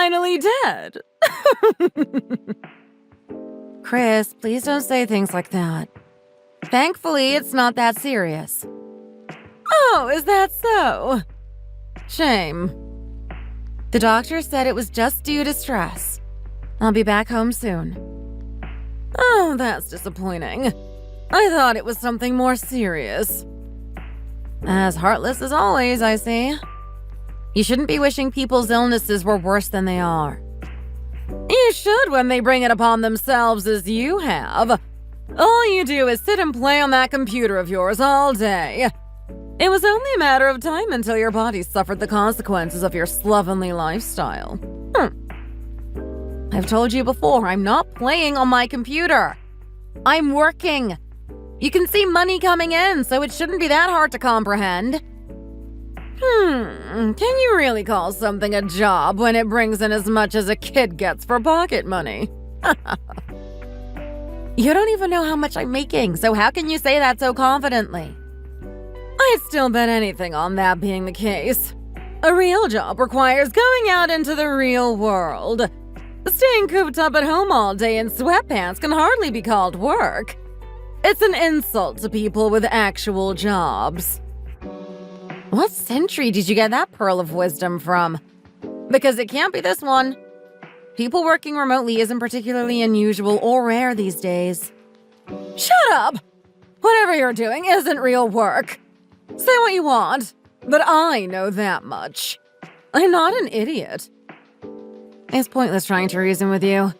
finally dead. Chris, please don't say things like that. Thankfully, it's not that serious. Oh, is that so? Shame. The doctor said it was just due to stress. I'll be back home soon. Oh, that's disappointing. I thought it was something more serious. As heartless as always, I see. You shouldn't be wishing people's illnesses were worse than they are. You should when they bring it upon themselves as you have. All you do is sit and play on that computer of yours all day. It was only a matter of time until your body suffered the consequences of your slovenly lifestyle. I've told you before, I'm not playing on my computer. I'm working. You can see money coming in, so it shouldn't be that hard to comprehend. Can you really call something a job when it brings in as much as a kid gets for pocket money? You don't even know how much I'm making, so how can you say that so confidently? I'd still bet anything on that being the case. A real job requires going out into the real world. Staying cooped up at home all day in sweatpants can hardly be called work. It's an insult to people with actual jobs. What century did you get that pearl of wisdom from? Because it can't be this one. People working remotely isn't particularly unusual or rare these days. Shut up! Whatever you're doing isn't real work. Say what you want, but I know that much. I'm not an idiot. It's pointless trying to reason with you.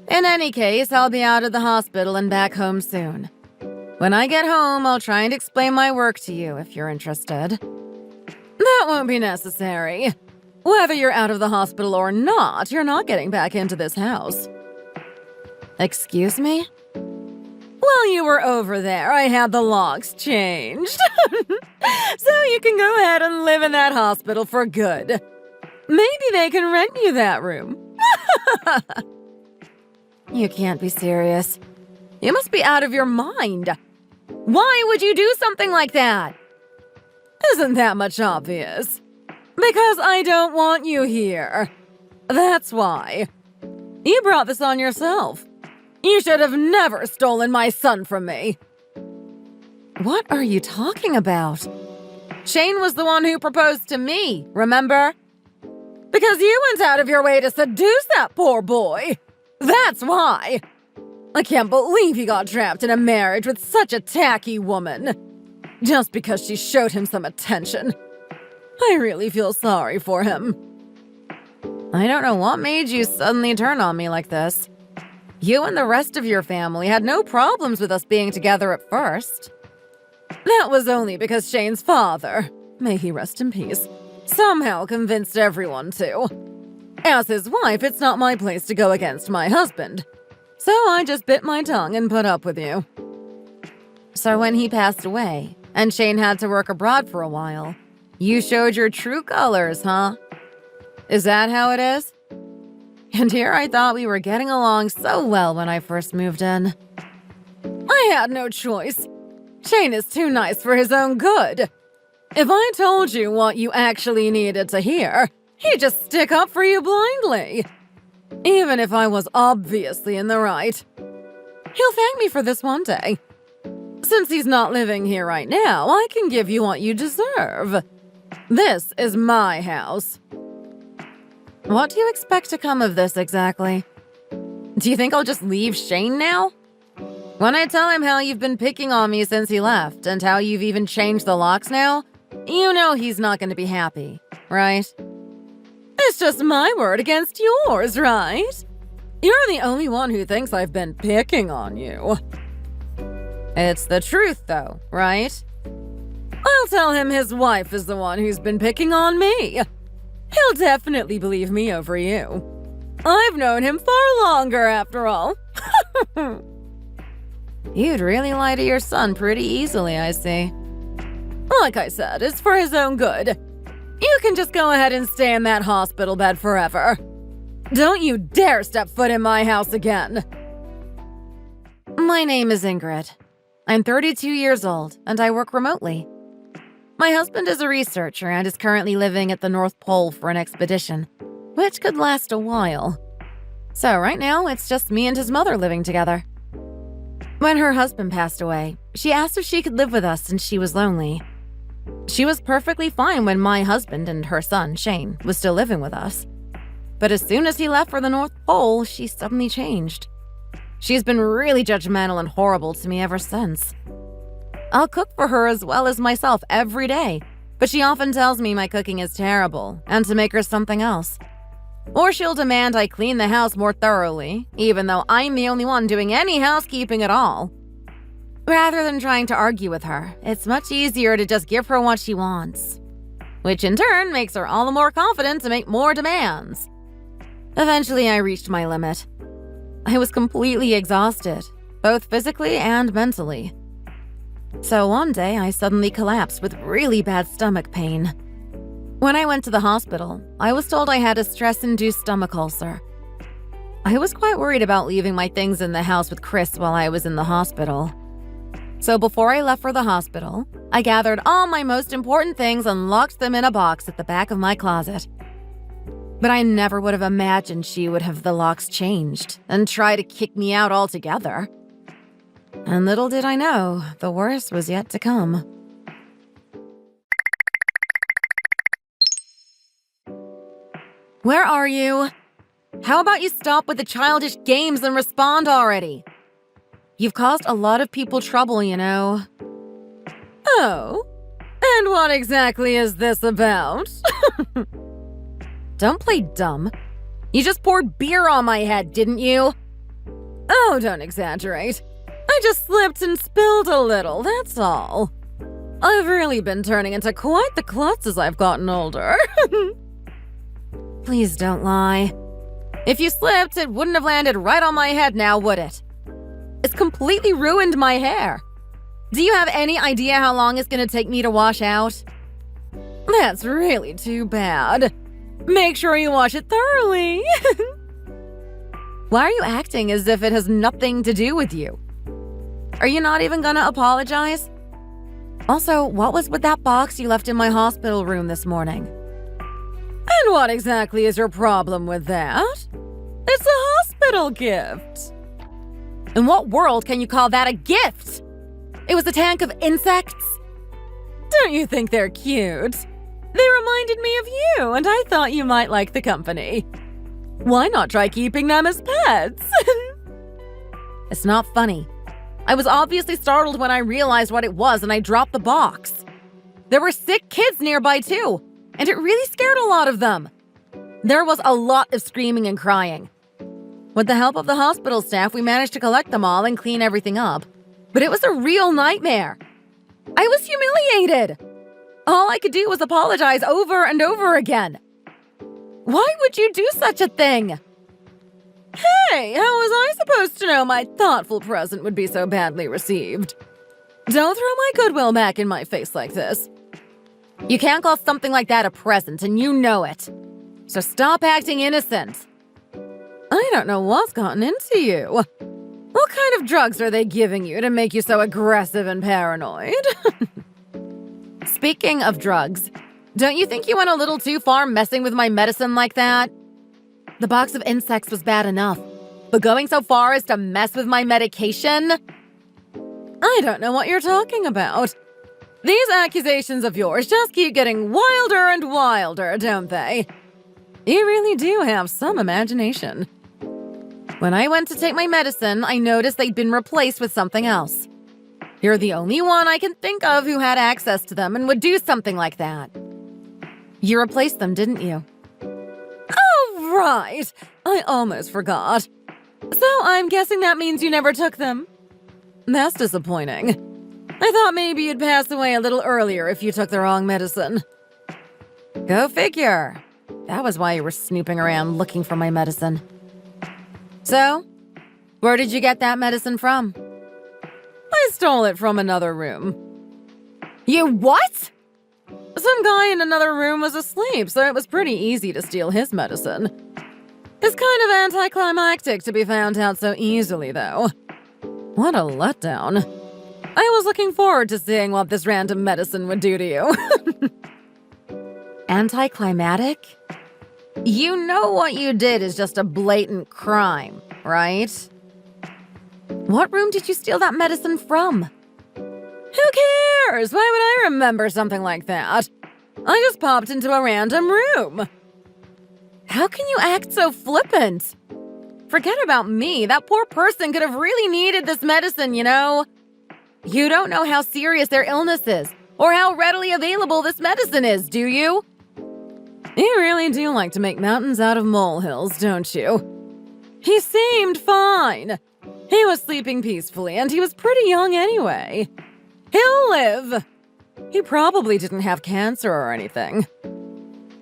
In any case, I'll be out of the hospital and back home soon. When I get home, I'll try and explain my work to you if you're interested. That won't be necessary. Whether you're out of the hospital or not, you're not getting back into this house. Excuse me? While you were over there, I had the locks changed. So you can go ahead and live in that hospital for good. Maybe they can rent you that room. You can't be serious. You must be out of your mind. Why would you do something like that? Isn't that much obvious? Because I don't want you here. That's why. You brought this on yourself. You should have never stolen my son from me. What are you talking about? Shane was the one who proposed to me, remember? Because you went out of your way to seduce that poor boy. That's why. I can't believe he got trapped in a marriage with such a tacky woman. Just because she showed him some attention. I really feel sorry for him. I don't know what made you suddenly turn on me like this. You and the rest of your family had no problems with us being together at first. That was only because Shane's father, may he rest in peace, somehow convinced everyone to. As his wife, it's not my place to go against my husband. So I just bit my tongue and put up with you. So when he passed away, and Shane had to work abroad for a while, you showed your true colors, huh? Is that how it is? And here I thought we were getting along so well when I first moved in. I had no choice. Shane is too nice for his own good. If I told you what you actually needed to hear, he'd just stick up for you blindly. Even if I was obviously in the right. He'll thank me for this one day. Since he's not living here right now, I can give you what you deserve. This is my house. What do you expect to come of this exactly? Do you think I'll just leave Shane now? When I tell him how you've been picking on me since he left and how you've even changed the locks now, you know he's not going to be happy, right? It's just my word against yours, right? You're the only one who thinks I've been picking on you. It's the truth, though, right? I'll tell him his wife is the one who's been picking on me. He'll definitely believe me over you. I've known him far longer, after all. You'd really lie to your son pretty easily, I see. Like I said, it's for his own good. You can just go ahead and stay in that hospital bed forever. Don't you dare step foot in my house again. My name is Ingrid. I'm 32 years old, and I work remotely. My husband is a researcher and is currently living at the North Pole for an expedition, which could last a while. So right now, it's just me and his mother living together. When her husband passed away, she asked if she could live with us since she was lonely. She was perfectly fine when my husband and her son, Shane, was still living with us. But as soon as he left for the North Pole, she suddenly changed. She's been really judgmental and horrible to me ever since. I'll cook for her as well as myself every day, but she often tells me my cooking is terrible and to make her something else. Or she'll demand I clean the house more thoroughly, even though I'm the only one doing any housekeeping at all. Rather than trying to argue with her, it's much easier to just give her what she wants, which in turn makes her all the more confident to make more demands. Eventually, I reached my limit. I was completely exhausted, both physically and mentally. So one day, I suddenly collapsed with really bad stomach pain. When I went to the hospital, I was told I had a stress-induced stomach ulcer. I was quite worried about leaving my things in the house with Chris while I was in the hospital. So before I left for the hospital, I gathered all my most important things and locked them in a box at the back of my closet. But I never would have imagined she would have the locks changed and try to kick me out altogether. And little did I know, the worst was yet to come. Where are you? How about you stop with the childish games and respond already? You've caused a lot of people trouble, you know. Oh, and what exactly is this about? Don't play dumb. You just poured beer on my head, didn't you? Oh, don't exaggerate. I just slipped and spilled a little, that's all. I've really been turning into quite the klutz as I've gotten older. Please don't lie. If you slipped, it wouldn't have landed right on my head now, would it? It's completely ruined my hair. Do you have any idea how long it's gonna take me to wash out? That's really too bad. Make sure you wash it thoroughly. Why are you acting as if it has nothing to do with you? Are you not even gonna apologize? Also, what was with that box you left in my hospital room this morning? And what exactly is your problem with that? It's a hospital gift. In what world can you call that a gift? It was a tank of insects? Don't you think they're cute? They reminded me of you, and I thought you might like the company. Why not try keeping them as pets? It's not funny. I was obviously startled when I realized what it was and I dropped the box. There were sick kids nearby too, and it really scared a lot of them. There was a lot of screaming and crying. With the help of the hospital staff, we managed to collect them all and clean everything up. But it was a real nightmare. I was humiliated. All I could do was apologize over and over again. Why would you do such a thing? Hey, how was I supposed to know my thoughtful present would be so badly received? Don't throw my goodwill back in my face like this. You can't call something like that a present, and you know it. So stop acting innocent. I don't know what's gotten into you. What kind of drugs are they giving you to make you so aggressive and paranoid? Speaking of drugs, don't you think you went a little too far messing with my medicine like that? The box of insects was bad enough, but going so far as to mess with my medication? I don't know what you're talking about. These accusations of yours just keep getting wilder and wilder, don't they? You really do have some imagination. When I went to take my medicine, I noticed they'd been replaced with something else. You're the only one I can think of who had access to them and would do something like that. You replaced them, didn't you? Oh, right. I almost forgot. So I'm guessing that means you never took them. That's disappointing. I thought maybe you'd pass away a little earlier if you took the wrong medicine. Go figure. That was why you were snooping around looking for my medicine. So, where did you get that medicine from? I stole it from another room. You what? Some guy in another room was asleep, so it was pretty easy to steal his medicine. It's kind of anticlimactic to be found out so easily, though. What a letdown. I was looking forward to seeing what this random medicine would do to you. Anticlimactic? You know what you did is just a blatant crime, right? What room did you steal that medicine from? Who cares? Why would I remember something like that? I just popped into a random room. How can you act so flippant? Forget about me. That poor person could have really needed this medicine, you know? You don't know how serious their illness is, or how readily available this medicine is, do you? You really do like to make mountains out of molehills, don't you? He seemed fine. He was sleeping peacefully, and he was pretty young anyway. He'll live. He probably didn't have cancer or anything.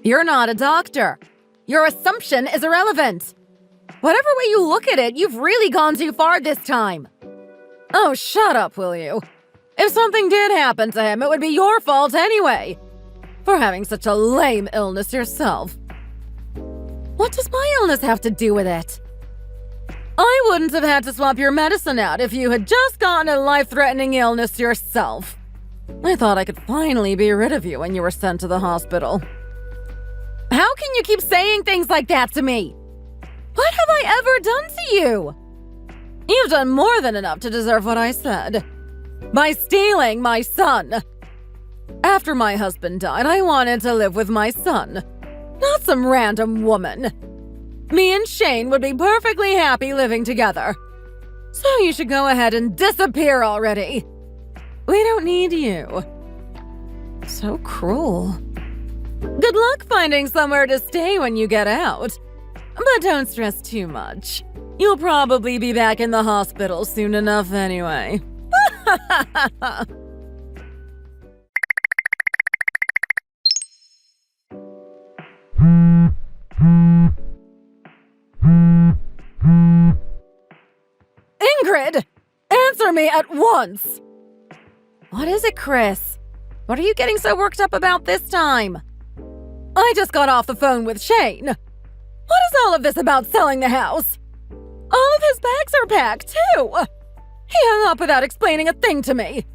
You're not a doctor. Your assumption is irrelevant. Whatever way you look at it, you've really gone too far this time. Oh, shut up, will you? If something did happen to him, it would be your fault anyway. For having such a lame illness yourself. What does my illness have to do with it? I wouldn't have had to swap your medicine out if you had just gotten a life-threatening illness yourself. I thought I could finally be rid of you when you were sent to the hospital. How can you keep saying things like that to me? What have I ever done to you? You've done more than enough to deserve what I said. By stealing my son. After my husband died, I wanted to live with my son, not some random woman. Me and Shane would be perfectly happy living together. So you should go ahead and disappear already. We don't need you. So cruel. Good luck finding somewhere to stay when you get out. But don't stress too much. You'll probably be back in the hospital soon enough anyway. Ingrid! Answer me at once! What is it, Chris? What are you getting so worked up about this time? I just got off the phone with Shane. What is all of this about selling the house? All of his bags are packed, too. He hung up without explaining a thing to me.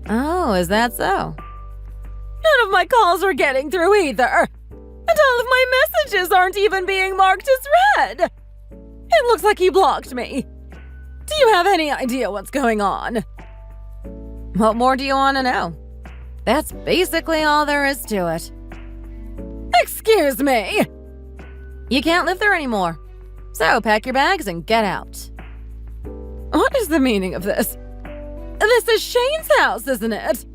Oh, is that so? None of my calls are getting through either. And all of my messages aren't even being marked as read. It looks like he blocked me. Do you have any idea what's going on? What more do you want to know? That's basically all there is to it. Excuse me! You can't live there anymore. So pack your bags and get out. What is the meaning of this? This is Shane's house, isn't it?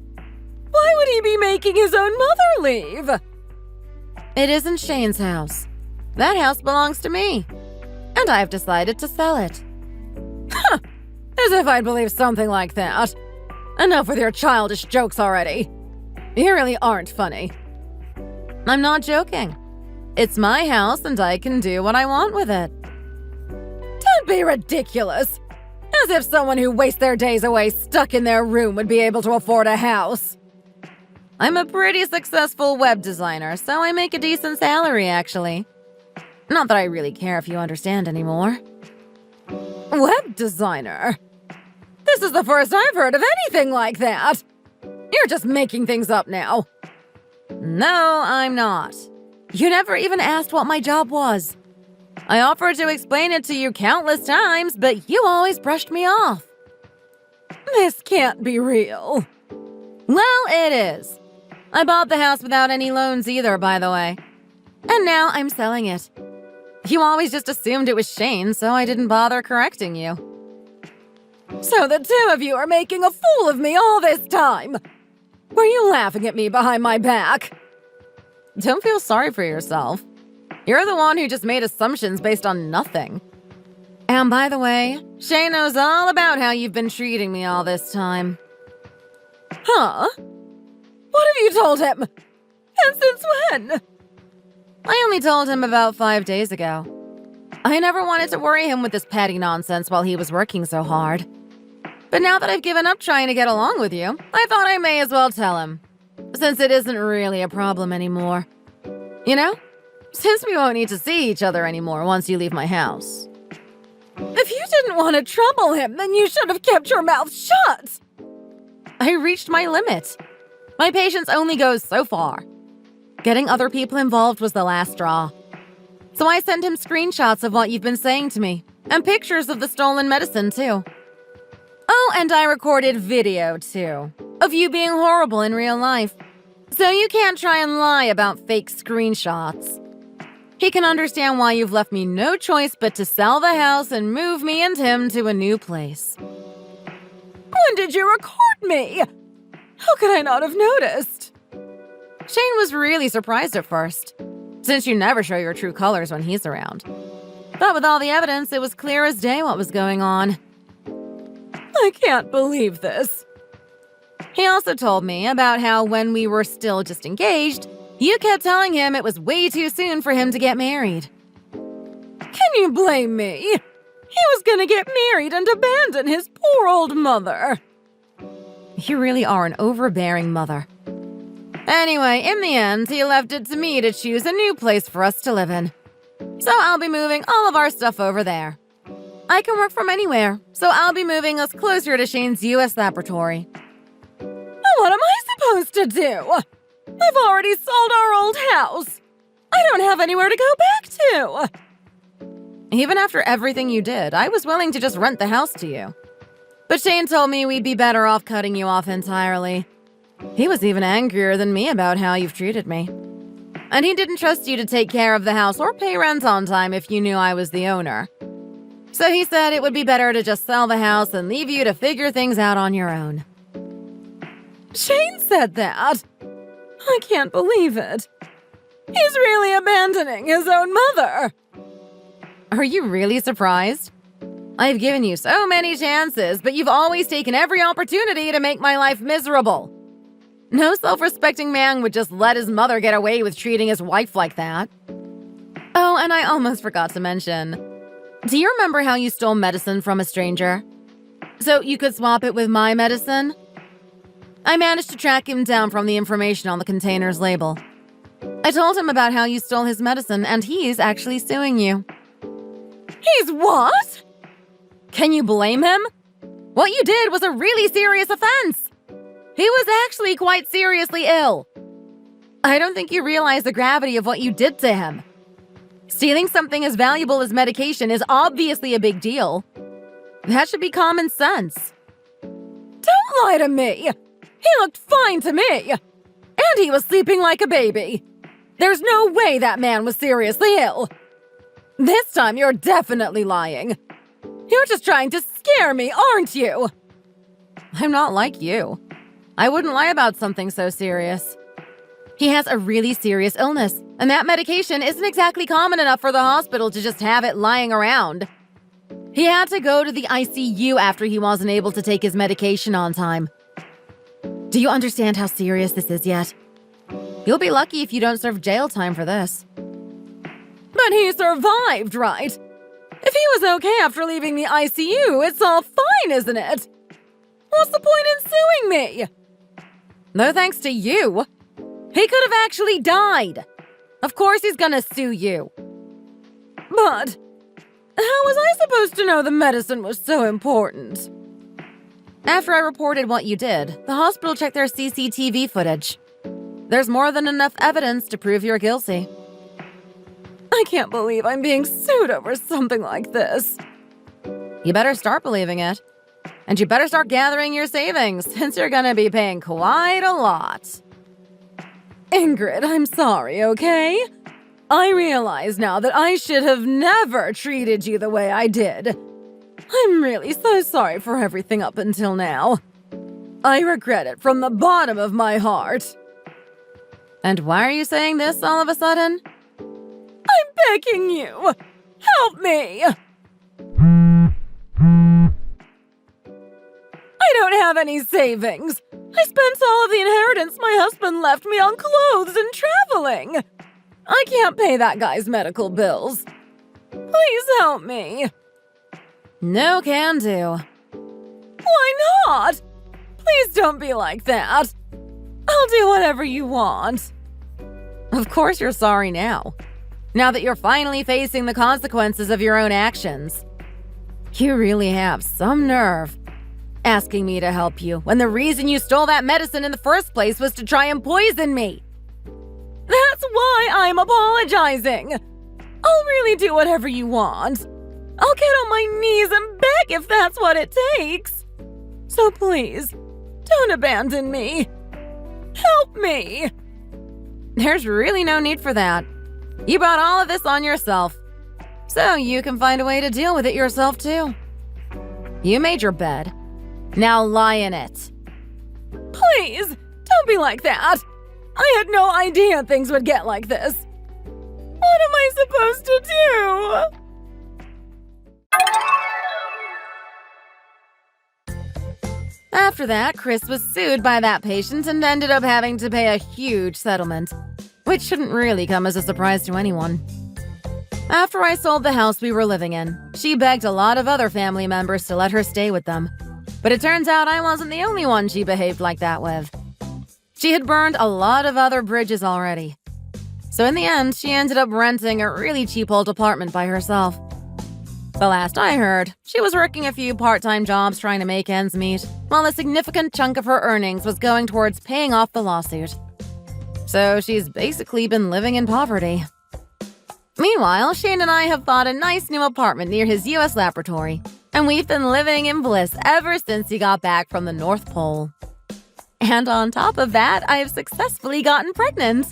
Why would he be making his own mother leave? It isn't Shane's house. That house belongs to me. And I've decided to sell it. Huh! As if I'd believe something like that. Enough with your childish jokes already. You really aren't funny. I'm not joking. It's my house and I can do what I want with it. Don't be ridiculous. As if someone who wastes their days away stuck in their room would be able to afford a house. I'm a pretty successful web designer, so I make a decent salary, actually. Not that I really care if you understand anymore. Web designer? This is the first I've heard of anything like that. You're just making things up now. No, I'm not. You never even asked what my job was. I offered to explain it to you countless times, but you always brushed me off. This can't be real. Well, it is. I bought the house without any loans either, by the way. And now I'm selling it. You always just assumed it was Shane, so I didn't bother correcting you. So the two of you are making a fool of me all this time! Were you laughing at me behind my back? Don't feel sorry for yourself. You're the one who just made assumptions based on nothing. And by the way, Shane knows all about how you've been treating me all this time. Huh? What have you told him? And since when? I only told him about 5 days ago. I never wanted to worry him with this petty nonsense while he was working so hard. But now that I've given up trying to get along with you, I thought I may as well tell him. Since it isn't really a problem anymore. You know? Since we won't need to see each other anymore once you leave my house. If you didn't want to trouble him, then you should have kept your mouth shut! I reached my limit. My patience only goes so far. Getting other people involved was the last straw. So I sent him screenshots of what you've been saying to me, and pictures of the stolen medicine, too. Oh, and I recorded video, too, of you being horrible in real life. So you can't try and lie about fake screenshots. He can understand why you've left me no choice but to sell the house and move me and him to a new place. When did you record me? How could I not have noticed? Shane was really surprised at first, since you never show your true colors when he's around. But with all the evidence, it was clear as day what was going on. I can't believe this. He also told me about how when we were still just engaged, you kept telling him it was way too soon for him to get married. Can you blame me? He was gonna get married and abandon his poor old mother. You really are an overbearing mother. Anyway, in the end, he left it to me to choose a new place for us to live in. So I'll be moving all of our stuff over there. I can work from anywhere, so I'll be moving us closer to Shane's U.S. laboratory. What am I supposed to do? I've already sold our old house. I don't have anywhere to go back to. Even after everything you did, I was willing to just rent the house to you. But Shane told me we'd be better off cutting you off entirely. He was even angrier than me about how you've treated me. And he didn't trust you to take care of the house or pay rent on time if you knew I was the owner. So he said it would be better to just sell the house and leave you to figure things out on your own. Shane said that? I can't believe it. He's really abandoning his own mother. Are you really surprised? I've given you so many chances, but you've always taken every opportunity to make my life miserable. No self-respecting man would just let his mother get away with treating his wife like that. Oh, and I almost forgot to mention. Do you remember how you stole medicine from a stranger? So you could swap it with my medicine? I managed to track him down from the information on the container's label. I told him about how you stole his medicine, and he's actually suing you. He's what? Can you blame him? What you did was a really serious offense. He was actually quite seriously ill. I don't think you realize the gravity of what you did to him. Stealing something as valuable as medication is obviously a big deal. That should be common sense. Don't lie to me! He looked fine to me! And he was sleeping like a baby. There's no way that man was seriously ill. This time you're definitely lying. You're just trying to scare me, aren't you? I'm not like you. I wouldn't lie about something so serious. He has a really serious illness, and that medication isn't exactly common enough for the hospital to just have it lying around. He had to go to the ICU after he wasn't able to take his medication on time. Do you understand how serious this is yet? You'll be lucky if you don't serve jail time for this. But he survived, right? If he was okay after leaving the ICU, it's all fine, isn't it? What's the point in suing me? No thanks to you. He could have actually died. Of course he's gonna sue you. But how was I supposed to know the medicine was so important? After I reported what you did, the hospital checked their CCTV footage. There's more than enough evidence to prove you're guilty. I can't believe I'm being sued over something like this. You better start believing it. And you better start gathering your savings, since you're gonna be paying quite a lot. Ingrid, I'm sorry, okay? I realize now that I should have never treated you the way I did. I'm really so sorry for everything up until now. I regret it from the bottom of my heart. And why are you saying this all of a sudden? I'm begging you! Help me! I don't have any savings. I spent all of the inheritance my husband left me on clothes and traveling. I can't pay that guy's medical bills. Please help me. No can do. Why not? Please don't be like that. I'll do whatever you want. Of course you're sorry now. Now that you're finally facing the consequences of your own actions. You really have some nerve. Asking me to help you when the reason you stole that medicine in the first place was to try and poison me. That's why I'm apologizing. I'll really do whatever you want. I'll get on my knees and beg if that's what it takes. So please, don't abandon me. Help me. There's really no need for that. You brought all of this on yourself, so you can find a way to deal with it yourself too. You made your bed. Now lie in it. Please, don't be like that. I had no idea things would get like this. What am I supposed to do? After that, Chris was sued by that patient and ended up having to pay a huge settlement, which shouldn't really come as a surprise to anyone. After I sold the house we were living in, she begged a lot of other family members to let her stay with them. But it turns out I wasn't the only one she behaved like that with. She had burned a lot of other bridges already. So in the end, she ended up renting a really cheap old apartment by herself. The last I heard, she was working a few part-time jobs trying to make ends meet, while a significant chunk of her earnings was going towards paying off the lawsuit. So she's basically been living in poverty. Meanwhile, Shane and I have bought a nice new apartment near his US laboratory, and we've been living in bliss ever since he got back from the North Pole. And on top of that, I have successfully gotten pregnant.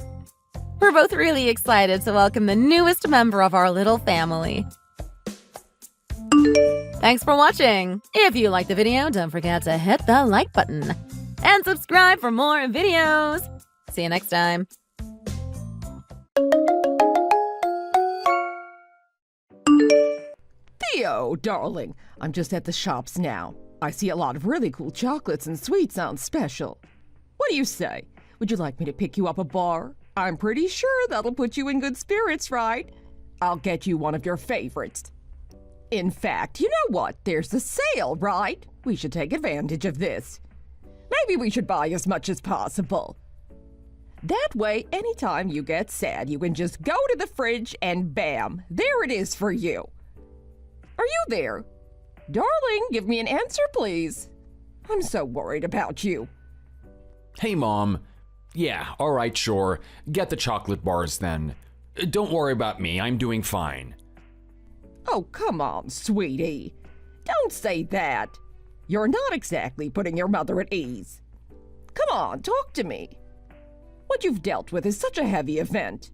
We're both really excited to welcome the newest member of our little family. Thanks for watching! If you liked the video, don't forget to hit the like button and subscribe for more videos! See you next time! Theo, darling, I'm just at the shops now. I see a lot of really cool chocolates and sweets sound special. What do you say? Would you like me to pick you up a bar? I'm pretty sure that'll put you in good spirits, right? I'll get you one of your favorites. In fact, you know what? There's a sale, right? We should take advantage of this. Maybe we should buy as much as possible. That way, anytime you get sad, you can just go to the fridge and bam, there it is for you. Are you there? Darling, give me an answer, please. I'm so worried about you. Hey, Mom. Yeah, all right, sure. Get the chocolate bars then. Don't worry about me, I'm doing fine. Oh, come on, sweetie. Don't say that. You're not exactly putting your mother at ease. Come on, talk to me. What you've dealt with is such a heavy event.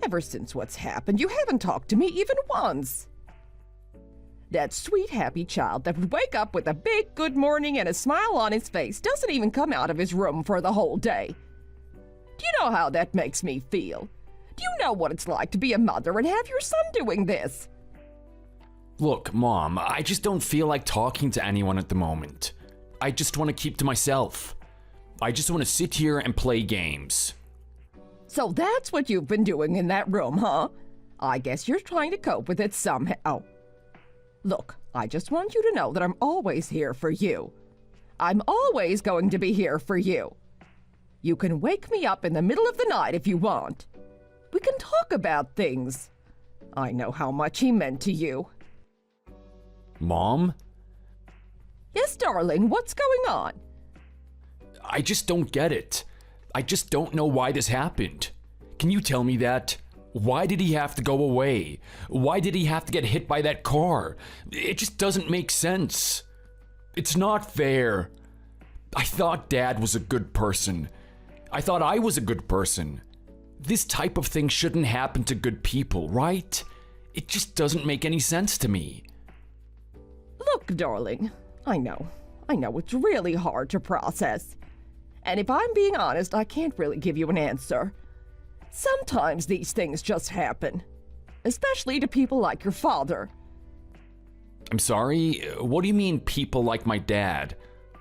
Ever since what's happened, you haven't talked to me even once. That sweet, happy child that would wake up with a big good morning and a smile on his face doesn't even come out of his room for the whole day. Do you know how that makes me feel? Do you know what it's like to be a mother and have your son doing this? Look, Mom, I just don't feel like talking to anyone at the moment. I just want to keep to myself. I just want to sit here and play games. So that's what you've been doing in that room, huh? I guess you're trying to cope with it somehow. Look, I just want you to know that I'm always here for you. I'm always going to be here for you. You can wake me up in the middle of the night if you want. We can talk about things. I know how much he meant to you. Mom? Yes, darling, what's going on? I just don't get it. I just don't know why this happened. Can you tell me that? Why did he have to go away? Why did he have to get hit by that car? It just doesn't make sense. It's not fair. I thought Dad was a good person. I thought I was a good person. This type of thing shouldn't happen to good people, right? It just doesn't make any sense to me. Look, darling, I know it's really hard to process. And if I'm being honest, I can't really give you an answer. Sometimes these things just happen, especially to people like your father. I'm sorry? What do you mean people like my dad?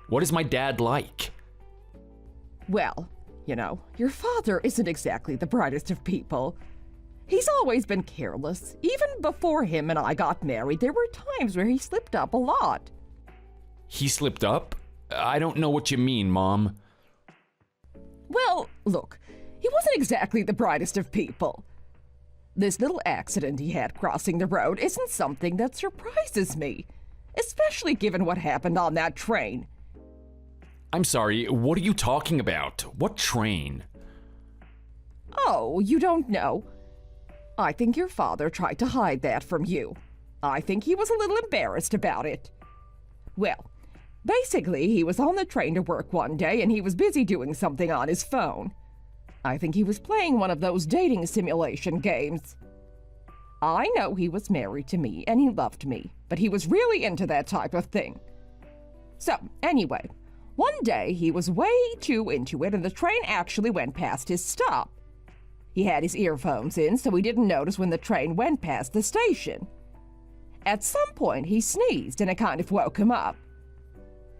What is my dad like? Well, you know, your father isn't exactly the brightest of people. He's always been careless. Even before him and I got married, there were times where he slipped up a lot. He slipped up? I don't know what you mean, Mom. Well, look, he wasn't exactly the brightest of people. This little accident he had crossing the road isn't something that surprises me, especially given what happened on that train. I'm sorry, what are you talking about? What train? Oh, you don't know? I think your father tried to hide that from you. I think he was a little embarrassed about it. Well, basically, he was on the train to work one day and he was busy doing something on his phone. I think he was playing one of those dating simulation games. I know he was married to me and he loved me, but he was really into that type of thing. So, anyway, one day he was way too into it and the train actually went past his stop. He had his earphones in, so he didn't notice when the train went past the station. At some point, he sneezed and it kind of woke him up.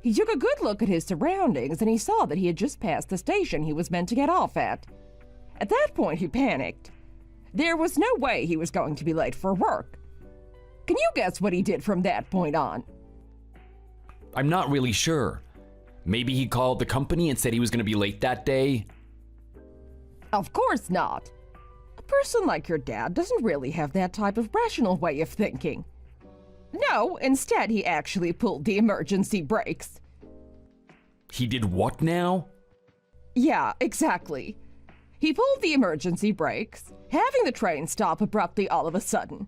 He took a good look at his surroundings and he saw that he had just passed the station he was meant to get off at. At that point, he panicked. There was no way he was going to be late for work. Can you guess what he did from that point on? I'm not really sure. Maybe he called the company and said he was going to be late that day? Of course not. A person like your dad doesn't really have that type of rational way of thinking. No, instead he actually pulled the emergency brakes. He did what now? Yeah, exactly. He pulled the emergency brakes, having the train stop abruptly all of a sudden.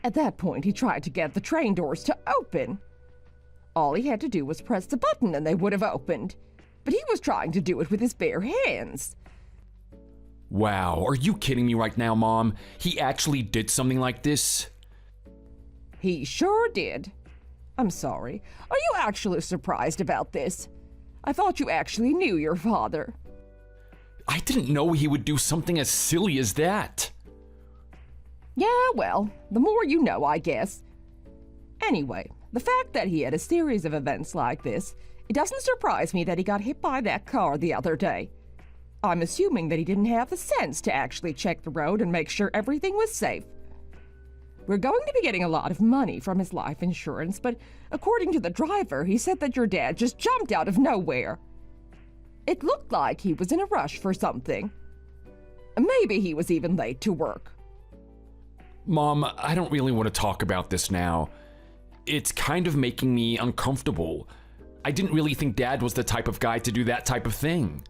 At that point, he tried to get the train doors to open. All he had to do was press the button and they would have opened. But he was trying to do it with his bare hands. Wow, are you kidding me right now, Mom? He actually did something like this? He sure did. I'm sorry. Are you actually surprised about this? I thought you actually knew your father. I didn't know he would do something as silly as that. Yeah, well, the more you know, I guess. Anyway, the fact that he had a series of events like this, it doesn't surprise me that he got hit by that car the other day. I'm assuming that he didn't have the sense to actually check the road and make sure everything was safe. We're going to be getting a lot of money from his life insurance, but according to the driver, he said that your dad just jumped out of nowhere. It looked like he was in a rush for something. Maybe he was even late to work. Mom, I don't really want to talk about this now. It's kind of making me uncomfortable. I didn't really think Dad was the type of guy to do that type of thing.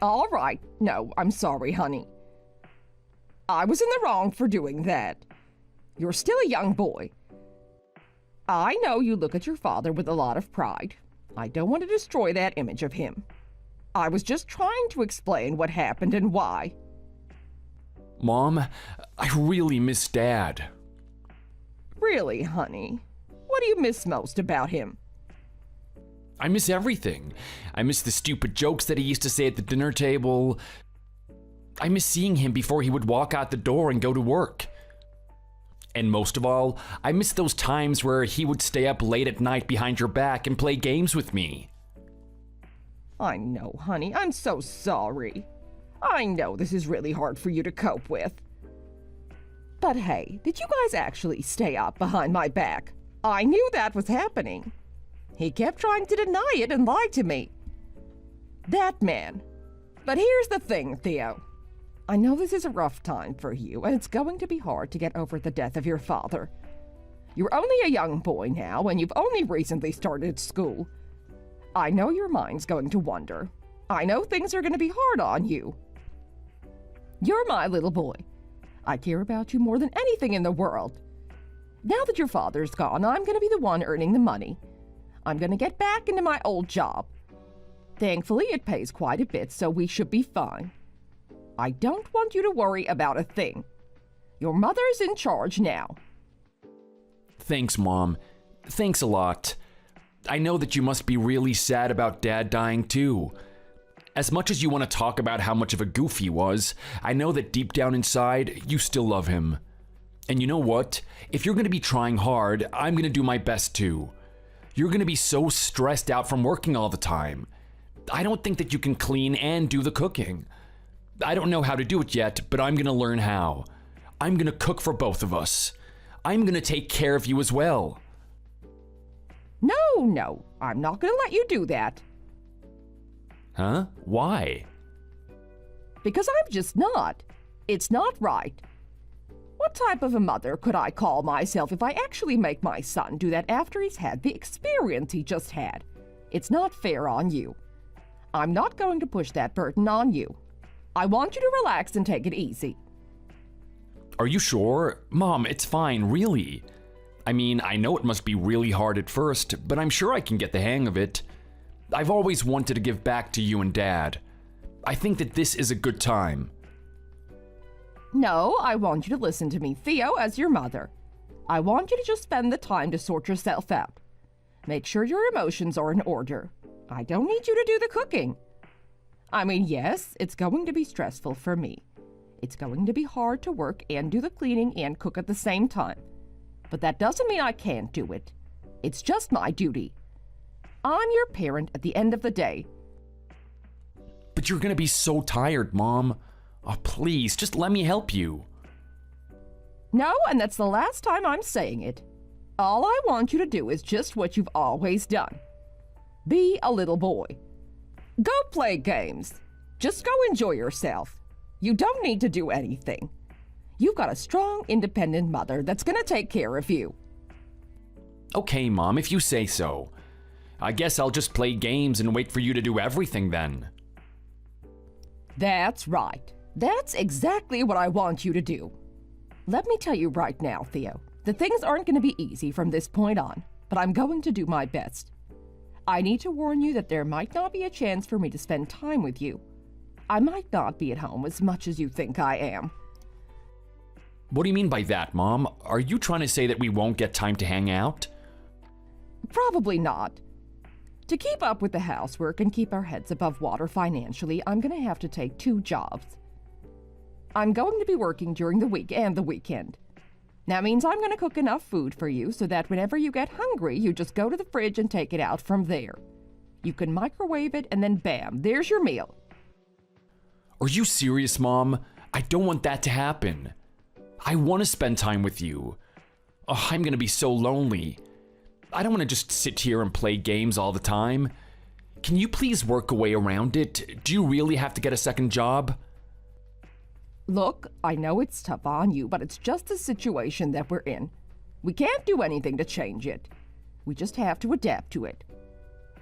All right. No, I'm sorry, honey. I was in the wrong for doing that. You're still a young boy. I know you look at your father with a lot of pride. I don't want to destroy that image of him. I was just trying to explain what happened and why. Mom, I really miss Dad. Really, honey? What do you miss most about him? I miss everything. I miss the stupid jokes that he used to say at the dinner table. I miss seeing him before he would walk out the door and go to work. And most of all, I miss those times where he would stay up late at night behind your back and play games with me. I know, honey. I'm so sorry. I know this is really hard for you to cope with. But hey, did you guys actually stay up behind my back? I knew that was happening. He kept trying to deny it and lie to me. That man. But here's the thing, Theo. I know this is a rough time for you, and it's going to be hard to get over the death of your father. You're only a young boy now, and you've only recently started school. I know your mind's going to wander. I know things are going to be hard on you. You're my little boy. I care about you more than anything in the world. Now that your father's gone, I'm going to be the one earning the money. I'm going to get back into my old job. Thankfully, it pays quite a bit, so we should be fine. I don't want you to worry about a thing. Your mother's in charge now. Thanks, Mom. Thanks a lot. I know that you must be really sad about Dad dying too. As much as you want to talk about how much of a goof he was, I know that deep down inside, you still love him. And you know what? If you're going to be trying hard, I'm going to do my best too. You're going to be so stressed out from working all the time. I don't think that you can clean and do the cooking. I don't know how to do it yet, but I'm going to learn how. I'm going to cook for both of us. I'm going to take care of you as well. No, I'm not going to let you do that. Huh? Why? Because I'm just not. It's not right. What type of a mother could I call myself if I actually make my son do that after he's had the experience he just had? It's not fair on you. I'm not going to push that burden on you. I want you to relax and take it easy. Are you sure? Mom, it's fine, really. I mean, I know it must be really hard at first, but I'm sure I can get the hang of it. I've always wanted to give back to you and Dad. I think that this is a good time. No, I want you to listen to me, Theo, as your mother. I want you to just spend the time to sort yourself out. Make sure your emotions are in order. I don't need you to do the cooking. I mean, yes, it's going to be stressful for me. It's going to be hard to work and do the cleaning and cook at the same time. But that doesn't mean I can't do it. It's just my duty. I'm your parent at the end of the day. But you're gonna be so tired, Mom. Oh, please, just let me help you. No, and that's the last time I'm saying it. All I want you to do is just what you've always done. Be a little boy. Go play games. Just go enjoy yourself. You don't need to do anything. You've got a strong, independent mother that's gonna take care of you. Okay, Mom, if you say so. I guess I'll just play games and wait for you to do everything then. That's right. That's exactly what I want you to do. Let me tell you right now, Theo, that things aren't going to be easy from this point on, but I'm going to do my best. I need to warn you that there might not be a chance for me to spend time with you. I might not be at home as much as you think I am. What do you mean by that, Mom? Are you trying to say that we won't get time to hang out? Probably not. To keep up with the housework and keep our heads above water financially, I'm going to have to take 2 jobs. I'm going to be working during the week and the weekend. That means I'm going to cook enough food for you so that whenever you get hungry, you just go to the fridge and take it out from there. You can microwave it and then bam, there's your meal. Are you serious, Mom? I don't want that to happen. I want to spend time with you. Oh, I'm gonna be so lonely. I don't want to just sit here and play games all the time. Can you please work a way around it? Do you really have to get a second job? Look, I know it's tough on you, but it's just the situation that we're in. We can't do anything to change it. We just have to adapt to it.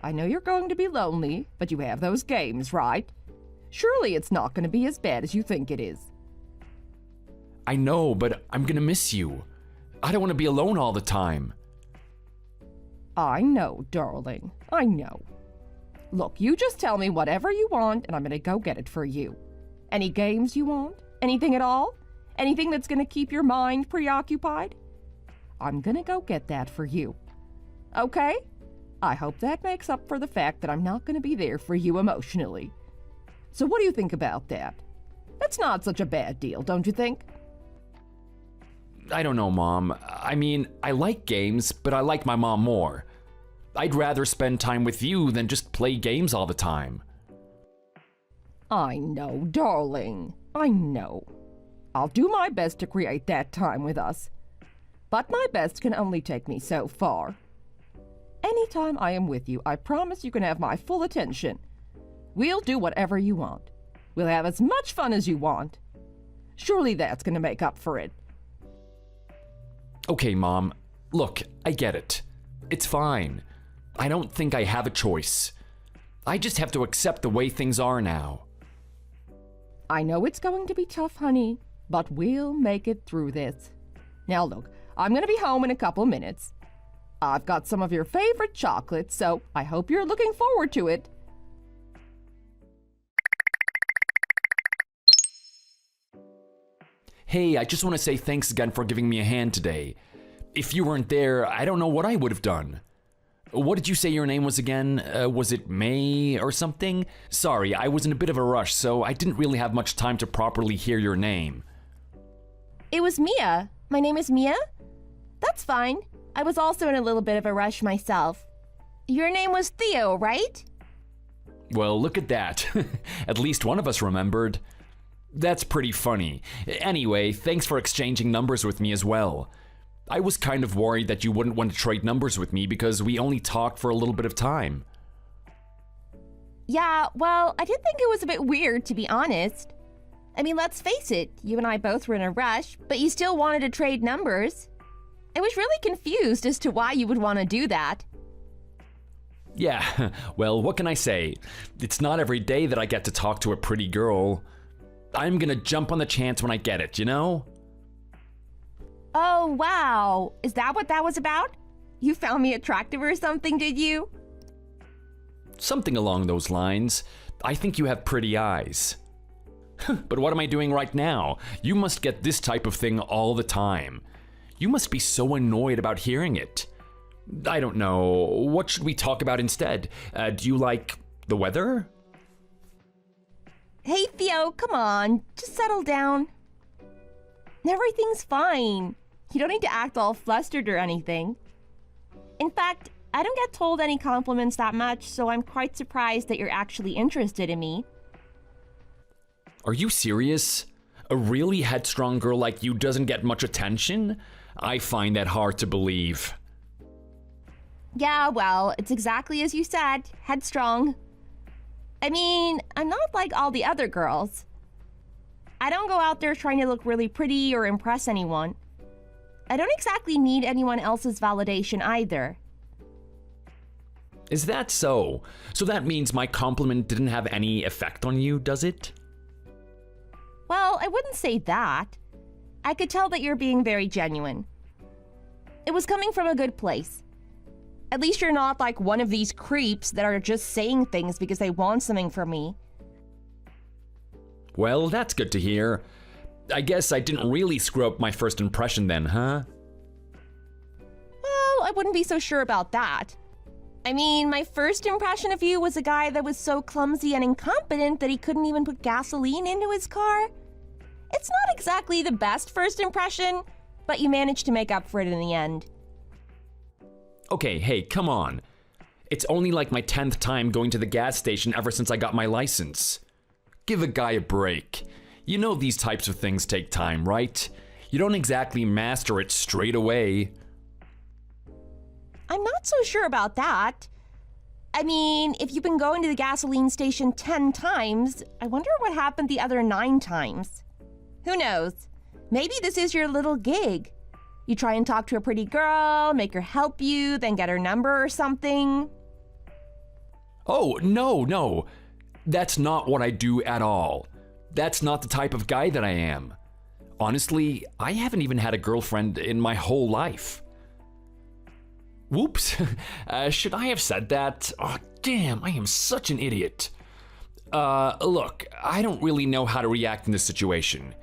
I know you're going to be lonely, but you have those games, right? Surely it's not going to be as bad as you think it is. I know, but I'm gonna miss you. I don't want to be alone all the time. I know, darling. I know. Look, you just tell me whatever you want, and I'm going to go get it for you. Any games you want? Anything at all? Anything that's going to keep your mind preoccupied? I'm going to go get that for you. Okay? I hope that makes up for the fact that I'm not going to be there for you emotionally. So what do you think about that? That's not such a bad deal, don't you think? I don't know, Mom. I mean, I like games, but I like my mom more. I'd rather spend time with you than just play games all the time. I know, darling. I know. I'll do my best to create that time with us. But my best can only take me so far. Anytime I am with you, I promise you can have my full attention. We'll do whatever you want. We'll have as much fun as you want. Surely that's going to make up for it. Okay, Mom. Look, I get it. It's fine. I don't think I have a choice. I just have to accept the way things are now. I know it's going to be tough, honey, but we'll make it through this. Now look, I'm going to be home in a couple minutes. I've got some of your favorite chocolates, so I hope you're looking forward to it. Hey, I just want to say thanks again for giving me a hand today. If you weren't there, I don't know what I would have done. What did you say your name was again? Was it May or something? Sorry, I was in a bit of a rush, so I didn't really have much time to properly hear your name. It was Mia. My name is Mia? That's fine. I was also in a little bit of a rush myself. Your name was Theo, right? Well, look at that. At least one of us remembered. That's pretty funny. Anyway, thanks for exchanging numbers with me as well. I was kind of worried that you wouldn't want to trade numbers with me because we only talked for a little bit of time. Yeah, well, I did think it was a bit weird, to be honest. I mean, let's face it, you and I both were in a rush, but you still wanted to trade numbers. I was really confused as to why you would want to do that. Yeah, well, what can I say? It's not every day that I get to talk to a pretty girl. I'm gonna jump on the chance when I get it, you know? Oh, wow. Is that what that was about? You found me attractive or something, did you? Something along those lines. I think you have pretty eyes. But what am I doing right now? You must get this type of thing all the time. You must be so annoyed about hearing it. I don't know. What should we talk about instead? Do you like the weather? Hey, Theo, come on. Just settle down. Everything's fine. You don't need to act all flustered or anything. In fact, I don't get told any compliments that much, so I'm quite surprised that you're actually interested in me. Are you serious? A really headstrong girl like you doesn't get much attention? I find that hard to believe. Yeah, well, it's exactly as you said, headstrong. I mean, I'm not like all the other girls. I don't go out there trying to look really pretty or impress anyone. I don't exactly need anyone else's validation either. Is that so? So that means my compliment didn't have any effect on you, does it? Well, I wouldn't say that. I could tell that you're being very genuine. It was coming from a good place. At least you're not like one of these creeps that are just saying things because they want something from me. Well, that's good to hear. I guess I didn't really screw up my first impression then, huh? Well, I wouldn't be so sure about that. I mean, my first impression of you was a guy that was so clumsy and incompetent that he couldn't even put gasoline into his car. It's not exactly the best first impression, but you managed to make up for it in the end. Okay, hey, come on. It's only like my 10th time going to the gas station ever since I got my license. Give a guy a break. You know these types of things take time, right? You don't exactly master it straight away. I'm not so sure about that. I mean, if you've been going to the gasoline station 10 times, I wonder what happened the other 9 times. Who knows? Maybe this is your little gig. You try and talk to a pretty girl, make her help you, then get her number or something. Oh, no. That's not what I do at all. That's not the type of guy that I am. Honestly, I haven't even had a girlfriend in my whole life. Whoops. Should I have said that? Oh, damn, I am such an idiot. Look, I don't really know how to react in this situation.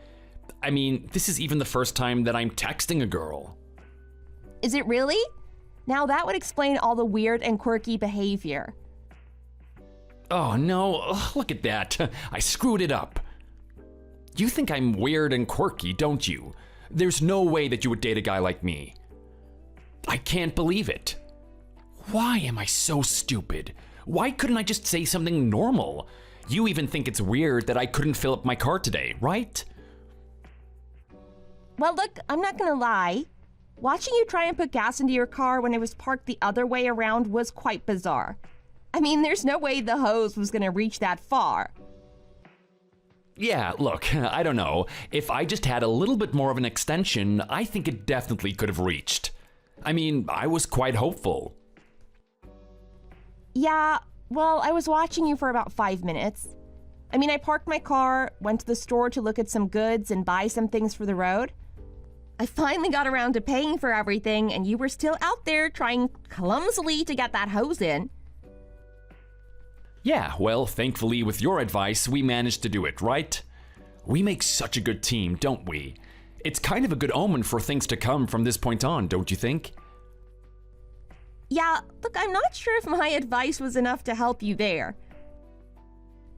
I mean, this is even the first time that I'm texting a girl. Is it really? Now that would explain all the weird and quirky behavior. Oh no, ugh, look at that. I screwed it up. You think I'm weird and quirky, don't you? There's no way that you would date a guy like me. I can't believe it. Why am I so stupid? Why couldn't I just say something normal? You even think it's weird that I couldn't fill up my car today, right? Well, look, I'm not gonna lie. Watching you try and put gas into your car when it was parked the other way around was quite bizarre. I mean, there's no way the hose was gonna reach that far. Yeah, look, I don't know. If I just had a little bit more of an extension, I think it definitely could have reached. I mean, I was quite hopeful. Yeah, well, I was watching you for about 5 minutes. I mean, I parked my car, went to the store to look at some goods and buy some things for the road. I finally got around to paying for everything, and you were still out there trying clumsily to get that hose in. Yeah, well, thankfully, with your advice, we managed to do it, right? We make such a good team, don't we? It's kind of a good omen for things to come from this point on, don't you think? Yeah, look, I'm not sure if my advice was enough to help you there.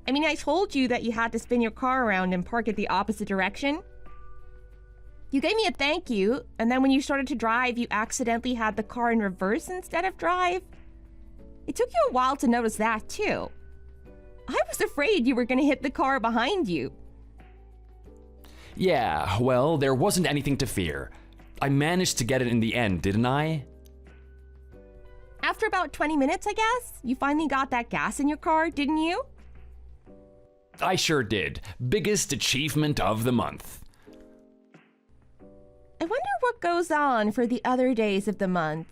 I mean, I told you that you had to spin your car around and park it the opposite direction. You gave me a thank you, and then when you started to drive, you accidentally had the car in reverse instead of drive. It took you a while to notice that, too. I was afraid you were going to hit the car behind you. Yeah, well, there wasn't anything to fear. I managed to get it in the end, didn't I? After about 20 minutes, I guess, you finally got that gas in your car, didn't you? I sure did. Biggest achievement of the month. I wonder what goes on for the other days of the month.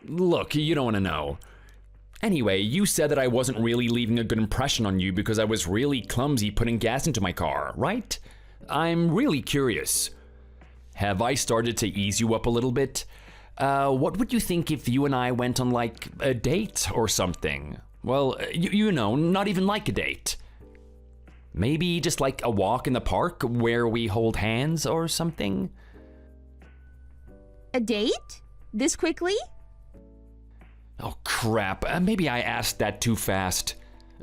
Look, you don't want to know. Anyway, you said that I wasn't really leaving a good impression on you because I was really clumsy putting gas into my car, right? I'm really curious. Have I started to ease you up a little bit? What would you think if you and I went on like a date or something? Well, you know, not even like a date. Maybe just like a walk in the park where we hold hands or something? A date? This quickly? Oh crap, maybe I asked that too fast.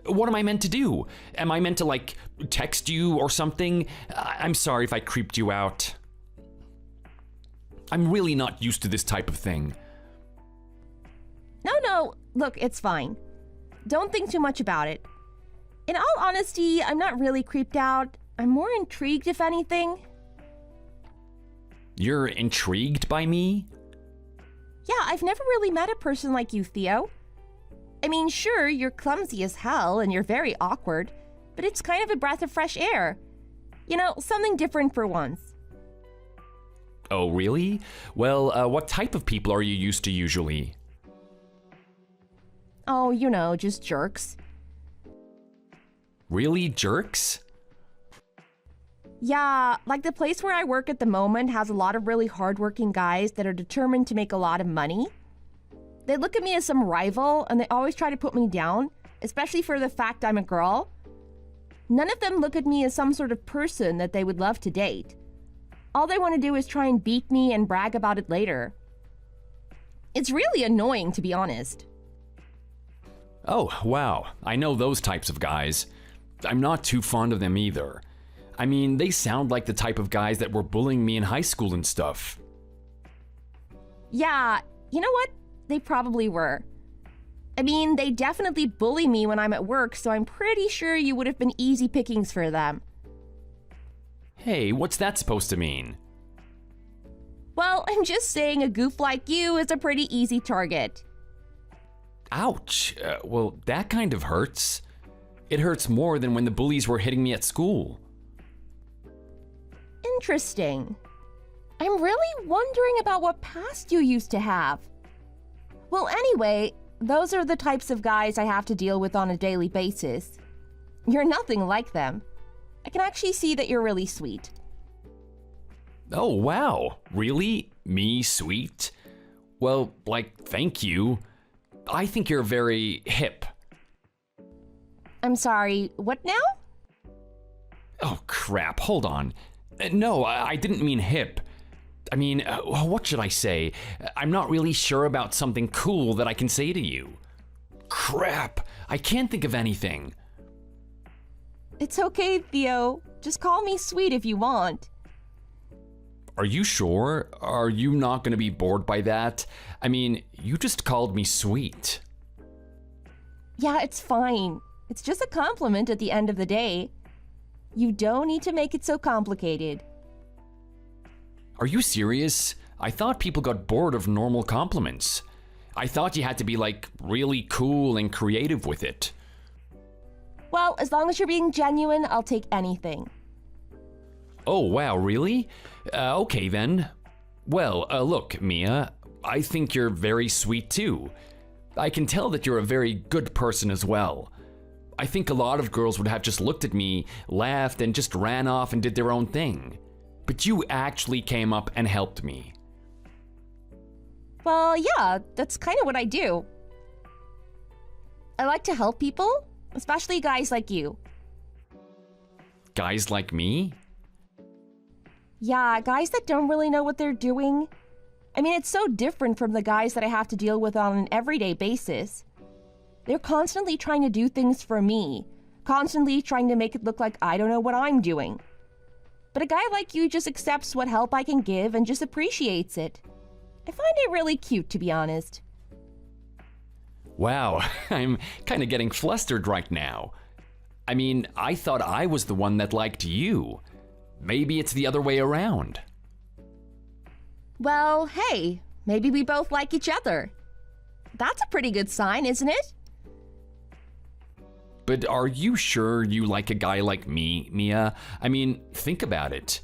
What am I meant to do? Am I meant to like text you or something? I'm sorry if I creeped you out. I'm really not used to this type of thing. No, look, it's fine. Don't think too much about it. In all honesty, I'm not really creeped out. I'm more intrigued, if anything. You're intrigued by me? Yeah, I've never really met a person like you, Theo. I mean, sure, you're clumsy as hell and you're very awkward, but it's kind of a breath of fresh air. You know, something different for once. Oh, really? Well, what type of people are you used to usually? Oh, you know, just jerks. Really, jerks? Yeah, like the place where I work at the moment has a lot of really hardworking guys that are determined to make a lot of money. They look at me as some rival and they always try to put me down, especially for the fact I'm a girl. None of them look at me as some sort of person that they would love to date. All they want to do is try and beat me and brag about it later. It's really annoying, to be honest. Oh, wow. I know those types of guys. I'm not too fond of them either. I mean, they sound like the type of guys that were bullying me in high school and stuff. Yeah, you know what? They probably were. I mean, they definitely bully me when I'm at work, so I'm pretty sure you would have been easy pickings for them. Hey, what's that supposed to mean? Well, I'm just saying a goof like you is a pretty easy target. Ouch. Well, that kind of hurts. It hurts more than when the bullies were hitting me at school. Interesting. I'm really wondering about what past you used to have. Well, anyway, those are the types of guys I have to deal with on a daily basis. You're nothing like them. I can actually see that you're really sweet. Oh, wow. Really? Me sweet? Well, like, thank you. I think you're very hip. I'm sorry, what now? Oh, crap. Hold on. No, I didn't mean hip. I mean, what should I say? I'm not really sure about something cool that I can say to you. Crap. I can't think of anything. It's okay, Theo. Just call me sweet if you want. Are you sure? Are you not going to be bored by that? I mean, you just called me sweet. Yeah, it's fine. It's just a compliment at the end of the day. You don't need to make it so complicated. Are you serious? I thought people got bored of normal compliments. I thought you had to be like really cool and creative with it. Well, as long as you're being genuine, I'll take anything. Oh, wow, really? Okay then. Well, look, Mia, I think you're very sweet too. I can tell that you're a very good person as well. I think a lot of girls would have just looked at me, laughed, and just ran off and did their own thing. But you actually came up and helped me. Well, yeah, that's kind of what I do. I like to help people, especially guys like you. Guys like me? Yeah, guys that don't really know what they're doing. I mean, it's so different from the guys that I have to deal with on an everyday basis. They're constantly trying to do things for me, constantly trying to make it look like I don't know what I'm doing. But a guy like you just accepts what help I can give and just appreciates it. I find it really cute, to be honest. Wow, I'm kind of getting flustered right now. I mean, I thought I was the one that liked you. Maybe it's the other way around. Well, hey, maybe we both like each other. That's a pretty good sign, isn't it? But are you sure you like a guy like me, Mia? I mean, think about it.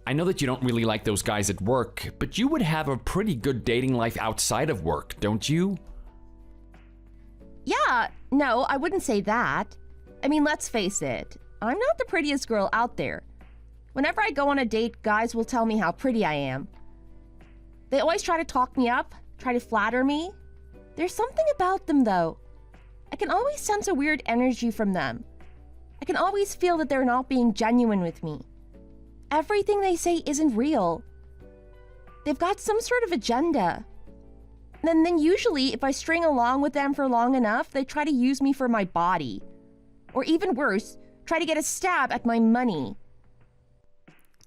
I know that you don't really like those guys at work, but you would have a pretty good dating life outside of work, don't you? Yeah, no, I wouldn't say that. I mean, let's face it. I'm not the prettiest girl out there. Whenever I go on a date, guys will tell me how pretty I am. They always try to talk me up, try to flatter me. There's something about them, though. I can always sense a weird energy from them. I can always feel that they're not being genuine with me. Everything they say isn't real. They've got some sort of agenda. And then usually, if I string along with them for long enough, they try to use me for my body. Or even worse, try to get a stab at my money.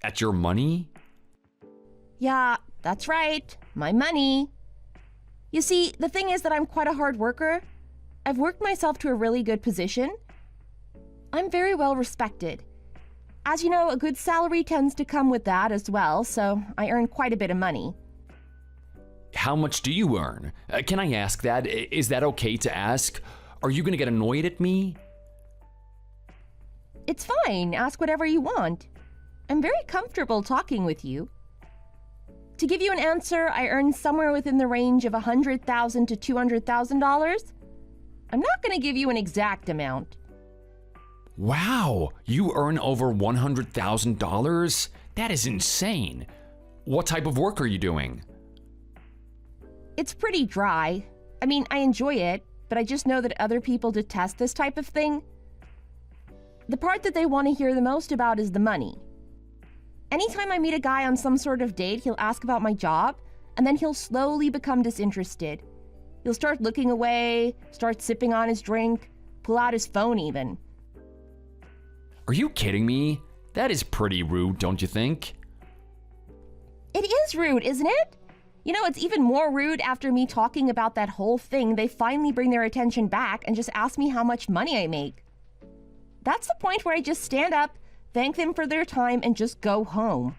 At your money? Yeah, that's right. My money. You see, the thing is that I'm quite a hard worker. I've worked myself to a really good position. I'm very well respected. As you know, a good salary tends to come with that as well, so I earn quite a bit of money. How much do you earn? Can I ask that? Is that okay to ask? Are you gonna get annoyed at me? It's fine. Ask whatever you want. I'm very comfortable talking with you. To give you an answer, I earn somewhere within the range of $100,000 to $200,000. I'm not going to give you an exact amount. Wow, you earn over $100,000? That is insane. What type of work are you doing? It's pretty dry. I mean, I enjoy it, but I just know that other people detest this type of thing. The part that they want to hear the most about is the money. Anytime I meet a guy on some sort of date, he'll ask about my job, and then he'll slowly become disinterested. He'll start looking away, start sipping on his drink, pull out his phone even. Are you kidding me? That is pretty rude, don't you think? It is rude, isn't it? You know, it's even more rude after me talking about that whole thing. They finally bring their attention back and just ask me how much money I make. That's the point where I just stand up, thank them for their time, and just go home.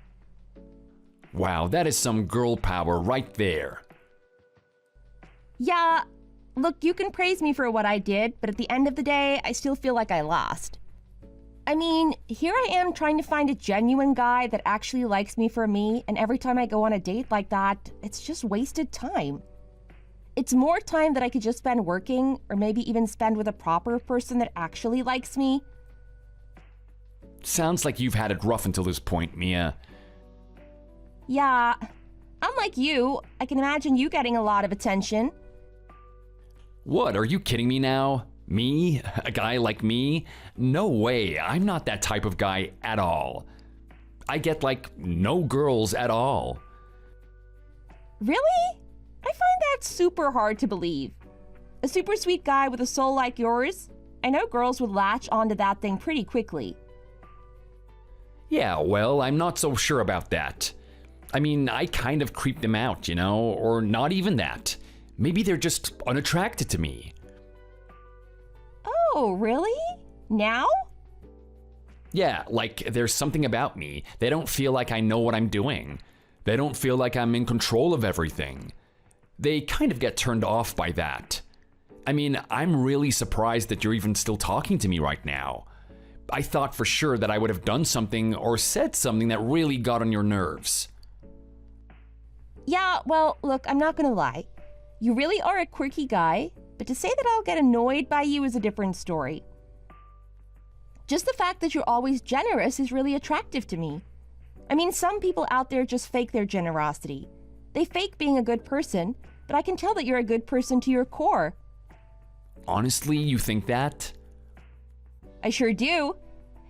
Wow, that is some girl power right there. Yeah, look, you can praise me for what I did, but at the end of the day, I still feel like I lost. I mean, here I am trying to find a genuine guy that actually likes me for me, and every time I go on a date like that, it's just wasted time. It's more time that I could just spend working, or maybe even spend with a proper person that actually likes me. Sounds like you've had it rough until this point, Mia. Yeah, unlike you, I can imagine you getting a lot of attention. What, are you kidding me now? Me? A guy like me? No way, I'm not that type of guy at all. I get like no girls at all. Really? I find that super hard to believe. A super sweet guy with a soul like yours? I know girls would latch onto that thing pretty quickly. Yeah, well, I'm not so sure about that. I mean, I kind of creep them out, you know, or not even that. Maybe they're just unattracted to me. Oh, really? Now? Yeah, like there's something about me. They don't feel like I know what I'm doing. They don't feel like I'm in control of everything. They kind of get turned off by that. I mean, I'm really surprised that you're even still talking to me right now. I thought for sure that I would have done something or said something that really got on your nerves. Yeah, well, look, I'm not gonna lie. You really are a quirky guy, but to say that I'll get annoyed by you is a different story. Just the fact that you're always generous is really attractive to me. I mean, some people out there just fake their generosity. They fake being a good person, but I can tell that you're a good person to your core. Honestly, you think that? I sure do.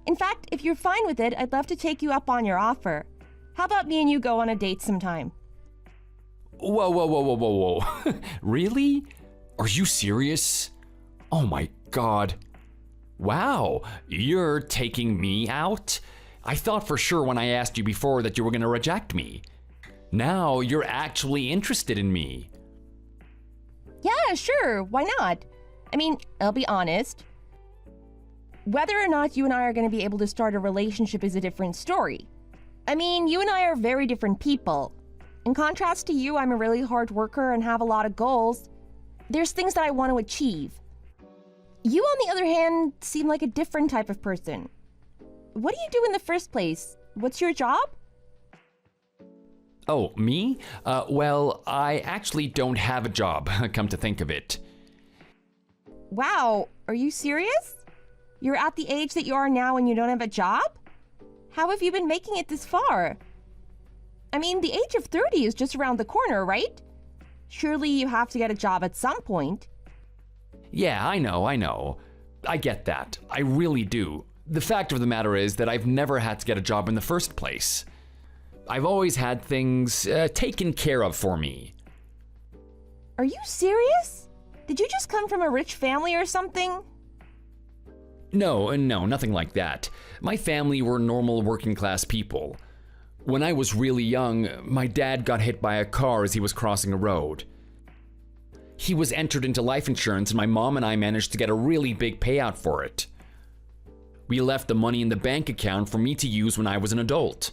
In fact, if you're fine with it, I'd love to take you up on your offer. How about me and you go on a date sometime? Whoa, whoa, whoa, whoa, whoa, whoa. Really? Are you serious? Oh my god. Wow, you're taking me out? I thought for sure when I asked you before that you were gonna reject me. Now you're actually interested in me. Yeah, sure, why not? I mean, I'll be honest. Whether or not you and I are going to be able to start a relationship is a different story. I mean, you and I are very different people. In contrast to you, I'm a really hard worker and have a lot of goals. There's things that I want to achieve. You, on the other hand, seem like a different type of person. What do you do in the first place? What's your job? Oh, me? Well, I actually don't have a job, come to think of it. Wow, are you serious? You're at the age that you are now and you don't have a job? How have you been making it this far? I mean, the age of 30 is just around the corner, right? Surely you have to get a job at some point. Yeah, I know. I get that. I really do. The fact of the matter is that I've never had to get a job in the first place. I've always had things taken care of for me. Are you serious? Did you just come from a rich family or something? No, nothing like that. My family were normal working class people. When I was really young, my dad got hit by a car as he was crossing a road. He was entered into life insurance and my mom and I managed to get a really big payout for it. We left the money in the bank account for me to use when I was an adult.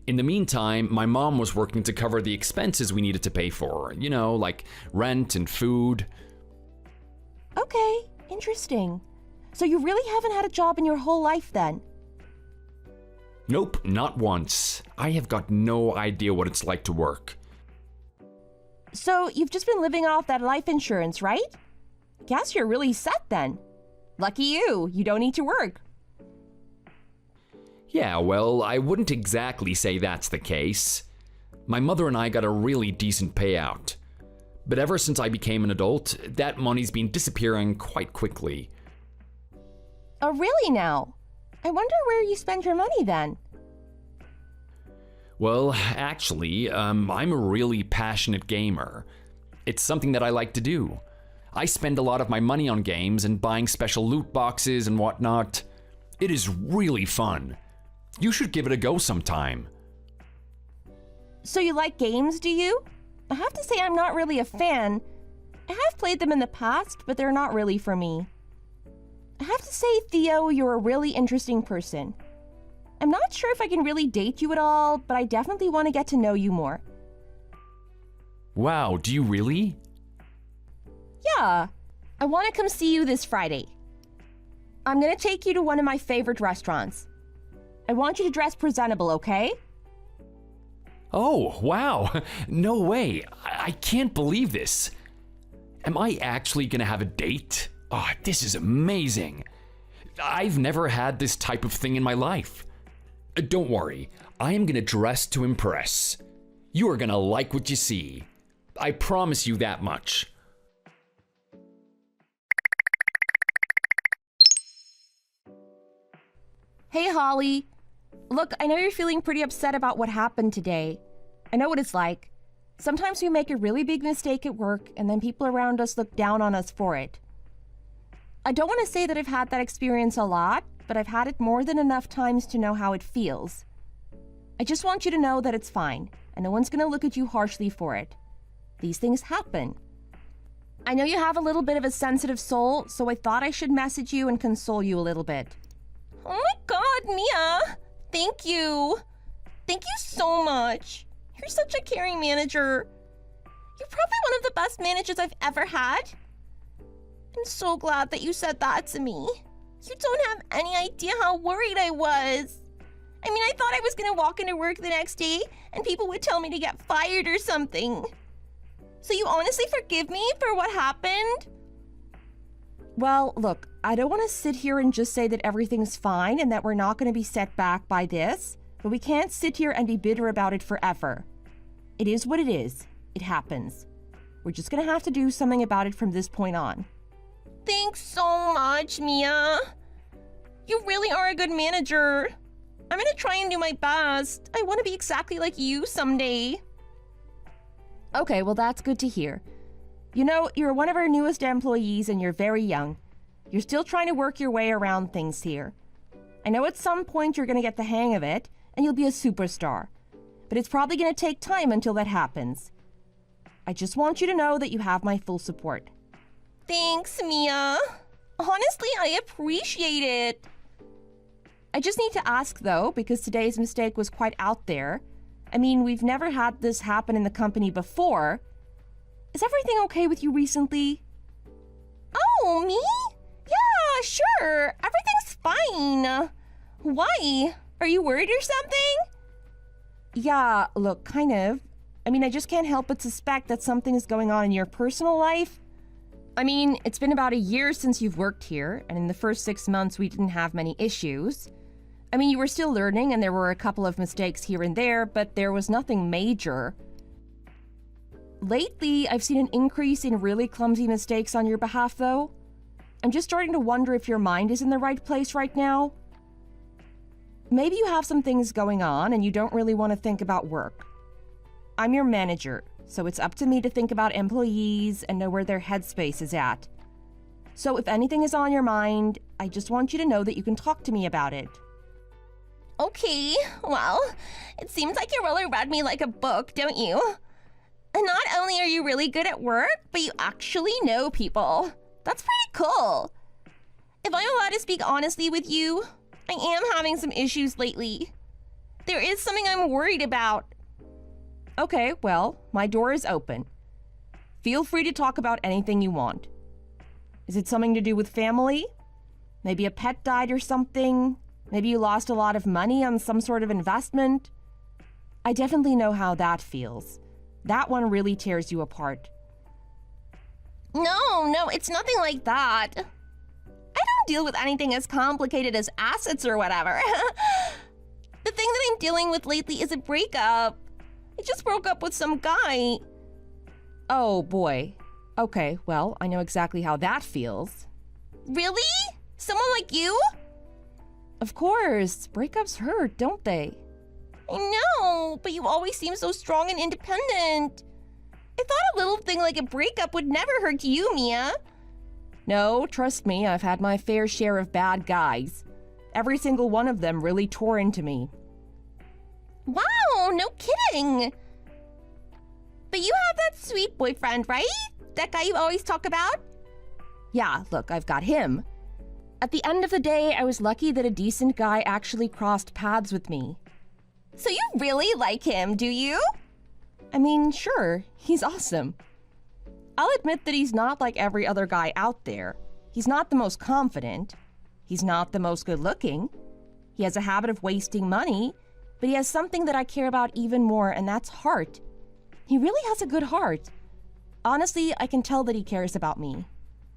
In the meantime, my mom was working to cover the expenses we needed to pay for, like rent and food. Okay, interesting. So you really haven't had a job in your whole life then? Nope, not once. I have got no idea what it's like to work. So you've just been living off that life insurance, right? Guess you're really set then. Lucky you don't need to work. Yeah, well, I wouldn't exactly say that's the case. My mother and I got a really decent payout. But ever since I became an adult, that money's been disappearing quite quickly. Oh, really now? I wonder where you spend your money then. Well, actually, I'm a really passionate gamer. It's something that I like to do. I spend a lot of my money on games and buying special loot boxes and whatnot. It is really fun. You should give it a go sometime. So you like games, do you? I have to say I'm not really a fan. I have played them in the past, but they're not really for me. I have to say, Theo, you're a really interesting person. I'm not sure if I can really date you at all, but I definitely want to get to know you more. Wow, do you really? Yeah, I want to come see you this Friday. I'm going to take you to one of my favorite restaurants. I want you to dress presentable, okay? Oh, wow. No way. I can't believe this. Am I actually gonna have a date? Oh, this is amazing. I've never had this type of thing in my life. Don't worry, I am gonna dress to impress. You are gonna like what you see. I promise you that much. Hey, Holly. Look, I know you're feeling pretty upset about what happened today. I know what it's like. Sometimes we make a really big mistake at work, and then people around us look down on us for it. I don't want to say that I've had that experience a lot, but I've had it more than enough times to know how it feels. I just want you to know that it's fine, and no one's going to look at you harshly for it. These things happen. I know you have a little bit of a sensitive soul, so I thought I should message you and console you a little bit. Oh my God, Mia! Thank you! Thank you so much! You're such a caring manager. You're probably one of the best managers I've ever had. I'm so glad that you said that to me. You don't have any idea how worried I was. I mean, I thought I was gonna walk into work the next day and people would tell me to get fired or something. So you honestly forgive me for what happened? Well, look, I don't want to sit here and just say that everything's fine and that we're not going to be set back by this, but we can't sit here and be bitter about it forever. It is what it is. It happens. We're just going to have to do something about it from this point on. Thanks so much, Mia. You really are a good manager. I'm going to try and do my best. I want to be exactly like you someday. Okay, well, that's good to hear. You know, you're one of our newest employees and you're very young. You're still trying to work your way around things here. I know at some point you're going to get the hang of it and you'll be a superstar. But it's probably going to take time until that happens. I just want you to know that you have my full support. Thanks, Mia. Honestly, I appreciate it. I just need to ask, though, because today's mistake was quite out there. I mean, we've never had this happen in the company before. Is everything okay with you recently? Oh, me? Yeah, sure. Everything's fine. Why? Are you worried or something? Yeah, look, kind of. I mean, I just can't help but suspect that something is going on in your personal life. I mean, it's been about a year since you've worked here, and in the first 6 months we didn't have many issues. I mean, you were still learning and there were a couple of mistakes here and there, but there was nothing major. Lately, I've seen an increase in really clumsy mistakes on your behalf, though. I'm just starting to wonder if your mind is in the right place right now. Maybe you have some things going on and you don't really want to think about work. I'm your manager, so it's up to me to think about employees and know where their headspace is at. So if anything is on your mind, I just want you to know that you can talk to me about it. Okay, well, it seems like you really read me like a book, don't you? And not only are you really good at work, but you actually know people. That's pretty cool. If I'm allowed to speak honestly with you, I am having some issues lately. There is something I'm worried about. Okay, well, my door is open. Feel free to talk about anything you want. Is it something to do with family? Maybe a pet died or something? Maybe you lost a lot of money on some sort of investment? I definitely know how that feels. That one really tears you apart. No, it's nothing like that. I don't deal with anything as complicated as assets or whatever. The thing that I'm dealing with lately is a breakup. I just broke up with some guy. Oh boy. Okay, well, I know exactly how that feels. Really? Someone like you? Of course, breakups hurt, don't they? I know, but you always seem so strong and independent. I thought a little thing like a breakup would never hurt you, Mia. No, trust me, I've had my fair share of bad guys. Every single one of them really tore into me. Wow, no kidding. But you have that sweet boyfriend, right? That guy you always talk about? Yeah, look, I've got him. At the end of the day, I was lucky that a decent guy actually crossed paths with me. So you really like him, do you? I mean, sure, he's awesome. I'll admit that he's not like every other guy out there. He's not the most confident. He's not the most good-looking. He has a habit of wasting money, but he has something that I care about even more, and that's heart. He really has a good heart. Honestly, I can tell that he cares about me.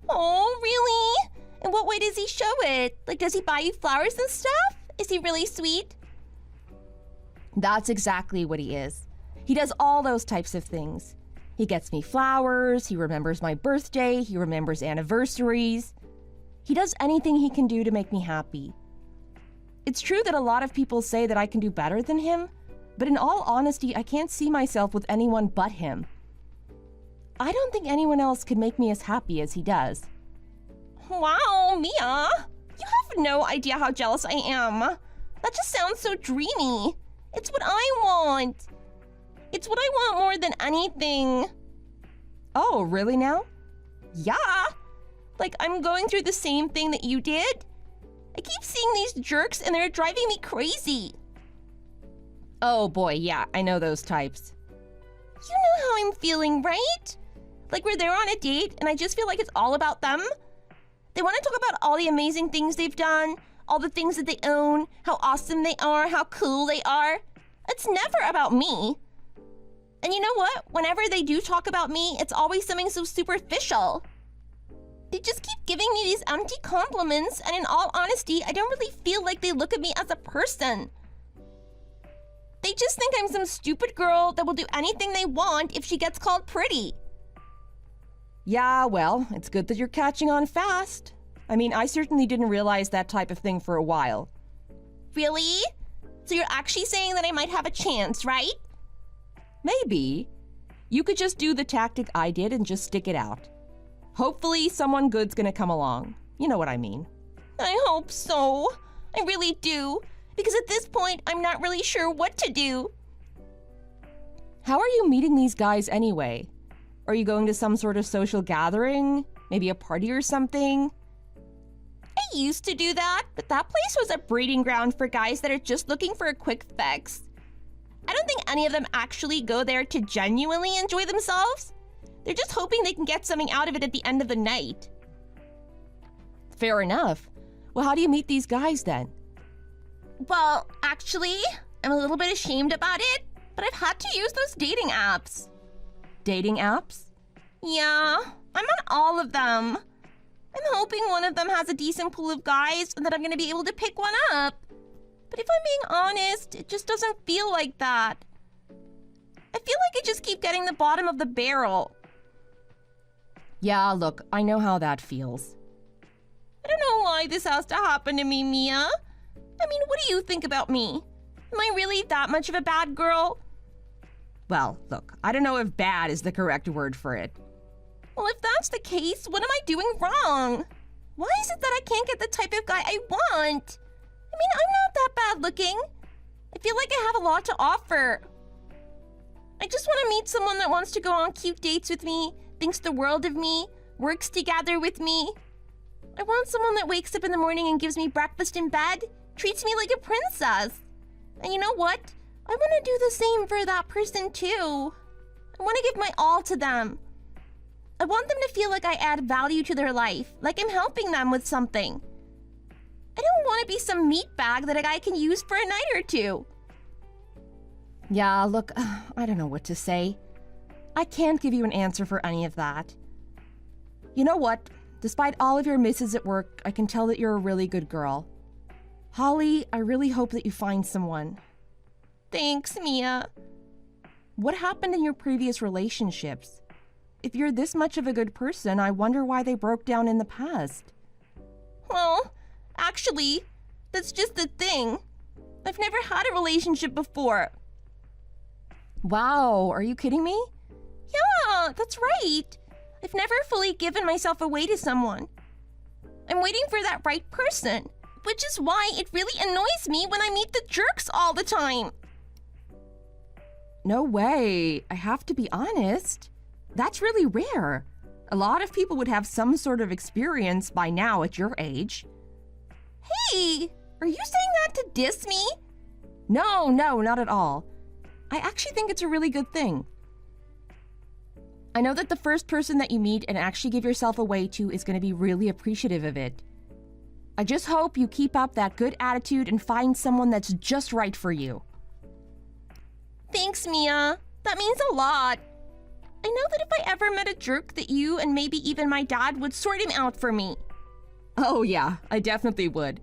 Oh, really? In what way does he show it? Like, does he buy you flowers and stuff? Is he really sweet? That's exactly what he is. He does all those types of things. He gets me flowers, he remembers my birthday, he remembers anniversaries. He does anything he can do to make me happy. It's true that a lot of people say that I can do better than him, but in all honesty, I can't see myself with anyone but him. I don't think anyone else could make me as happy as he does. Wow, Mia! You have no idea how jealous I am. That just sounds so dreamy. It's what I want. It's what I want more than anything. Oh, really now? Yeah. Like, I'm going through the same thing that you did. I keep seeing these jerks and they're driving me crazy. Oh boy, yeah, I know those types. You know how I'm feeling, right? Like we're there on a date and I just feel like it's all about them. They want to talk about all the amazing things they've done, all the things that they own, how awesome they are, how cool they are. It's never about me. And you know what? Whenever they do talk about me, it's always something so superficial. They just keep giving me these empty compliments, and in all honesty, I don't really feel like they look at me as a person. They just think I'm some stupid girl that will do anything they want if she gets called pretty. Yeah, well, it's good that you're catching on fast. I mean, I certainly didn't realize that type of thing for a while. Really? So you're actually saying that I might have a chance, right? Maybe. You could just do the tactic I did and just stick it out. Hopefully someone good's gonna come along. You know what I mean. I hope so. I really do. Because at this point, I'm not really sure what to do. How are you meeting these guys anyway? Are you going to some sort of social gathering? Maybe a party or something? I used to do that, but that place was a breeding ground for guys that are just looking for a quick fix. I don't think any of them actually go there to genuinely enjoy themselves. They're just hoping they can get something out of it at the end of the night. Fair enough. Well, how do you meet these guys then? Well, actually, I'm a little bit ashamed about it, but I've had to use those dating apps. Dating apps? Yeah, I'm on all of them. I'm hoping one of them has a decent pool of guys and that I'm gonna be able to pick one up. But if I'm being honest, it just doesn't feel like that. I feel like I just keep getting the bottom of the barrel. Yeah, look, I know how that feels. I don't know why this has to happen to me, Mia. I mean, what do you think about me? Am I really that much of a bad girl? Well, look, I don't know if bad is the correct word for it. Well, if that's the case, what am I doing wrong? Why is it that I can't get the type of guy I want? I mean, I'm not that bad looking. I feel like I have a lot to offer. I just want to meet someone that wants to go on cute dates with me, thinks the world of me, works together with me. I want someone that wakes up in the morning and gives me breakfast in bed, treats me like a princess. And you know what? I want to do the same for that person too. I want to give my all to them. I want them to feel like I add value to their life, like I'm helping them with something. I don't want to be some meat bag that a guy can use for a night or two. Yeah, look, I don't know what to say. I can't give you an answer for any of that. You know what? Despite all of your misses at work, I can tell that you're a really good girl. Holly, I really hope that you find someone. Thanks, Mia. What happened in your previous relationships? If you're this much of a good person, I wonder why they broke down in the past. Well, actually, that's just the thing. I've never had a relationship before. Wow, are you kidding me? Yeah, that's right. I've never fully given myself away to someone. I'm waiting for that right person, which is why it really annoys me when I meet the jerks all the time. No way. I have to be honest. That's really rare. A lot of people would have some sort of experience by now at your age. Hey, are you saying that to diss me? No, not at all. I actually think it's a really good thing. I know that the first person that you meet and actually give yourself away to is going to be really appreciative of it. I just hope you keep up that good attitude and find someone that's just right for you. Thanks, Mia. That means a lot. I know that if I ever met a jerk that you and maybe even my dad would sort him out for me. Oh yeah, I definitely would.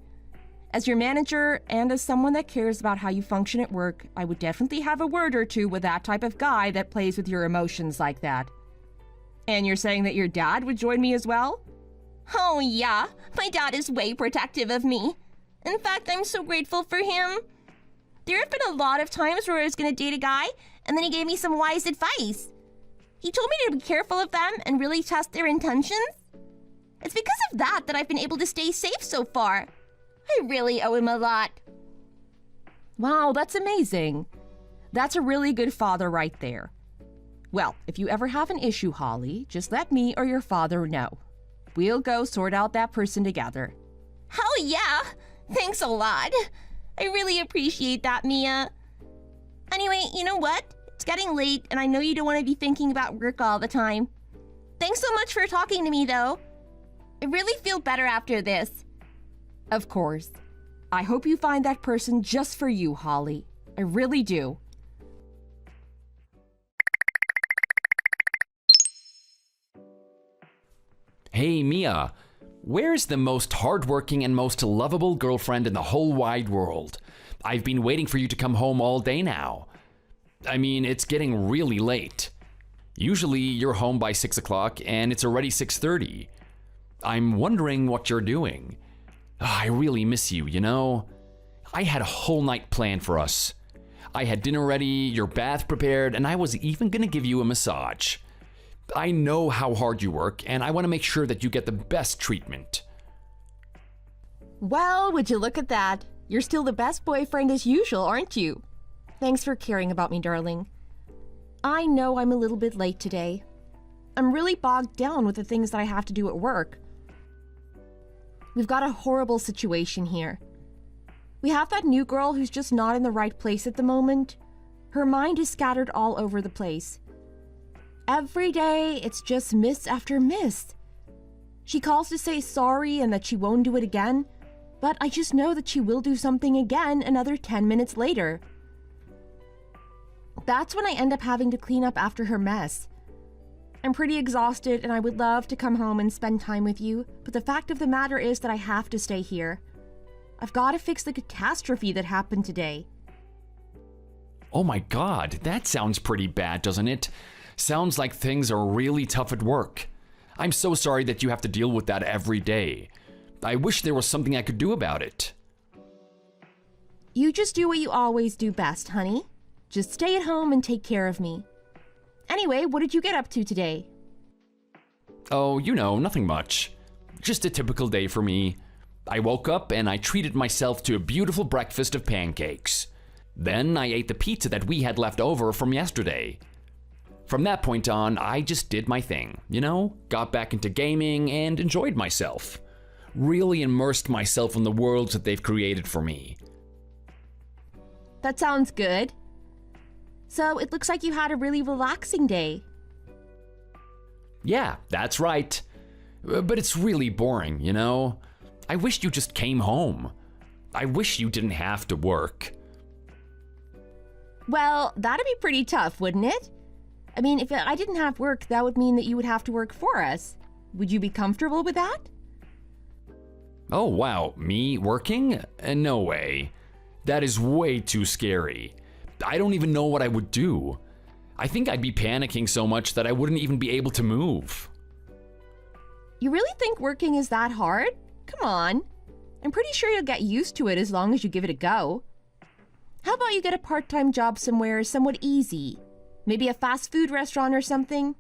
As your manager and as someone that cares about how you function at work, I would definitely have a word or two with that type of guy that plays with your emotions like that. And you're saying that your dad would join me as well? Oh yeah, my dad is way protective of me. In fact, I'm so grateful for him. There have been a lot of times where I was going to date a guy, and then he gave me some wise advice. He told me to be careful of them and really test their intentions. It's because of that that I've been able to stay safe so far. I really owe him a lot. Wow, that's amazing. That's a really good father right there. Well, if you ever have an issue, Holly, just let me or your father know. We'll go sort out that person together. Hell yeah! Thanks a lot. I really appreciate that, Mia. Anyway, you know what? It's getting late, and I know you don't want to be thinking about work all the time. Thanks so much for talking to me, though. I really feel better after this. Of course. I hope you find that person just for you, Holly. I really do. Hey, Mia. Where's the most hardworking and most lovable girlfriend in the whole wide world? I've been waiting for you to come home all day now. I mean, it's getting really late. Usually you're home by 6 o'clock and it's already 6:30. I'm wondering what you're doing. I really miss you, you know? I had a whole night planned for us. I had dinner ready, your bath prepared, and I was even gonna give you a massage. I know how hard you work, and I want to make sure that you get the best treatment. Well, would you look at that? You're still the best boyfriend as usual, aren't you? Thanks for caring about me, darling. I know I'm a little bit late today. I'm really bogged down with the things that I have to do at work. We've got a horrible situation here. We have that new girl who's just not in the right place at the moment. Her mind is scattered all over the place. Every day, it's just miss after miss. She calls to say sorry and that she won't do it again, but I just know that she will do something again another 10 minutes later. That's when I end up having to clean up after her mess. I'm pretty exhausted and I would love to come home and spend time with you, but the fact of the matter is that I have to stay here. I've got to fix the catastrophe that happened today. Oh my god, that sounds pretty bad, doesn't it? Sounds like things are really tough at work. I'm so sorry that you have to deal with that every day. I wish there was something I could do about it. You just do what you always do best, honey. Just stay at home and take care of me. Anyway, what did you get up to today? Oh, you know, nothing much. Just a typical day for me. I woke up and I treated myself to a beautiful breakfast of pancakes. Then I ate the pizza that we had left over from yesterday. From that point on, I just did my thing, you know? Got back into gaming and enjoyed myself. Really immersed myself in the worlds that they've created for me. That sounds good. So it looks like you had a really relaxing day. Yeah, that's right. But it's really boring, you know? I wish you just came home. I wish you didn't have to work. Well, that'd be pretty tough, wouldn't it? I mean, if I didn't have work, that would mean that you would have to work for us. Would you be comfortable with that? Oh, wow, me working? No way. That is way too scary. I don't even know what I would do. I think I'd be panicking so much that I wouldn't even be able to move. You really think working is that hard? Come on. I'm pretty sure you'll get used to it as long as you give it a go. How about you get a part-time job somewhere somewhat easy? Maybe a fast food restaurant or something?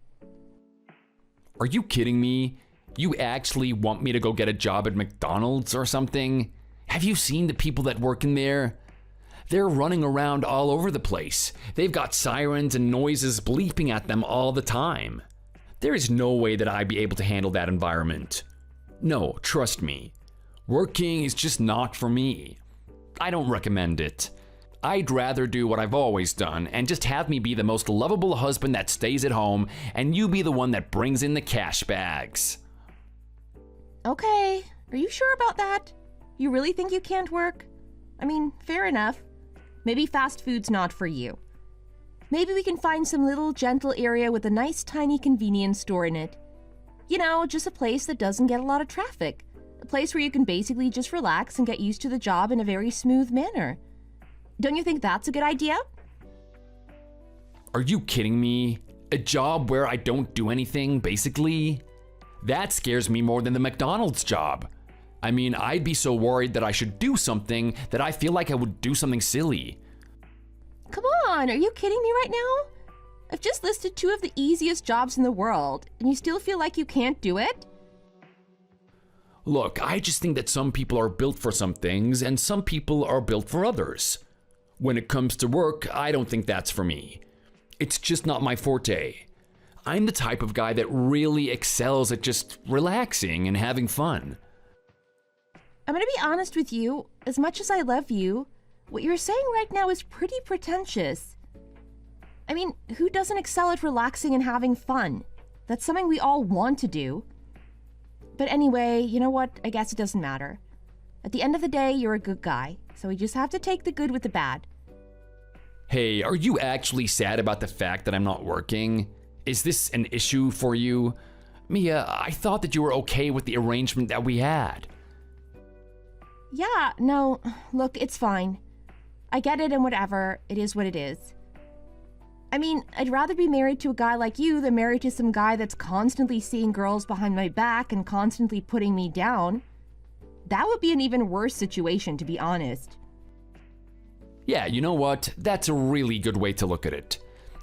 Are you kidding me? You actually want me to go get a job at McDonald's or something? Have you seen the people that work in there? They're running around all over the place. They've got sirens and noises bleeping at them all the time. There is no way that I'd be able to handle that environment. No, trust me. Working is just not for me. I don't recommend it. I'd rather do what I've always done and just have me be the most lovable husband that stays at home and you be the one that brings in the cash bags. Okay, are you sure about that? You really think you can't work? I mean, fair enough. Maybe fast food's not for you. Maybe we can find some little gentle area with a nice tiny convenience store in it. You know, just a place that doesn't get a lot of traffic. A place where you can basically just relax and get used to the job in a very smooth manner. Don't you think that's a good idea? Are you kidding me? A job where I don't do anything, basically? That scares me more than the McDonald's job. I mean, I'd be so worried that I should do something that I feel like I would do something silly. Come on, are you kidding me right now? I've just listed two of the easiest jobs in the world, and you still feel like you can't do it? Look, I just think that some people are built for some things and some people are built for others. When it comes to work, I don't think that's for me. It's just not my forte. I'm the type of guy that really excels at just relaxing and having fun. I'm gonna be honest with you, as much as I love you, what you're saying right now is pretty pretentious. I mean, who doesn't excel at relaxing and having fun? That's something we all want to do. But anyway, you know what? I guess it doesn't matter. At the end of the day, you're a good guy, so we just have to take the good with the bad. Hey, are you actually sad about the fact that I'm not working? Is this an issue for you? Mia, I thought that you were okay with the arrangement that we had. Yeah, no, look, it's fine. I get it and whatever, it is what it is. I mean, I'd rather be married to a guy like you than married to some guy that's constantly seeing girls behind my back and constantly putting me down. That would be an even worse situation, to be honest. Yeah, you know what? That's a really good way to look at it.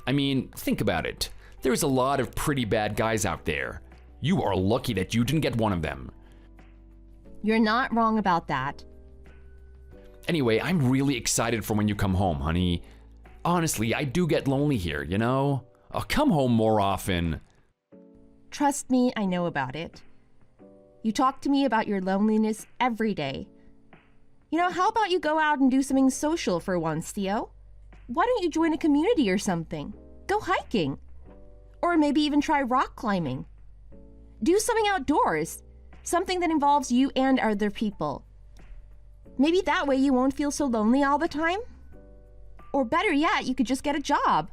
I mean, think about it. There's a lot of pretty bad guys out there. You are lucky that you didn't get one of them. You're not wrong about that. Anyway, I'm really excited for when you come home, honey. Honestly, I do get lonely here, you know? I'll come home more often. Trust me, I know about it. You talk to me about your loneliness every day. You know, how about you go out and do something social for once, Theo? Why don't you join a community or something? Go hiking. Or maybe even try rock climbing. Do something outdoors. Something that involves you and other people. Maybe that way you won't feel so lonely all the time. Or better yet, you could just get a job.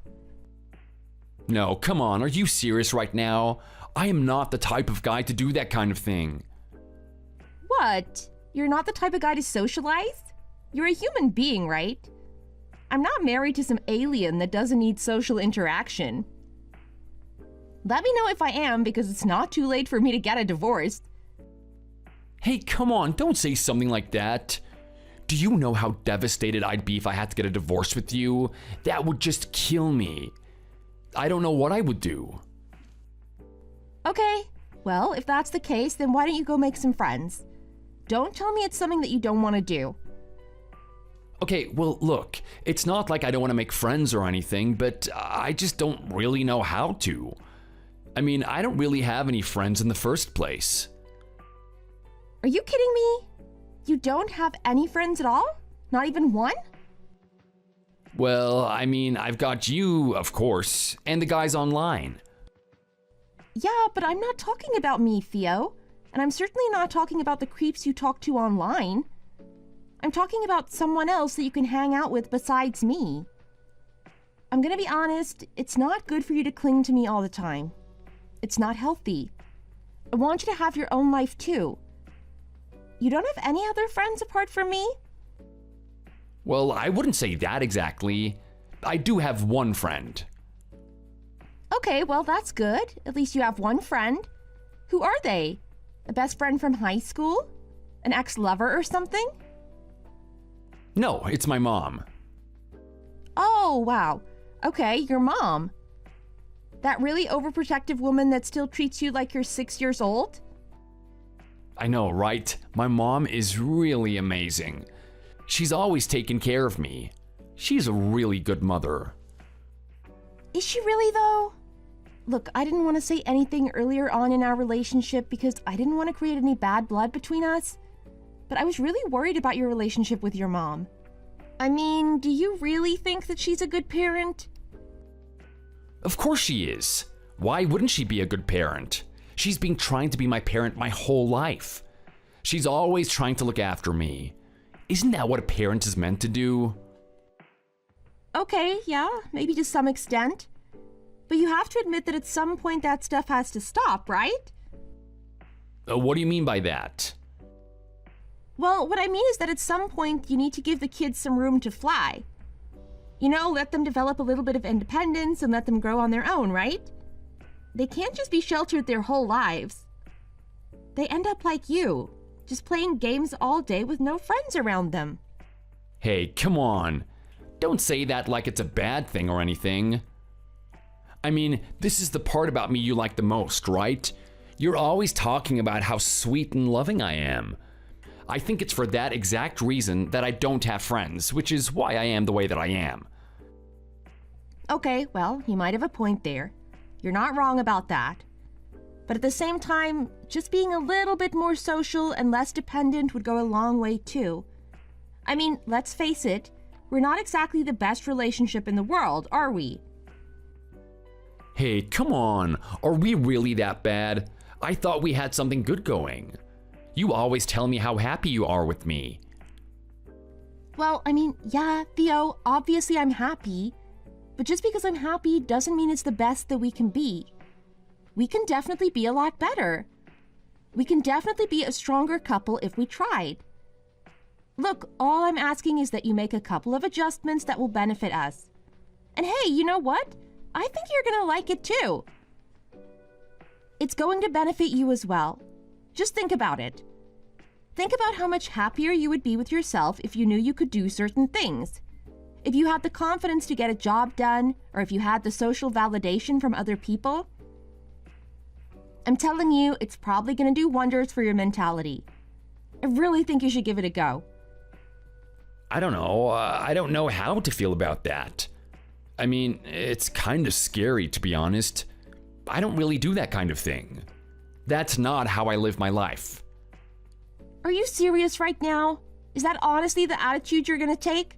No, come on, are you serious right now? I am not the type of guy to do that kind of thing. What? You're not the type of guy to socialize? You're a human being, right? I'm not married to some alien that doesn't need social interaction. Let me know if I am, because it's not too late for me to get a divorce. Hey, come on, don't say something like that. Do you know how devastated I'd be if I had to get a divorce with you? That would just kill me. I don't know what I would do. Okay, well, if that's the case, then why don't you go make some friends? Don't tell me it's something that you don't want to do. Okay, well, look, it's not like I don't want to make friends or anything, but I just don't really know how to. I mean, I don't really have any friends in the first place. Are you kidding me? You don't have any friends at all? Not even one? Well, I mean, I've got you, of course, and the guys online. Yeah, but I'm not talking about me, Theo. And I'm certainly not talking about the creeps you talk to online. I'm talking about someone else that you can hang out with besides me. I'm gonna be honest, it's not good for you to cling to me all the time. It's not healthy. I want you to have your own life too. You don't have any other friends apart from me? Well, I wouldn't say that exactly. I do have one friend. Okay, well, that's good. At least you have one friend. Who are they? A best friend from high school? An ex-lover or something? No, it's my mom. Oh, wow. Okay, your mom. That really overprotective woman that still treats you like you're 6 years old? I know, right? My mom is really amazing. She's always taken care of me. She's a really good mother. Is she really, though? Look, I didn't want to say anything earlier on in our relationship because I didn't want to create any bad blood between us. But I was really worried about your relationship with your mom. I mean, do you really think that she's a good parent? Of course she is. Why wouldn't she be a good parent? She's been trying to be my parent my whole life. She's always trying to look after me. Isn't that what a parent is meant to do? Okay, yeah, maybe to some extent. But you have to admit that at some point that stuff has to stop, right? What do you mean by that? Well, what I mean is that at some point you need to give the kids some room to fly. You know, let them develop a little bit of independence and let them grow on their own, right? They can't just be sheltered their whole lives. They end up like you, just playing games all day with no friends around them. Hey, come on. Don't say that like it's a bad thing or anything. I mean, this is the part about me you like the most, right? You're always talking about how sweet and loving I am. I think it's for that exact reason that I don't have friends, which is why I am the way that I am. Okay, well, you might have a point there. You're not wrong about that. But at the same time, just being a little bit more social and less dependent would go a long way too. I mean, let's face it, we're not exactly the best relationship in the world, are we? Hey, come on. Are we really that bad? I thought we had something good going. You always tell me how happy you are with me. Well, I mean, yeah, Theo, obviously I'm happy. But just because I'm happy doesn't mean it's the best that we can be. We can definitely be a lot better. We can definitely be a stronger couple if we tried. Look, all I'm asking is that you make a couple of adjustments that will benefit us. And hey, you know what? I think you're gonna like it too. It's going to benefit you as well. Just think about it. Think about how much happier you would be with yourself if you knew you could do certain things. If you had the confidence to get a job done, or if you had the social validation from other people. I'm telling you, it's probably going to do wonders for your mentality. I really think you should give it a go. I don't know. I don't know how to feel about that. I mean, it's kind of scary, to be honest. I don't really do that kind of thing. That's not how I live my life. Are you serious right now? Is that honestly the attitude you're going to take?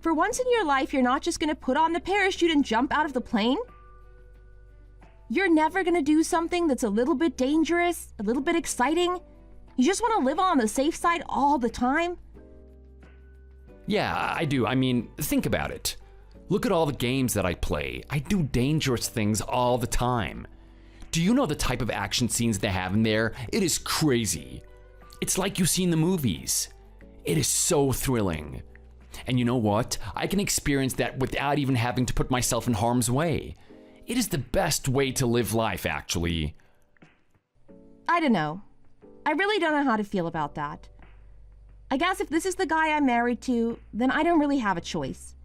For once in your life, you're not just going to put on the parachute and jump out of the plane? You're never going to do something that's a little bit dangerous, a little bit exciting? You just want to live on the safe side all the time? Yeah, I do. I mean, think about it. Look at all the games that I play. I do dangerous things all the time. Do you know the type of action scenes they have in there? It is crazy. It's like you see in the movies. It is so thrilling. And you know what? I can experience that without even having to put myself in harm's way. It is the best way to live life, actually. I don't know. I really don't know how to feel about that. I guess if this is the guy I'm married to, then I don't really have a choice.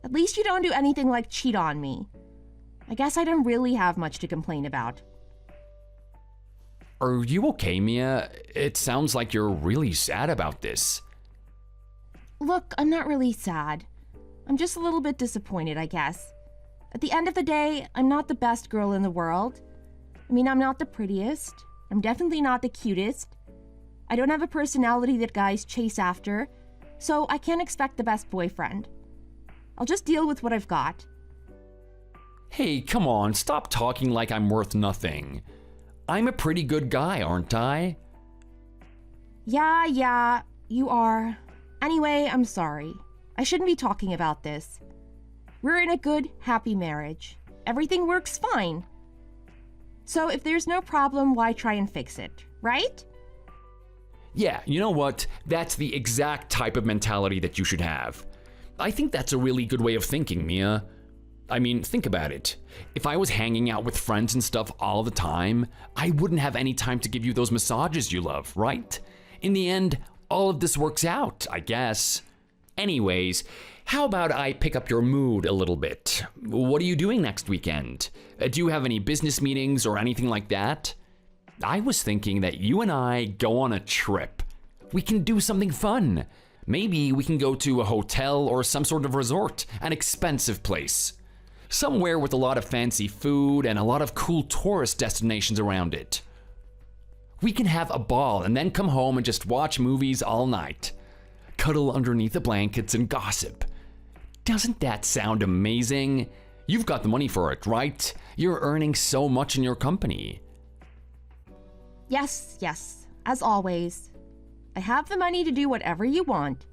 At least you don't do anything like cheat on me. I guess I don't really have much to complain about. Are you okay, Mia? It sounds like you're really sad about this. Look, I'm not really sad. I'm just a little bit disappointed, I guess. At the end of the day, I'm not the best girl in the world. I mean, I'm not the prettiest. I'm definitely not the cutest. I don't have a personality that guys chase after, so I can't expect the best boyfriend. I'll just deal with what I've got. Hey, come on, stop talking like I'm worth nothing. I'm a pretty good guy, aren't I? Yeah, you are. Anyway, I'm sorry. I shouldn't be talking about this. We're in a good, happy marriage. Everything works fine. So if there's no problem, why try and fix it, right? Yeah, you know what? That's the exact type of mentality that you should have. I think that's a really good way of thinking, Mia. I mean, think about it. If I was hanging out with friends and stuff all the time, I wouldn't have any time to give you those massages you love, right? In the end, all of this works out, I guess. Anyways, how about I pick up your mood a little bit? What are you doing next weekend? Do you have any business meetings or anything like that? I was thinking that you and I go on a trip. We can do something fun. Maybe we can go to a hotel or some sort of resort, an expensive place. Somewhere with a lot of fancy food and a lot of cool tourist destinations around it. We can have a ball and then come home and just watch movies all night. Cuddle underneath the blankets and gossip. Doesn't that sound amazing? You've got the money for it, right? You're earning so much in your company. Yes, as always. I have the money to do whatever you want.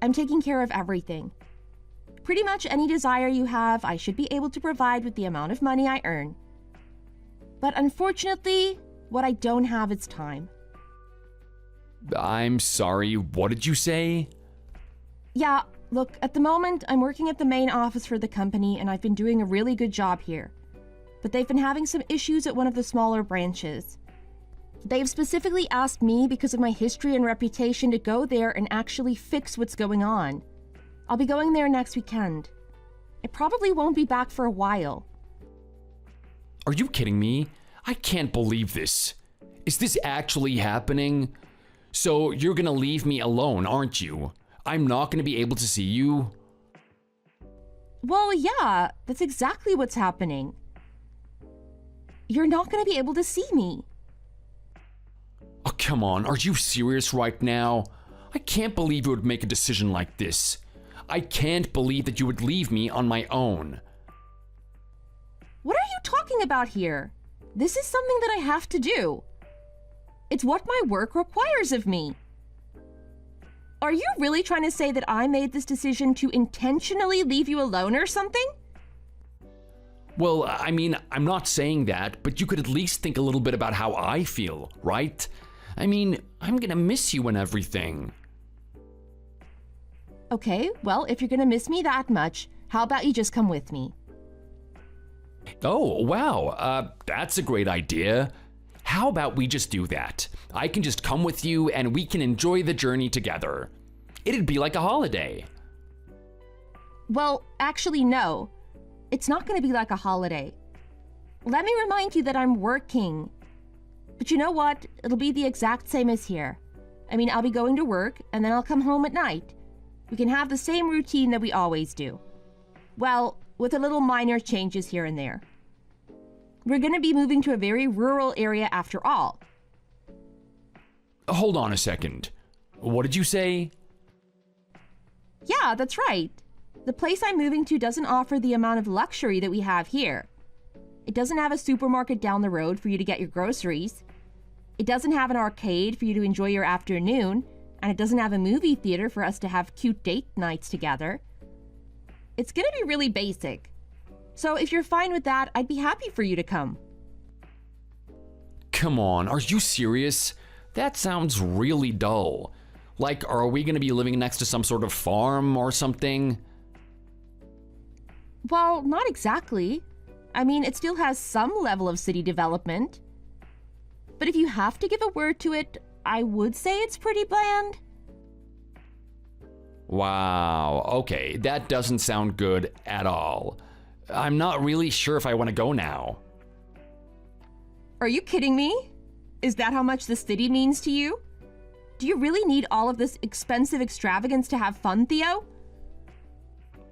I'm taking care of everything. Pretty much any desire you have, I should be able to provide with the amount of money I earn. But unfortunately, what I don't have is time. I'm sorry, what did you say? Yeah, look, at the moment, I'm working at the main office for the company and I've been doing a really good job here. But they've been having some issues at one of the smaller branches. They've specifically asked me, because of my history and reputation, to go there and actually fix what's going on. I'll be going there next weekend. I probably won't be back for a while. Are you kidding me? I can't believe this. Is this actually happening? So you're gonna leave me alone, aren't you? I'm not gonna be able to see you? Well, yeah, that's exactly what's happening. You're not gonna be able to see me. Oh, come on, are you serious right now? I can't believe you would make a decision like this. I can't believe that you would leave me on my own. What are you talking about here? This is something that I have to do. It's what my work requires of me. Are you really trying to say that I made this decision to intentionally leave you alone or something? Well, I mean, I'm not saying that, but you could at least think a little bit about how I feel, right? I mean, I'm gonna miss you and everything. Okay, well, if you're gonna miss me that much, how about you just come with me? Oh, wow, that's a great idea. How about we just do that? I can just come with you and we can enjoy the journey together. It'd be like a holiday. Well, actually, no. It's not gonna be like a holiday. Let me remind you that I'm working. But you know what? It'll be the exact same as here. I mean, I'll be going to work and then I'll come home at night. We can have the same routine that we always do. Well, with a little minor changes here and there. We're gonna be moving to a very rural area after all. Hold on a second. What did you say? Yeah, that's right. The place I'm moving to doesn't offer the amount of luxury that we have here. It doesn't have a supermarket down the road for you to get your groceries. It doesn't have an arcade for you to enjoy your afternoon, and it doesn't have a movie theater for us to have cute date nights together. It's gonna be really basic. So if you're fine with that, I'd be happy for you to come. Come on, are you serious? That sounds really dull. Like, are we gonna be living next to some sort of farm or something? Well, not exactly. I mean, it still has some level of city development. But if you have to give a word to it, I would say it's pretty bland. Wow, okay, that doesn't sound good at all. I'm not really sure if I want to go now. Are you kidding me? Is that how much the city means to you? Do you really need all of this expensive extravagance to have fun, Theo?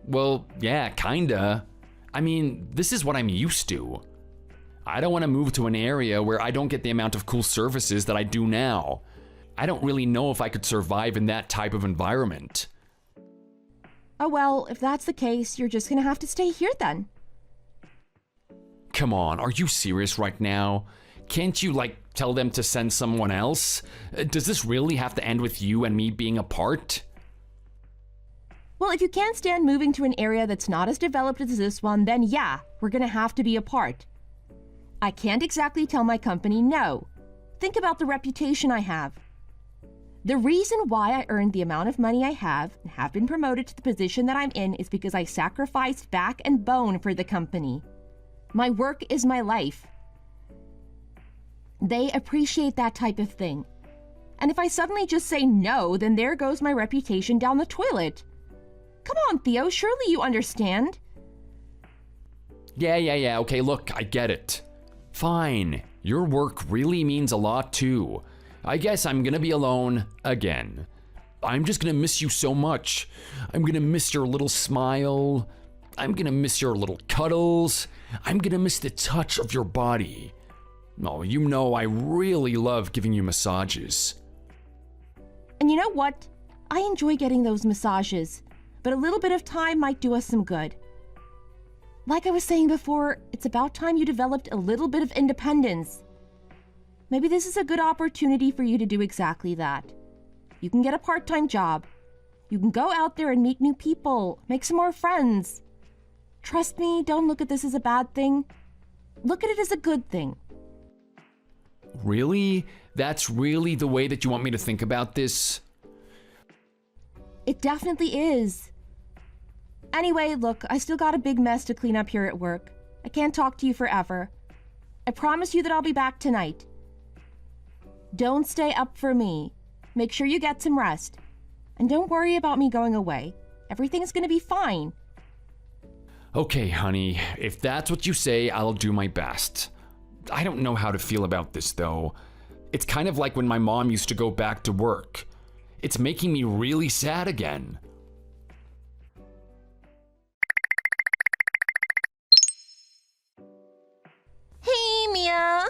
Well, yeah, kinda. I mean, this is what I'm used to. I don't want to move to an area where I don't get the amount of cool services that I do now. I don't really know if I could survive in that type of environment. Oh well, if that's the case, you're just gonna have to stay here then. Come on, are you serious right now? Can't you, like, tell them to send someone else? Does this really have to end with you and me being apart? Well, if you can't stand moving to an area that's not as developed as this one, then yeah, we're gonna have to be apart. I can't exactly tell my company no. Think about the reputation I have. The reason why I earned the amount of money I have and have been promoted to the position that I'm in is because I sacrificed back and bone for the company. My work is my life. They appreciate that type of thing. And if I suddenly just say no, then there goes my reputation down the toilet. Come on, Theo, surely you understand. Yeah, okay, look, I get it. Fine, your work really means a lot too. I guess I'm gonna be alone again. I'm just gonna miss you so much. I'm gonna miss your little smile. I'm gonna miss your little cuddles. I'm gonna miss the touch of your body. Oh, you know I really love giving you massages. And you know what? I enjoy getting those massages, but a little bit of time might do us some good. Like I was saying before, it's about time you developed a little bit of independence. Maybe this is a good opportunity for you to do exactly that. You can get a part-time job. You can go out there and meet new people, make some more friends. Trust me, don't look at this as a bad thing. Look at it as a good thing. Really? That's really the way that you want me to think about this? It definitely is. Anyway, look, I still got a big mess to clean up here at work. I can't talk to you forever. I promise you that I'll be back tonight. Don't stay up for me. Make sure you get some rest. And don't worry about me going away. Everything's gonna be fine. Okay, honey, if that's what you say, I'll do my best. I don't know how to feel about this, though. It's kind of like when my mom used to go back to work. It's making me really sad again. Hey, Mia.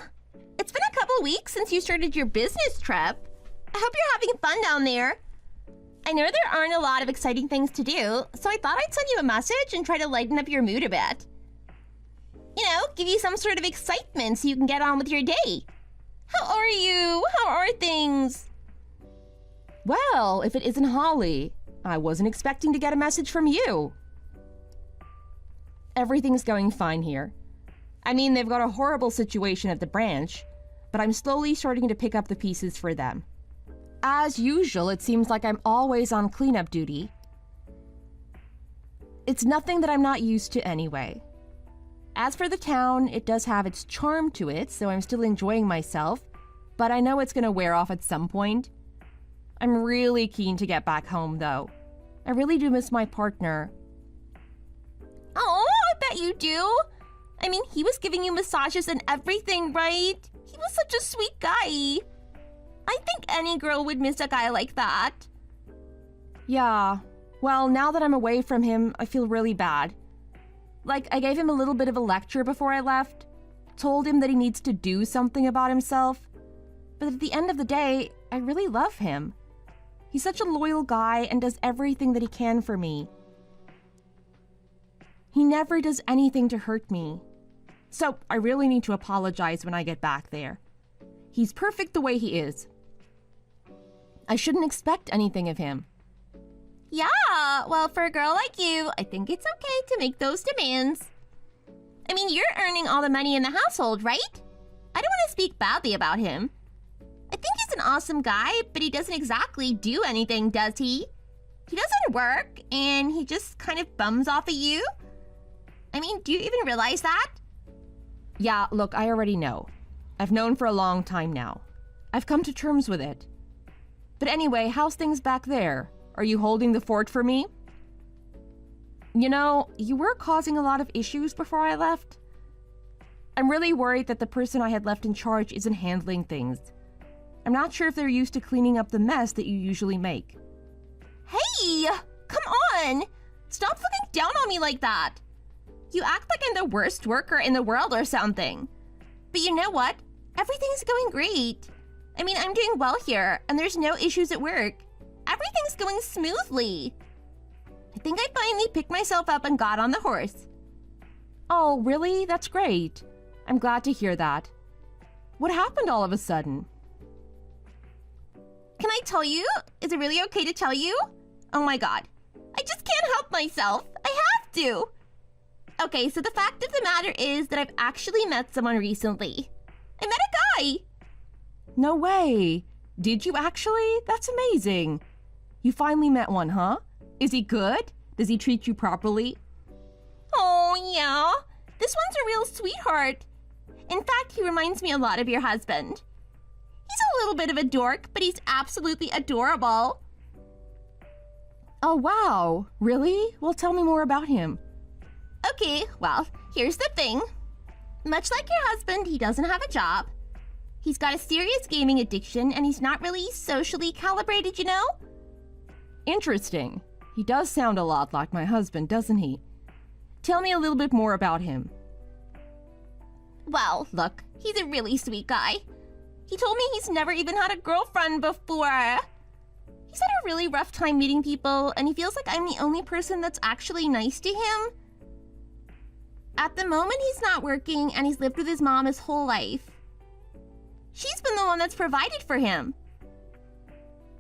It's been a couple weeks since you started your business trip. I hope you're having fun down there. I know there aren't a lot of exciting things to do, so I thought I'd send you a message and try to lighten up your mood a bit. You know, give you some sort of excitement so you can get on with your day. How are you? How are things? Well, if it isn't Holly, I wasn't expecting to get a message from you. Everything's going fine here. I mean, they've got a horrible situation at the branch, but I'm slowly starting to pick up the pieces for them. As usual, it seems like I'm always on cleanup duty. It's nothing that I'm not used to anyway. As for the town, it does have its charm to it, so I'm still enjoying myself, but I know it's gonna wear off at some point. I'm really keen to get back home, though. I really do miss my partner. Oh, I bet you do. I mean, he was giving you massages and everything, right? He was such a sweet guy. I think any girl would miss a guy like that. Yeah. Well, now that I'm away from him, I feel really bad. Like, I gave him a little bit of a lecture before I left. Told him that he needs to do something about himself. But at the end of the day, I really love him. He's such a loyal guy and does everything that he can for me. He never does anything to hurt me. So, I really need to apologize when I get back there. He's perfect the way he is. I shouldn't expect anything of him. Yeah, well, for a girl like you, I think it's okay to make those demands. I mean, you're earning all the money in the household, right? I don't want to speak badly about him. I think he's an awesome guy, but he doesn't exactly do anything, does he? He doesn't work, and he just kind of bums off at you. I mean, do you even realize that? Yeah, look, I already know. I've known for a long time now. I've come to terms with it. But anyway, how's things back there? Are you holding the fort for me? You know, you were causing a lot of issues before I left. I'm really worried that the person I had left in charge isn't handling things. I'm not sure if they're used to cleaning up the mess that you usually make. Hey! Come on! Stop looking down on me like that! You act like I'm the worst worker in the world or something. But you know what? Everything's going great. I mean, I'm doing well here, and there's no issues at work. Everything's going smoothly. I think I finally picked myself up and got on the horse. Oh, really? That's great. I'm glad to hear that. What happened all of a sudden? Can I tell you? Is it really okay to tell you? Oh my god. I just can't help myself. I have to. Okay, so the fact of the matter is that I've actually met someone recently. I met a guy. No way. Did you actually? That's amazing. You finally met one, huh? Is he good? Does he treat you properly? Oh, yeah. This one's a real sweetheart. In fact, he reminds me a lot of your husband. He's a little bit of a dork, but he's absolutely adorable. Oh, wow. Really? Well, tell me more about him. Okay, well, here's the thing. Much like your husband, he doesn't have a job. He's got a serious gaming addiction, and he's not really socially calibrated, you know? Interesting. He does sound a lot like my husband, doesn't he? Tell me a little bit more about him. Well, look, he's a really sweet guy. He told me he's never even had a girlfriend before. He's had a really rough time meeting people, and he feels like I'm the only person that's actually nice to him. At the moment, he's not working, and he's lived with his mom his whole life. She's been the one that's provided for him.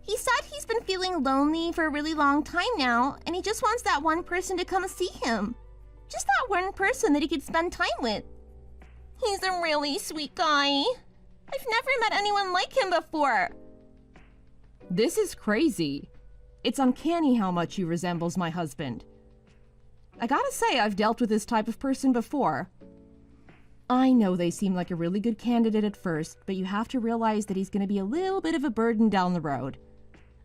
He said he's been feeling lonely for a really long time now, and he just wants that one person to come see him. Just that one person that he could spend time with. He's a really sweet guy. I've never met anyone like him before. This is crazy. It's uncanny how much he resembles my husband. I gotta say, I've dealt with this type of person before. I know they seem like a really good candidate at first, but you have to realize that he's gonna be a little bit of a burden down the road.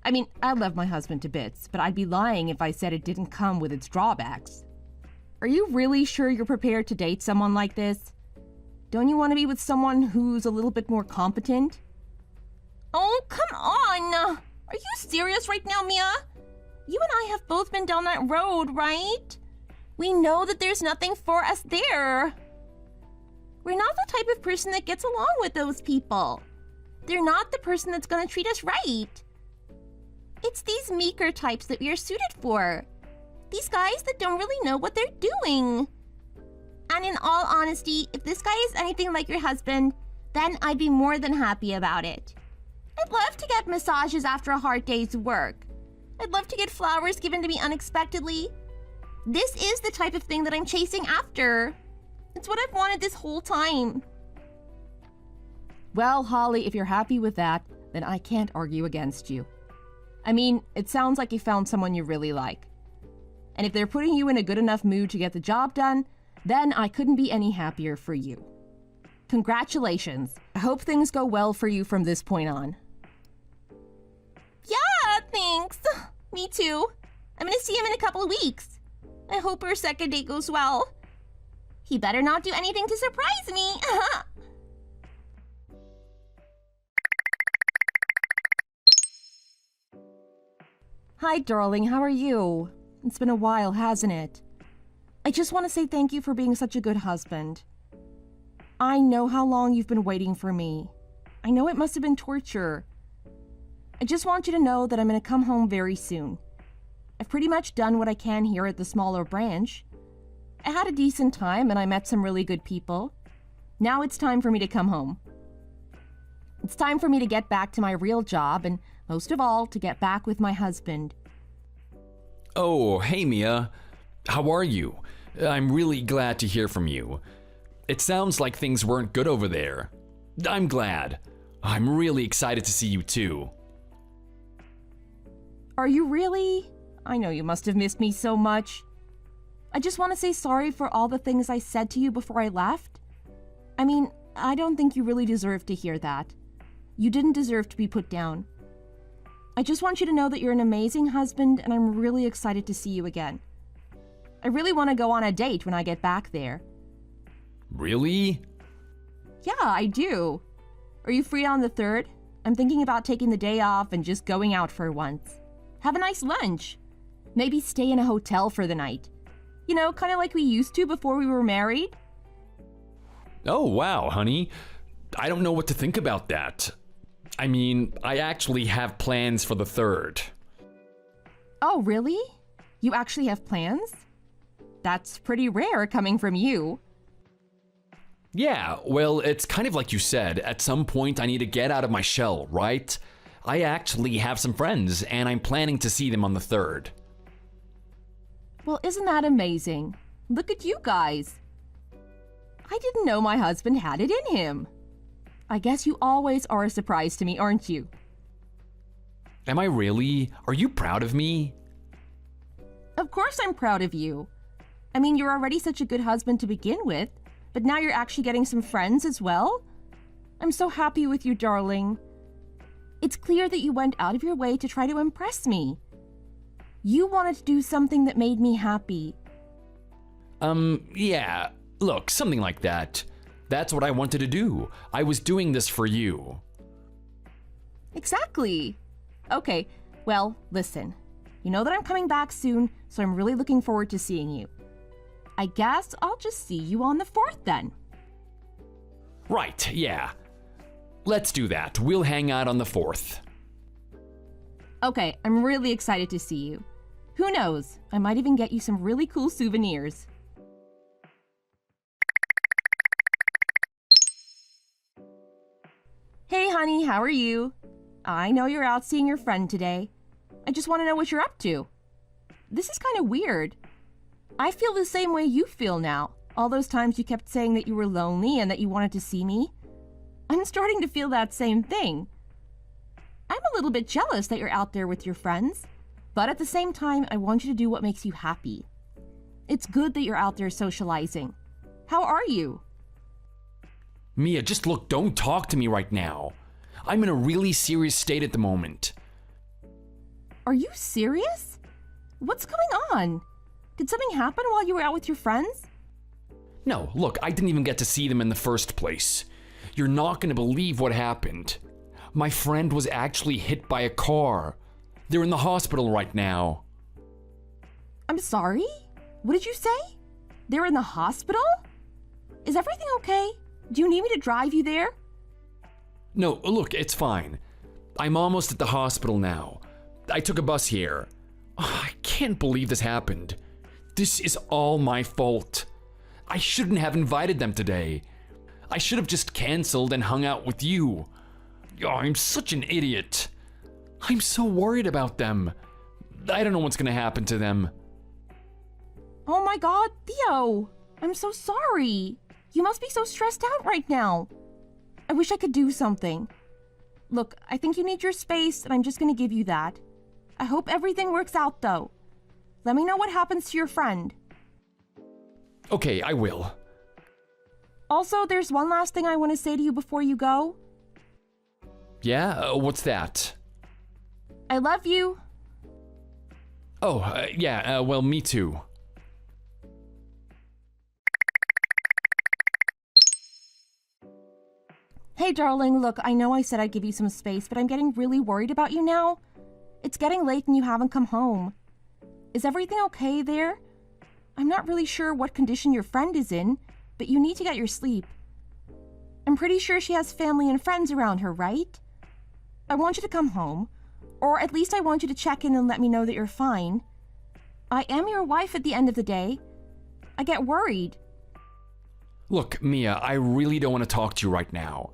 I mean, I love my husband to bits, but I'd be lying if I said it didn't come with its drawbacks. Are you really sure you're prepared to date someone like this? Don't you want to be with someone who's a little bit more competent? Oh, come on! Are you serious right now, Mia? You and I have both been down that road, right? We know that there's nothing for us there. We're not the type of person that gets along with those people. They're not the person that's gonna treat us right. It's these meeker types that we are suited for. These guys that don't really know what they're doing. And in all honesty, if this guy is anything like your husband, then I'd be more than happy about it. I'd love to get massages after a hard day's work. I'd love to get flowers given to me unexpectedly. This is the type of thing that I'm chasing after. It's what I've wanted this whole time. Well, Holly, if you're happy with that, then I can't argue against you. I mean, it sounds like you found someone you really like. And if they're putting you in a good enough mood to get the job done, then I couldn't be any happier for you. Congratulations. I hope things go well for you from this point on. Yeah, thanks. Me too. I'm gonna see him in a couple of weeks. I hope our second date goes well. He better not do anything to surprise me. Hi, darling. How are you? It's been a while, hasn't it? I just want to say thank you for being such a good husband. I know how long you've been waiting for me. I know it must have been torture. I just want you to know that I'm going to come home very soon. I've pretty much done what I can here at the smaller branch. I had a decent time and I met some really good people. Now it's time for me to come home. It's time for me to get back to my real job and, most of all, to get back with my husband. Oh, hey Mia. How are you? I'm really glad to hear from you. It sounds like things weren't good over there. I'm glad. I'm really excited to see you too. Are you really? I know you must have missed me so much. I just want to say sorry for all the things I said to you before I left. I mean, I don't think you really deserve to hear that. You didn't deserve to be put down. I just want you to know that you're an amazing husband, and I'm really excited to see you again. I really want to go on a date when I get back there. Really? Yeah, I do. Are you free on the 3rd? I'm thinking about taking the day off and just going out for once. Have a nice lunch. Maybe stay in a hotel for the night. You know, kind of like we used to before we were married. Oh, wow, honey. I don't know what to think about that. I mean, I actually have plans for the 3rd. Oh, really? You actually have plans? That's pretty rare coming from you. Yeah, well, it's kind of like you said. At some point, I need to get out of my shell, right? I actually have some friends, and I'm planning to see them on the 3rd. Well, isn't that amazing? Look at you guys. I didn't know my husband had it in him. I guess you always are a surprise to me, aren't you? Am I really? Are you proud of me? Of course I'm proud of you. I mean, you're already such a good husband to begin with, but now you're actually getting some friends as well? I'm so happy with you, darling. It's clear that you went out of your way to try to impress me. You wanted to do something that made me happy. Yeah. Look, something like that. That's what I wanted to do. I was doing this for you. Exactly. Okay, well, listen. You know that I'm coming back soon, so I'm really looking forward to seeing you. I guess I'll just see you on the 4th then. Right, yeah. Let's do that. We'll hang out on the 4th. Okay, I'm really excited to see you. Who knows? I might even get you some really cool souvenirs. Hey honey, how are you? I know you're out seeing your friend today. I just want to know what you're up to. This is kind of weird. I feel the same way you feel now. All those times you kept saying that you were lonely and that you wanted to see me. I'm starting to feel that same thing. I'm a little bit jealous that you're out there with your friends, but at the same time, I want you to do what makes you happy. It's good that you're out there socializing. How are you? Mia, just look, don't talk to me right now. I'm in a really serious state at the moment. Are you serious? What's going on? Did something happen while you were out with your friends? No, look, I didn't even get to see them in the first place. You're not going to believe what happened. My friend was actually hit by a car. They're in the hospital right now. I'm sorry? What did you say? They're in the hospital? Is everything okay? Do you need me to drive you there? No, look, it's fine. I'm almost at the hospital now. I took a bus here. I can't believe this happened. This is all my fault. I shouldn't have invited them today. I should have just canceled and hung out with you. Oh, I'm such an idiot. I'm so worried about them. I don't know what's gonna happen to them. Oh my God, Theo! I'm so sorry. You must be so stressed out right now. I wish I could do something. Look, I think you need your space, and I'm just gonna give you that. I hope everything works out, though. Let me know what happens to your friend. Okay, I will. Also, there's one last thing I want to say to you before you go. Yeah? What's that? I love you. Oh, yeah, well, me too. Hey, darling, look, I know I said I'd give you some space, but I'm getting really worried about you now. It's getting late and you haven't come home. Is everything okay there? I'm not really sure what condition your friend is in, but you need to get your sleep. I'm pretty sure she has family and friends around her, right? I want you to come home, or at least I want you to check in and let me know that you're fine. I am your wife at the end of the day. I get worried. Look, Mia, I really don't want to talk to you right now.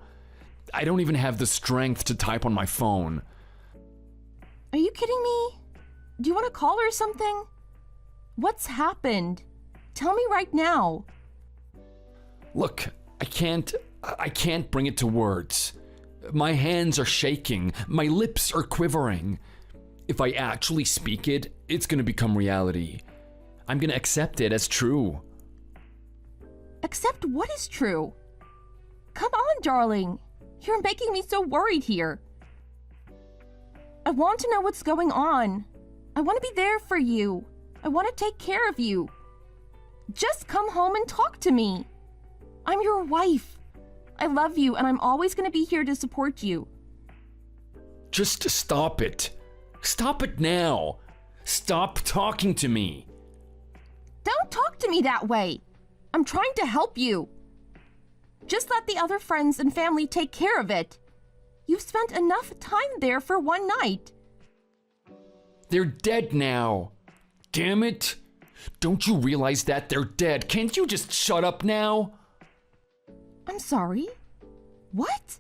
I don't even have the strength to type on my phone. Are you kidding me? Do you want to call her or something? What's happened? Tell me right now. Look, I can't bring it to words. My hands are shaking. My lips are quivering. If I actually speak it, it's gonna become reality. I'm gonna accept it as true. Accept what is true? Come on, darling. You're making me so worried here. I want to know what's going on. I want to be there for you. I want to take care of you. Just come home and talk to me. I'm your wife. I love you, and I'm always going to be here to support you. Just stop it. Stop it now. Stop talking to me. Don't talk to me that way. I'm trying to help you. Just let the other friends and family take care of it. You've spent enough time there for one night. They're dead now. Damn it. Don't you realize that they're dead? Can't you just shut up now? I'm sorry. What?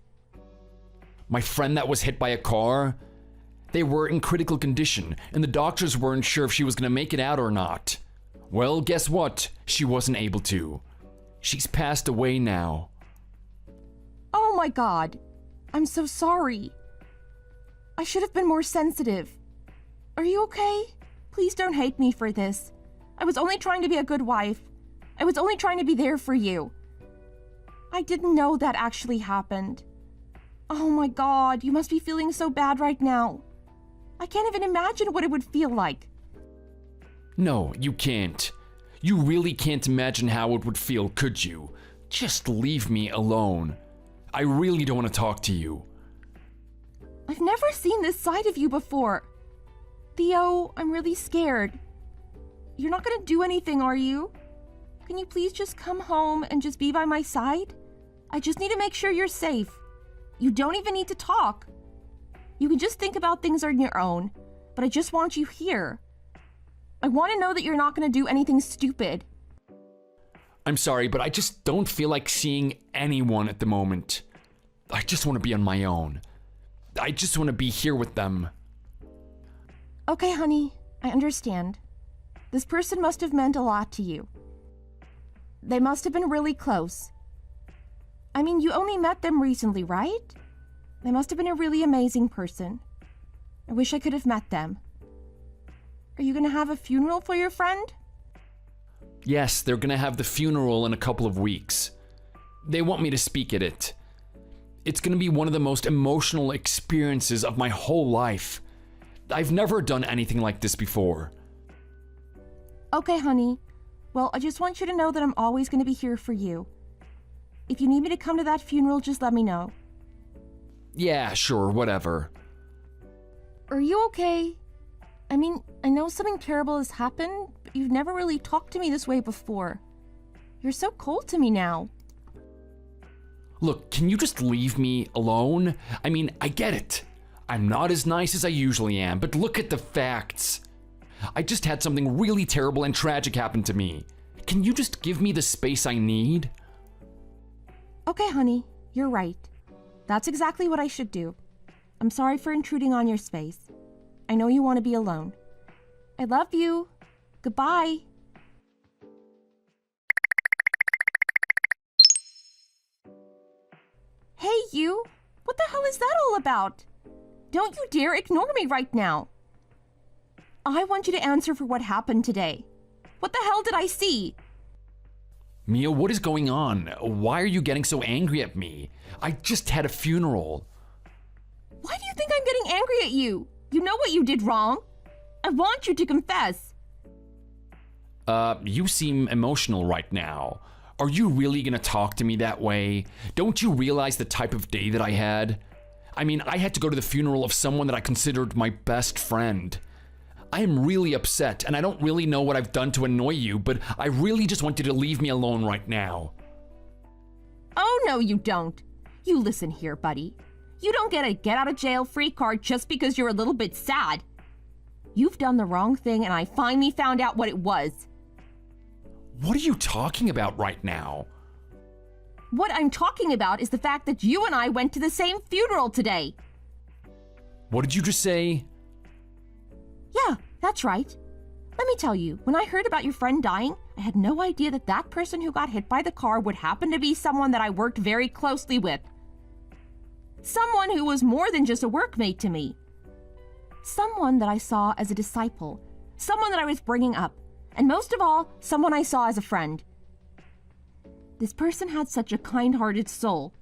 My friend that was hit by a car, they were in critical condition, and the doctors weren't sure if she was gonna make it out or not. Well, guess what? She wasn't able to. She's passed away now. Oh my God. I'm so sorry. I should have been more sensitive. Are you okay? Please don't hate me for this. I was only trying to be a good wife. I was only trying to be there for you. I didn't know that actually happened. Oh my God, you must be feeling so bad right now. I can't even imagine what it would feel like. No, you can't. You really can't imagine how it would feel, could you? Just leave me alone. I really don't want to talk to you. I've never seen this side of you before. Theo, I'm really scared. You're not gonna do anything, are you? Can you please just come home and just be by my side? I just need to make sure you're safe. You don't even need to talk. You can just think about things on your own, but I just want you here. I want to know that you're not gonna do anything stupid. I'm sorry, but I just don't feel like seeing anyone at the moment. I just want to be on my own. I just want to be here with them. Okay, honey, I understand. This person must have meant a lot to you. They must have been really close. I mean, you only met them recently, right? They must have been a really amazing person. I wish I could have met them. Are you gonna have a funeral for your friend? Yes, they're gonna have the funeral in a couple of weeks. They want me to speak at it. It's gonna be one of the most emotional experiences of my whole life. I've never done anything like this before. Okay, honey. Well, I just want you to know that I'm always gonna be here for you. If you need me to come to that funeral, just let me know. Yeah, sure, whatever. Are you okay? I mean, I know something terrible has happened, but you've never really talked to me this way before. You're so cold to me now. Look, can you just leave me alone? I mean, I get it. I'm not as nice as I usually am, but look at the facts. I just had something really terrible and tragic happen to me. Can you just give me the space I need? Okay, honey, you're right. That's exactly what I should do. I'm sorry for intruding on your space. I know you want to be alone. I love you. Goodbye. Hey, you! What the hell is that all about? Don't you dare ignore me right now. I want you to answer for what happened today. What the hell did I see? Mia, what is going on? Why are you getting so angry at me? I just had a funeral. Why do you think I'm getting angry at you? You know what you did wrong. I want you to confess. You seem emotional right now. Are you really gonna talk to me that way? Don't you realize the type of day that I had? I mean, I had to go to the funeral of someone that I considered my best friend. I am really upset, and I don't really know what I've done to annoy you, but I really just want you to leave me alone right now. Oh, no, you don't. You listen here, buddy. You don't get a get-out-of-jail-free card just because you're a little bit sad. You've done the wrong thing, and I finally found out what it was. What are you talking about right now? What I'm talking about is the fact that you and I went to the same funeral today. What did you just say? Yeah, that's right. Let me tell you, when I heard about your friend dying, I had no idea that that person who got hit by the car would happen to be someone that I worked very closely with. Someone who was more than just a workmate to me. Someone that I saw as a disciple. Someone that I was bringing up. And most of all, someone I saw as a friend. This person had such a kind-hearted soul.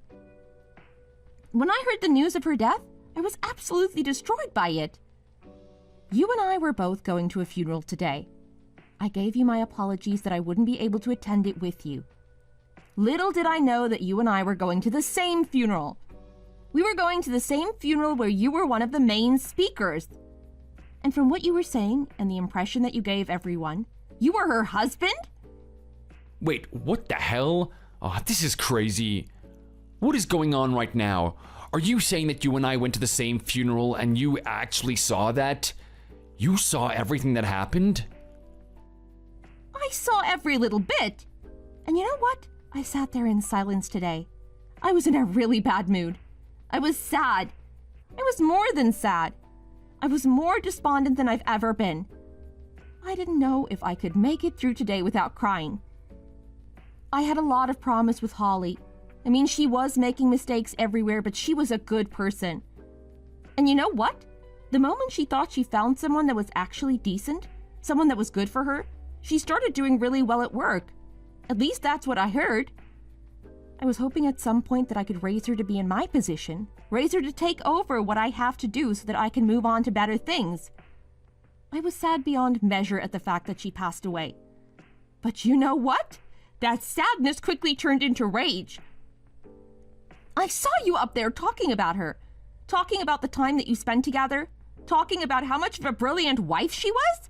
When I heard the news of her death, I was absolutely destroyed by it. You and I were both going to a funeral today. I gave you my apologies that I wouldn't be able to attend it with you. Little did I know that you and I were going to the same funeral. We were going to the same funeral where you were one of the main speakers. And from what you were saying and the impression that you gave everyone, you were her husband? Wait, what the hell? Oh, this is crazy. What is going on right now? Are you saying that you and I went to the same funeral and you actually saw that? You saw everything that happened? I saw every little bit. And you know what? I sat there in silence today. I was in a really bad mood. I was sad. I was more than sad. I was more despondent than I've ever been. I didn't know if I could make it through today without crying. I had a lot of promise with Holly. I mean, she was making mistakes everywhere, but she was a good person. And you know what? The moment she thought she found someone that was actually decent, someone that was good for her, she started doing really well at work. At least that's what I heard. I was hoping at some point that I could raise her to be in my position, raise her to take over what I have to do so that I can move on to better things. I was sad beyond measure at the fact that she passed away. But you know what? That sadness quickly turned into rage. I saw you up there talking about her, talking about the time that you spent together, talking about how much of a brilliant wife she was.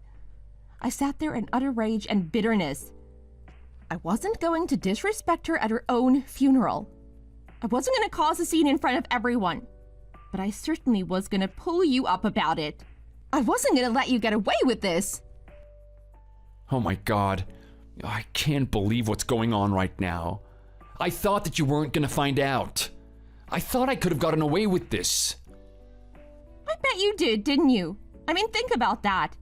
I sat there in utter rage and bitterness. I wasn't going to disrespect her at her own funeral. I wasn't going to cause a scene in front of everyone, but I certainly was going to pull you up about it. I wasn't going to let you get away with this. Oh my god. I can't believe what's going on right now. I thought that you weren't gonna find out. I thought I could have gotten away with this. I bet you did, didn't you? I mean, think about that.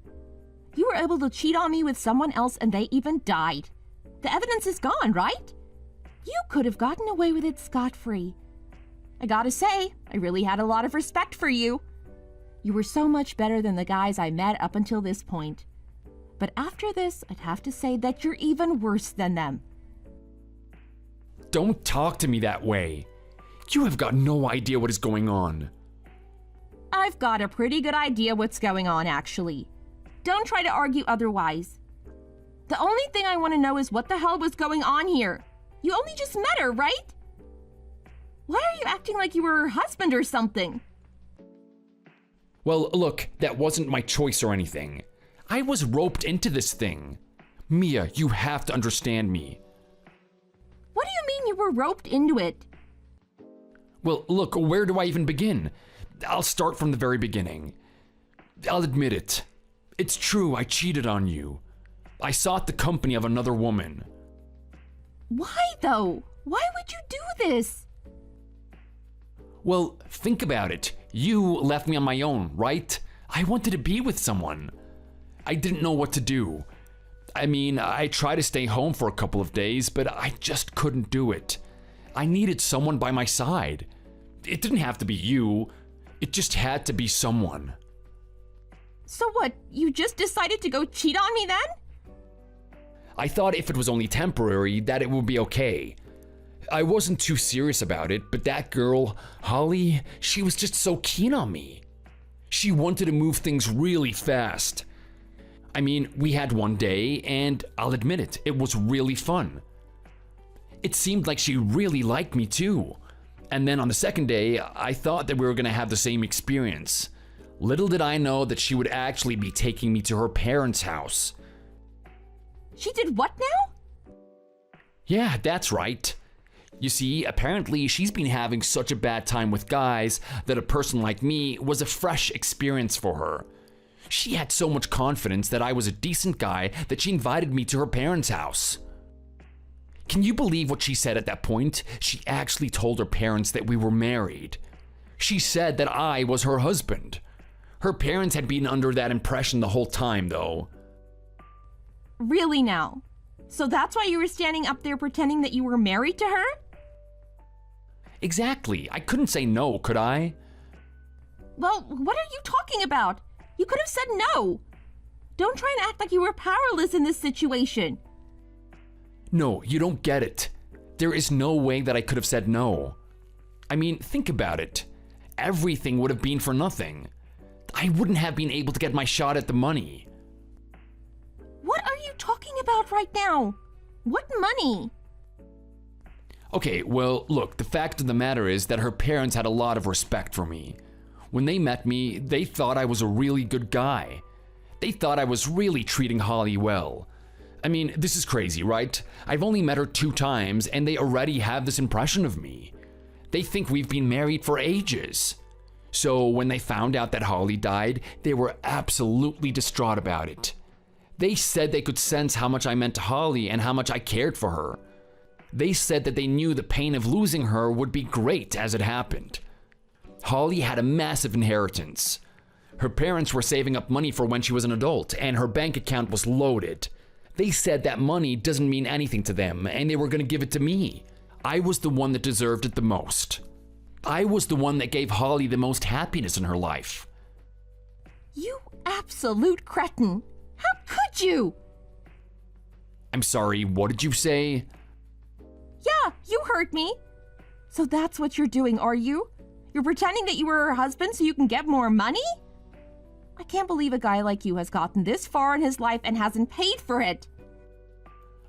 You were able to cheat on me with someone else and they even died. The evidence is gone, right? You could have gotten away with it scot-free. I gotta say, I really had a lot of respect for you. You were so much better than the guys I met up until this point. But after this, I'd have to say that you're even worse than them. Don't talk to me that way. You have got no idea what is going on. I've got a pretty good idea what's going on, actually. Don't try to argue otherwise. The only thing I want to know is what the hell was going on here. You only just met her, right? Why are you acting like you were her husband or something? Well, look, that wasn't my choice or anything. I was roped into this thing. Mia, you have to understand me. What do you mean you were roped into it? Well, look, where do I even begin? I'll start from the very beginning. I'll admit it. It's true, I cheated on you. I sought the company of another woman. Why, though? Why would you do this? Well, think about it. You left me on my own, right? I wanted to be with someone. I didn't know what to do. I mean, I tried to stay home for a couple of days, but I just couldn't do it. I needed someone by my side. It didn't have to be you. It just had to be someone. So what, you just decided to go cheat on me then? I thought if it was only temporary, that it would be okay. I wasn't too serious about it, but that girl, Holly, she was just so keen on me. She wanted to move things really fast. I mean, we had one day, and I'll admit it, it was really fun. It seemed like she really liked me too. And then on the second day, I thought that we were gonna have the same experience. Little did I know that she would actually be taking me to her parents' house. She did what now? Yeah, that's right. You see, apparently she's been having such a bad time with guys that a person like me was a fresh experience for her. She had so much confidence that I was a decent guy that she invited me to her parents' house. Can you believe what she said at that point? She actually told her parents that we were married. She said that I was her husband. Her parents had been under that impression the whole time, though. Really now? So that's why you were standing up there pretending that you were married to her? Exactly. I couldn't say no, could I? Well, what are you talking about? You could have said no. Don't try and act like you were powerless in this situation. No, you don't get it. There is no way that I could have said no. I mean, think about it. Everything would have been for nothing. I wouldn't have been able to get my shot at the money. What are you talking about right now? What money? Okay, well, look, the fact of the matter is that her parents had a lot of respect for me. When they met me, they thought I was a really good guy. They thought I was really treating Holly well. I mean, this is crazy, right? I've only met her 2 times and they already have this impression of me. They think we've been married for ages. So when they found out that Holly died, they were absolutely distraught about it. They said they could sense how much I meant to Holly and how much I cared for her. They said that they knew the pain of losing her would be great as it happened. Holly had a massive inheritance. Her parents were saving up money for when she was an adult, and her bank account was loaded. They said that money doesn't mean anything to them, and they were going to give it to me. I was the one that deserved it the most. I was the one that gave Holly the most happiness in her life. You absolute cretin. How could you? I'm sorry, what did you say? Yeah, you heard me. So that's what you're doing, are you? You're pretending that you were her husband so you can get more money? I can't believe a guy like you has gotten this far in his life and hasn't paid for it.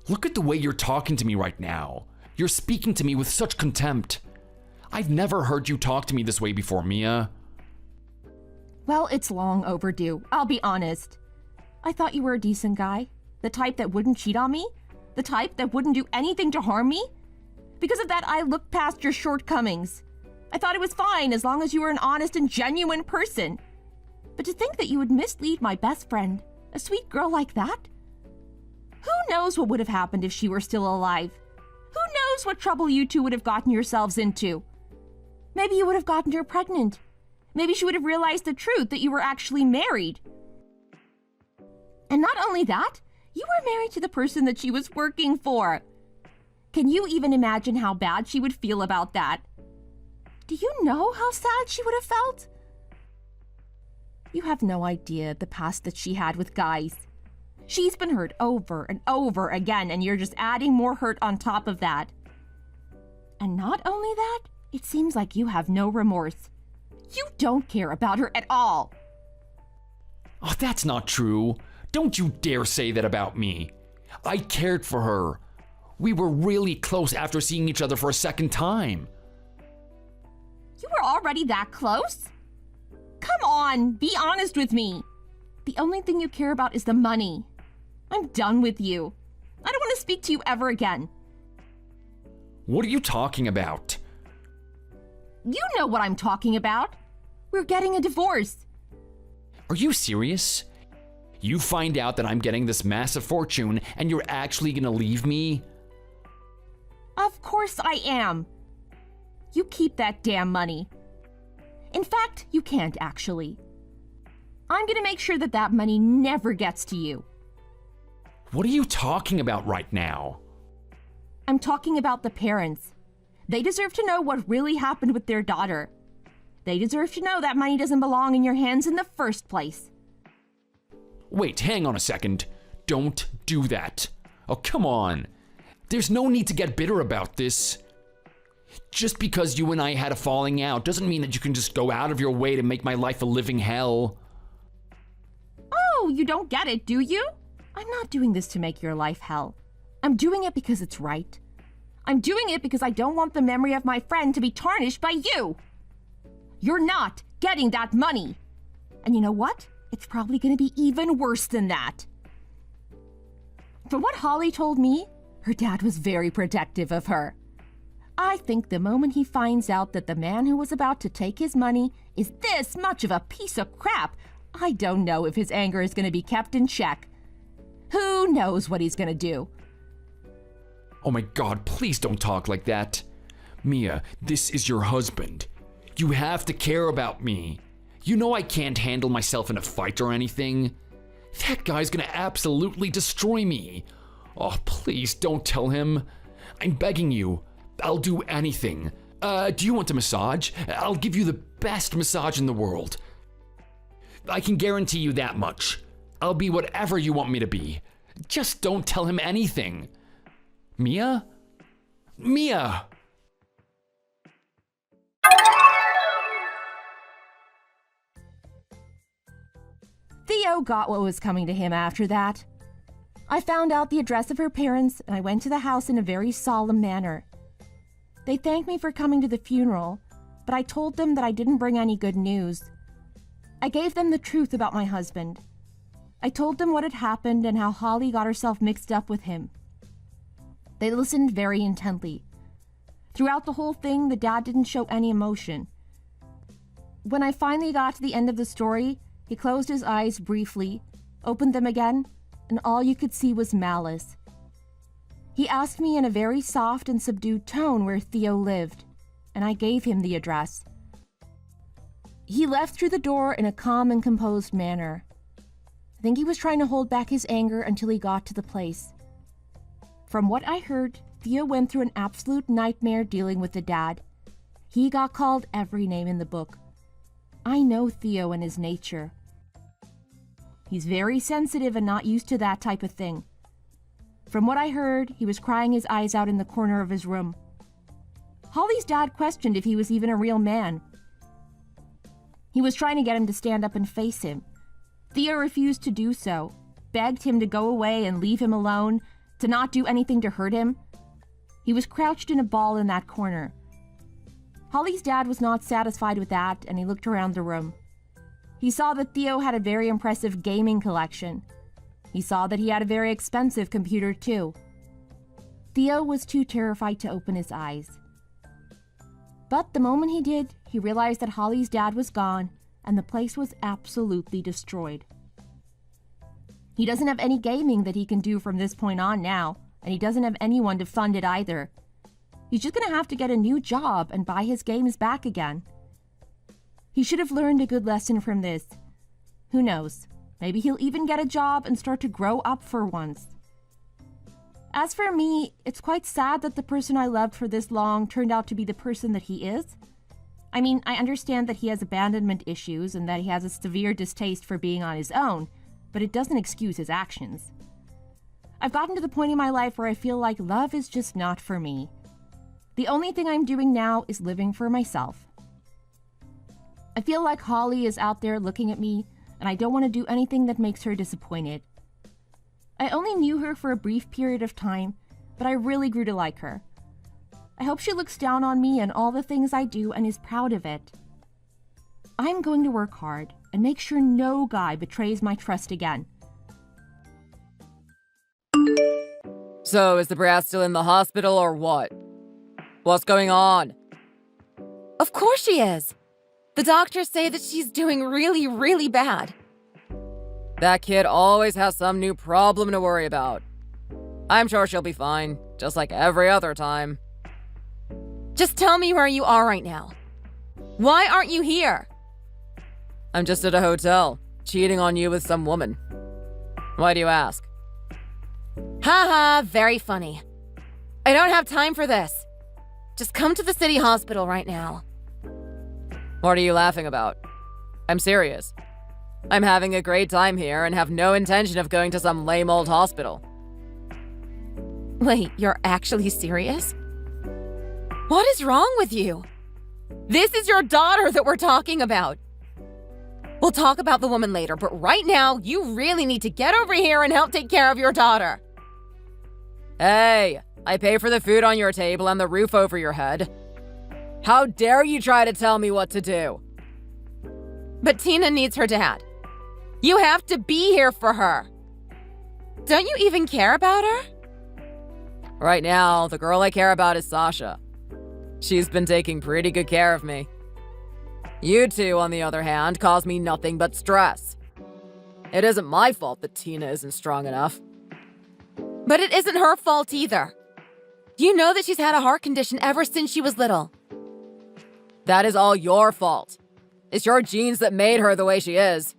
Look at the way you're talking to me right now. You're speaking to me with such contempt. I've never heard you talk to me this way before, Mia. Well, it's long overdue, I'll be honest. I thought you were a decent guy. The type that wouldn't cheat on me. The type that wouldn't do anything to harm me. Because of that, I looked past your shortcomings. I thought it was fine as long as you were an honest and genuine person. But to think that you would mislead my best friend, a sweet girl like that? Who knows what would have happened if she were still alive? Who knows what trouble you two would have gotten yourselves into? Maybe you would have gotten her pregnant. Maybe she would have realized the truth that you were actually married. And not only that, you were married to the person that she was working for. Can you even imagine how bad she would feel about that? Do you know how sad she would have felt? You have no idea the past that she had with guys. She's been hurt over and over again, and you're just adding more hurt on top of that. And not only that, it seems like you have no remorse. You don't care about her at all. Oh, that's not true. Don't you dare say that about me. I cared for her. We were really close after seeing each other for a second time. You were already that close? Come on, be honest with me. The only thing you care about is the money. I'm done with you. I don't want to speak to you ever again. What are you talking about? You know what I'm talking about. We're getting a divorce. Are you serious? You find out that I'm getting this massive fortune and you're actually gonna leave me? Of course I am. You keep that damn money. In fact, you can't actually. I'm gonna make sure that that money never gets to you. What are you talking about right now? I'm talking about the parents. They deserve to know what really happened with their daughter. They deserve to know that money doesn't belong in your hands in the first place. Wait, hang on a second. Don't do that. Oh, come on. There's no need to get bitter about this. Just because you and I had a falling out doesn't mean that you can just go out of your way to make my life a living hell. Oh, you don't get it, do you? I'm not doing this to make your life hell. I'm doing it because it's right. I'm doing it because I don't want the memory of my friend to be tarnished by you. You're not getting that money. And you know what? It's probably going to be even worse than that. From what Holly told me, her dad was very protective of her. I think the moment he finds out that the man who was about to take his money is this much of a piece of crap, I don't know if his anger is going to be kept in check. Who knows what he's going to do? Oh my God, please don't talk like that. Mia, this is your husband. You have to care about me. You know I can't handle myself in a fight or anything. That guy's gonna absolutely destroy me. Oh, please don't tell him. I'm begging you. I'll do anything. Do you want a massage? I'll give you the best massage in the world. I can guarantee you that much. I'll be whatever you want me to be. Just don't tell him anything. Mia? Mia! Theo got what was coming to him after that. I found out the address of her parents, and I went to the house in a very solemn manner. They thanked me for coming to the funeral, but I told them that I didn't bring any good news. I gave them the truth about my husband. I told them what had happened and how Holly got herself mixed up with him. They listened very intently. Throughout the whole thing, the dad didn't show any emotion. When I finally got to the end of the story, he closed his eyes briefly, opened them again, and all you could see was malice. He asked me in a very soft and subdued tone where Theo lived, and I gave him the address. He left through the door in a calm and composed manner. I think he was trying to hold back his anger until he got to the place. From what I heard, Theo went through an absolute nightmare dealing with the dad. He got called every name in the book. I know Theo and his nature. He's very sensitive and not used to that type of thing. From what I heard, he was crying his eyes out in the corner of his room. Holly's dad questioned if he was even a real man. He was trying to get him to stand up and face him. Theo refused to do so, begged him to go away and leave him alone, to not do anything to hurt him. He was crouched in a ball in that corner. Holly's dad was not satisfied with that, and he looked around the room. He saw that Theo had a very impressive gaming collection. He saw that he had a very expensive computer too. Theo was too terrified to open his eyes. But the moment he did, he realized that Holly's dad was gone, and the place was absolutely destroyed. He doesn't have any gaming that he can do from this point on now, and he doesn't have anyone to fund it either. He's just gonna have to get a new job and buy his games back again. He should have learned a good lesson from this. Who knows? Maybe he'll even get a job and start to grow up for once. As for me, it's quite sad that the person I loved for this long turned out to be the person that he is. I mean, I understand that he has abandonment issues and that he has a severe distaste for being on his own, but it doesn't excuse his actions. I've gotten to the point in my life where I feel like love is just not for me. The only thing I'm doing now is living for myself. I feel like Holly is out there looking at me, and I don't want to do anything that makes her disappointed. I only knew her for a brief period of time, but I really grew to like her. I hope she looks down on me and all the things I do and is proud of it. I'm going to work hard and make sure no guy betrays my trust again. So, is the brat still in the hospital or what? What's going on? Of course she is. The doctors say that she's doing really, really bad. That kid always has some new problem to worry about. I'm sure she'll be fine, just like every other time. Just tell me where you are right now. Why aren't you here? I'm just at a hotel, cheating on you with some woman. Why do you ask? Haha, very funny. I don't have time for this. Just come to the city hospital right now. What are you laughing about? I'm serious. I'm having a great time here and have no intention of going to some lame old hospital. Wait, you're actually serious? What is wrong with you? This is your daughter that we're talking about. We'll talk about the woman later, but right now, you really need to get over here and help take care of your daughter. Hey, I pay for the food on your table and the roof over your head. How dare you try to tell me what to do? But Tina needs her dad. You have to be here for her. Don't you even care about her? Right now, the girl I care about is Sasha. She's been taking pretty good care of me. You two, on the other hand, cause me nothing but stress. It isn't my fault that Tina isn't strong enough. But it isn't her fault either. You know that she's had a heart condition ever since she was little. That is all your fault. It's your genes that made her the way she is.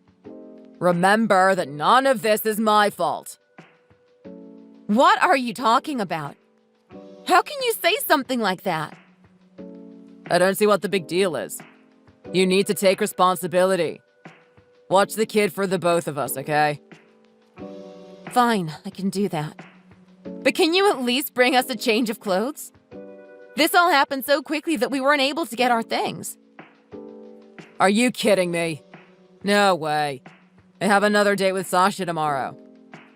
Remember that none of this is my fault. What are you talking about? How can you say something like that? I don't see what the big deal is. You need to take responsibility. Watch the kid for the both of us, okay? Fine, I can do that. But can you at least bring us a change of clothes? This all happened so quickly that we weren't able to get our things. Are you kidding me? No way. I have another date with Sasha tomorrow.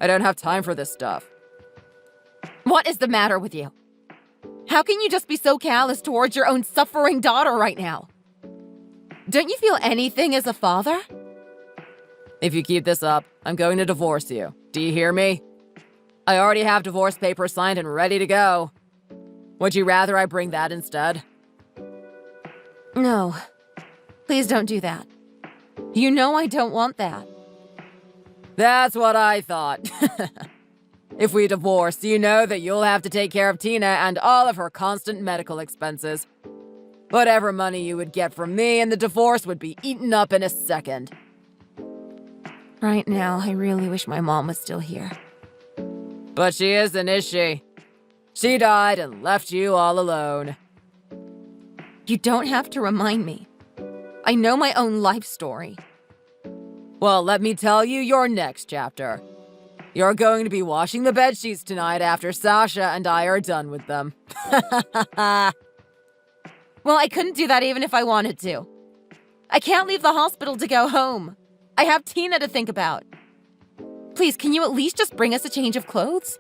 I don't have time for this stuff. What is the matter with you? How can you just be so callous towards your own suffering daughter right now? Don't you feel anything as a father? If you keep this up, I'm going to divorce you. Do you hear me? I already have divorce papers signed and ready to go. Would you rather I bring that instead? No. Please don't do that. You know I don't want that. That's what I thought. If we divorce, you know that you'll have to take care of Tina and all of her constant medical expenses. Whatever money you would get from me and the divorce would be eaten up in a second. Right now, I really wish my mom was still here. But she isn't, is she? She died and left you all alone. You don't have to remind me. I know my own life story. Well, let me tell you your next chapter. You're going to be washing the bedsheets tonight after Sasha and I are done with them. Well, I couldn't do that even if I wanted to. I can't leave the hospital to go home. I have Tina to think about. Please, can you at least just bring us a change of clothes?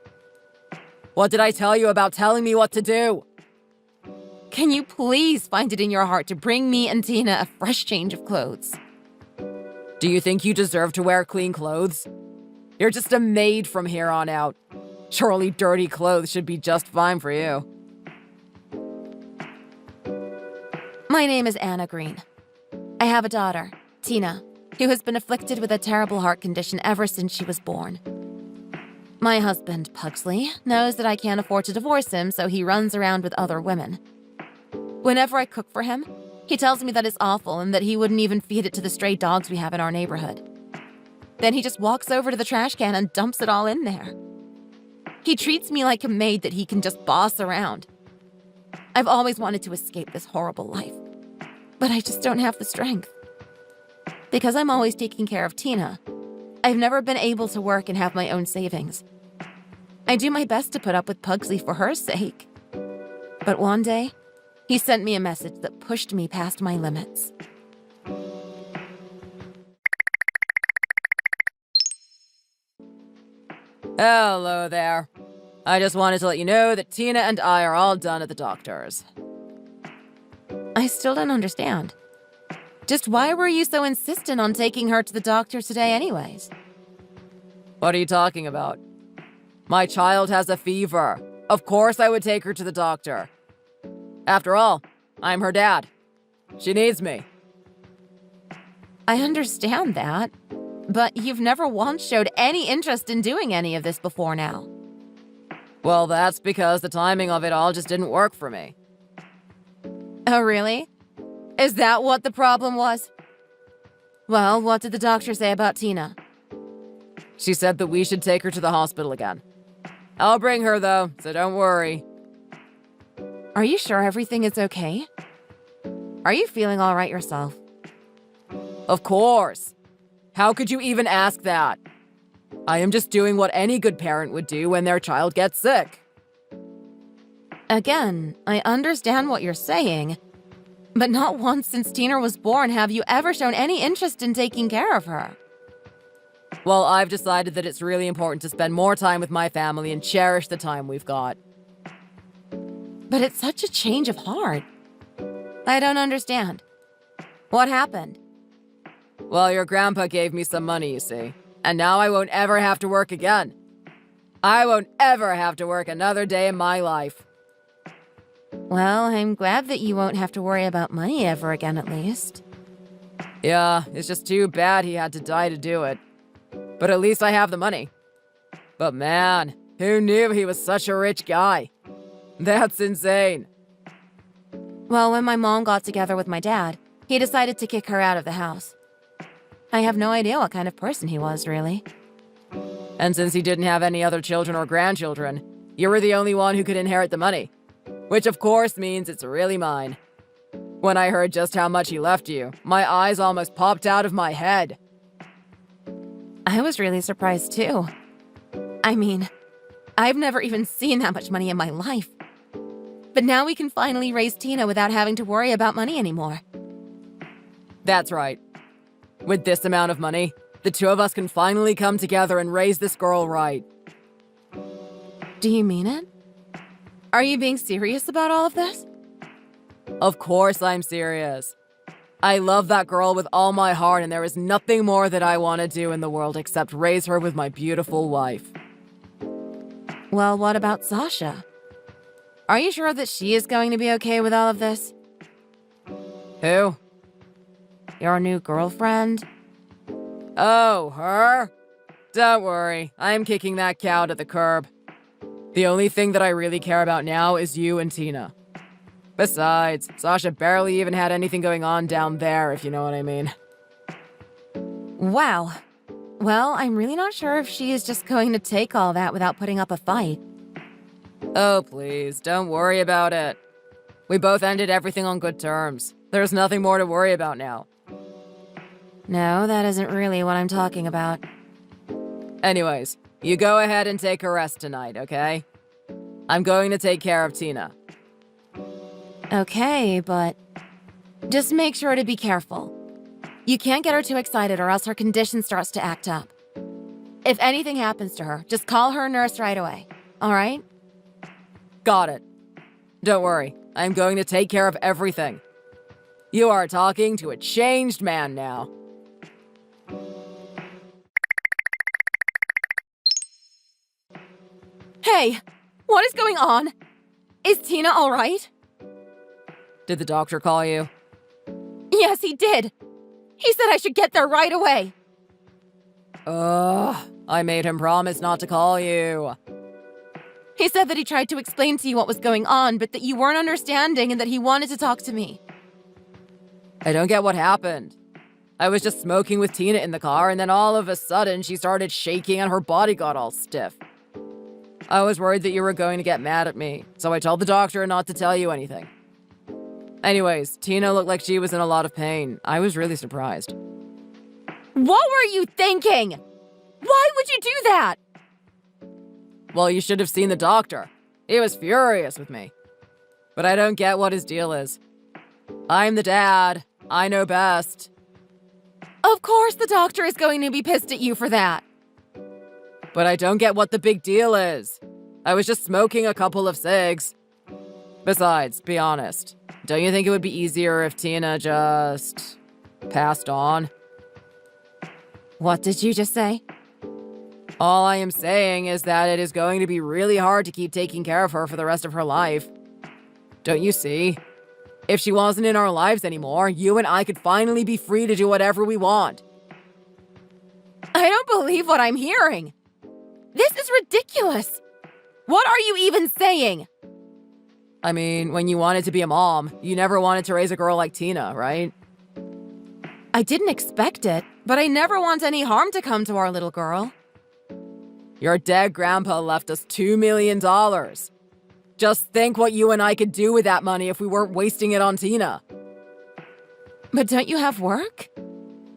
What did I tell you about telling me what to do? Can you please find it in your heart to bring me and Tina a fresh change of clothes? Do you think you deserve to wear clean clothes? You're just a maid from here on out. Surely dirty clothes should be just fine for you. My name is Anna Green. I have a daughter, Tina, who has been afflicted with a terrible heart condition ever since she was born. My husband, Pugsley, knows that I can't afford to divorce him, so he runs around with other women. Whenever I cook for him, he tells me that it's awful and that he wouldn't even feed it to the stray dogs we have in our neighborhood. Then he just walks over to the trash can and dumps it all in there. He treats me like a maid that he can just boss around. I've always wanted to escape this horrible life, but I just don't have the strength. Because I'm always taking care of Tina, I've never been able to work and have my own savings. I do my best to put up with Pugsley for her sake. But one day, he sent me a message that pushed me past my limits. Hello there. I just wanted to let you know that Tina and I are all done at the doctor's. I still don't understand. Just why were you so insistent on taking her to the doctor today anyways? What are you talking about? My child has a fever. Of course I would take her to the doctor. After all, I'm her dad. She needs me. I understand that, but you've never once showed any interest in doing any of this before now. Well, that's because the timing of it all just didn't work for me. Oh, really? Is that what the problem was? Well, what did the doctor say about Tina? She said that we should take her to the hospital again. I'll bring her, though, so don't worry. Are you sure everything is okay? Are you feeling all right yourself? Of course. How could you even ask that? I am just doing what any good parent would do when their child gets sick. Again, I understand what you're saying, but not once since Tina was born have you ever shown any interest in taking care of her. Well, I've decided that it's really important to spend more time with my family and cherish the time we've got. But it's such a change of heart. I don't understand. What happened? Well, your grandpa gave me some money, you see, and now I won't ever have to work again. I won't ever have to work another day in my life. Well, I'm glad that you won't have to worry about money ever again, at least. Yeah, it's just too bad he had to die to do it. But at least I have the money. But man, who knew he was such a rich guy? That's insane. Well, when my mom got together with my dad, he decided to kick her out of the house. I have no idea what kind of person he was, really. And since he didn't have any other children or grandchildren, you were the only one who could inherit the money. Which of course means it's really mine. When I heard just how much he left you, my eyes almost popped out of my head. I was really surprised too. I mean, I've never even seen that much money in my life. But now we can finally raise Tina without having to worry about money anymore. That's right. With this amount of money, the two of us can finally come together and raise this girl right. Do you mean it? Are you being serious about all of this? Of course I'm serious. I love that girl with all my heart, and there is nothing more that I want to do in the world except raise her with my beautiful wife. Well, what about Sasha? Are you sure that she is going to be okay with all of this? Who? Your new girlfriend? Oh, her? Don't worry, I'm kicking that cow to the curb. The only thing that I really care about now is you and Tina. Besides, Sasha barely even had anything going on down there, if you know what I mean. Wow. Well, I'm really not sure if she is just going to take all that without putting up a fight. Oh, please, don't worry about it. We both ended everything on good terms. There's nothing more to worry about now. No, that isn't really what I'm talking about. Anyways, you go ahead and take a rest tonight, okay? I'm going to take care of Tina. Okay, but just make sure to be careful. You can't get her too excited or else her condition starts to act up. If anything happens to her, just call her nurse right away, all right? Got it. Don't worry, I'm going to take care of everything. You are talking to a changed man now. Hey, what is going on? Is Tina all right? Did the doctor call you? Yes, he did. He said I should get there right away. Ugh, I made him promise not to call you. He said that he tried to explain to you what was going on, but that you weren't understanding and that he wanted to talk to me. I don't get what happened. I was just smoking with Tina in the car, and then all of a sudden she started shaking and her body got all stiff. I was worried that you were going to get mad at me, so I told the doctor not to tell you anything. Anyways, Tina looked like she was in a lot of pain. I was really surprised. What were you thinking? Why would you do that? Well, you should have seen the doctor. He was furious with me. But I don't get what his deal is. I'm the dad. I know best. Of course the doctor is going to be pissed at you for that. But I don't get what the big deal is. I was just smoking a couple of cigs. Besides, be honest. Don't you think it would be easier if Tina just passed on? What did you just say? All I am saying is that it is going to be really hard to keep taking care of her for the rest of her life. Don't you see? If she wasn't in our lives anymore, you and I could finally be free to do whatever we want. I don't believe what I'm hearing. This is ridiculous. What are you even saying? I mean, when you wanted to be a mom, you never wanted to raise a girl like Tina, right? I didn't expect it, but I never want any harm to come to our little girl. Your dead grandpa left us $2 million. Just think what you and I could do with that money if we weren't wasting it on Tina. But don't you have work?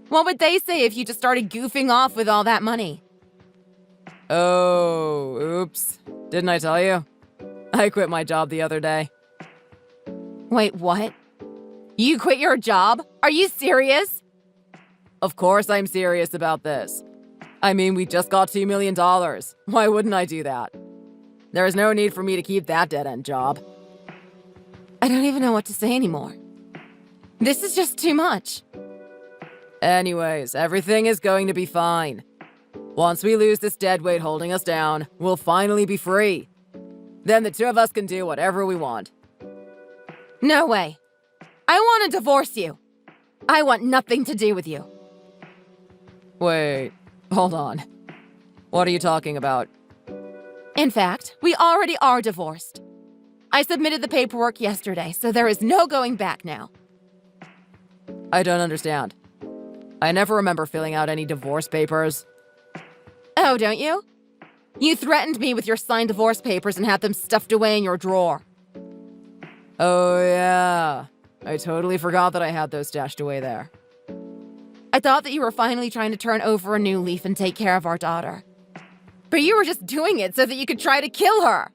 What would they say if you just started goofing off with all that money? Oh, oops. Didn't I tell you? I quit my job the other day. Wait, what? You quit your job? Are you serious? Of course I'm serious about this. I mean, we just got $2 million. Why wouldn't I do that? There is no need for me to keep that dead-end job. I don't even know what to say anymore. This is just too much. Anyways, everything is going to be fine. Once we lose this dead weight holding us down, we'll finally be free. Then the two of us can do whatever we want. No way. I want to divorce you. I want nothing to do with you. Wait, hold on. What are you talking about? In fact, we already are divorced. I submitted the paperwork yesterday, so there is no going back now. I don't understand. I never remember filling out any divorce papers. Oh, don't you? You threatened me with your signed divorce papers and had them stuffed away in your drawer. Oh, yeah. I totally forgot that I had those stashed away there. I thought that you were finally trying to turn over a new leaf and take care of our daughter. But you were just doing it so that you could try to kill her.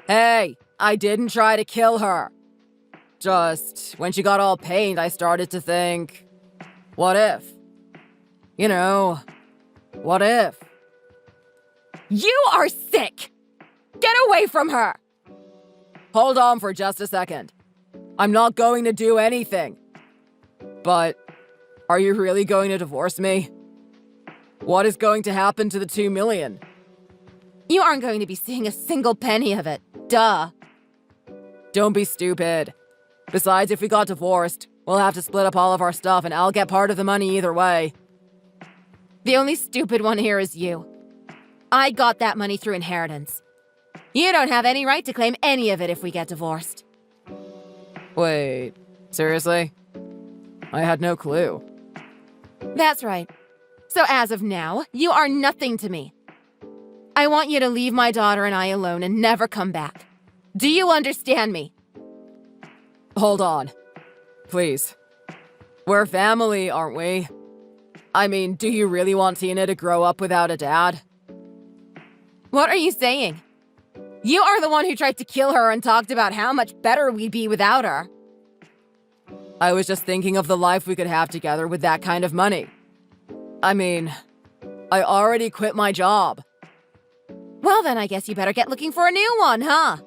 Hey, I didn't try to kill her. Just, when she got all pained, I started to think, what if? You know, what if? You are sick! Get away from her! Hold on for just a second. I'm not going to do anything. But, are you really going to divorce me? What is going to happen to the $2 million? You aren't going to be seeing a single penny of it. Duh. Don't be stupid. Besides, if we got divorced, we'll have to split up all of our stuff and I'll get part of the money either way. The only stupid one here is you. I got that money through inheritance. You don't have any right to claim any of it if we get divorced. Wait, seriously? I had no clue. That's right. So as of now, you are nothing to me. I want you to leave my daughter and I alone and never come back. Do you understand me? Hold on. Please. We're family, aren't we? I mean, do you really want Tina to grow up without a dad? What are you saying? You are the one who tried to kill her and talked about how much better we'd be without her. I was just thinking of the life we could have together with that kind of money. I mean, I already quit my job. Well, then I guess you better get looking for a new one, huh?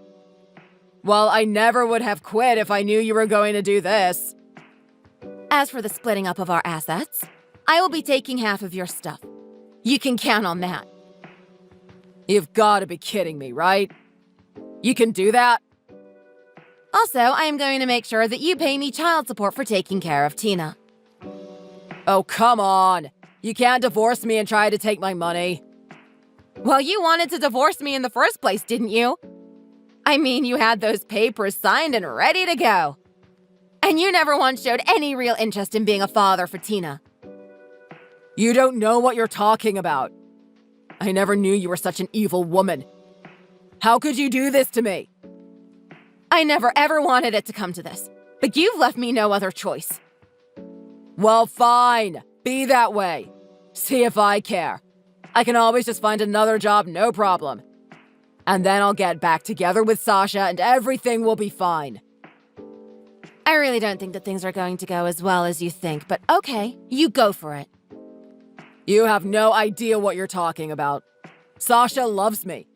Well, I never would have quit if I knew you were going to do this. As for the splitting up of our assets, I will be taking half of your stuff. You can count on that. You've got to be kidding me, right? You can do that? Also, I am going to make sure that you pay me child support for taking care of Tina. Oh, come on. You can't divorce me and try to take my money. Well, you wanted to divorce me in the first place, didn't you? I mean, you had those papers signed and ready to go. And you never once showed any real interest in being a father for Tina. You don't know what you're talking about. I never knew you were such an evil woman. How could you do this to me? I never ever wanted it to come to this, but you've left me no other choice. Well, fine. Be that way. See if I care. I can always just find another job, no problem. And then I'll get back together with Sasha and everything will be fine. I really don't think that things are going to go as well as you think, but okay, you go for it. You have no idea what you're talking about. Sasha loves me.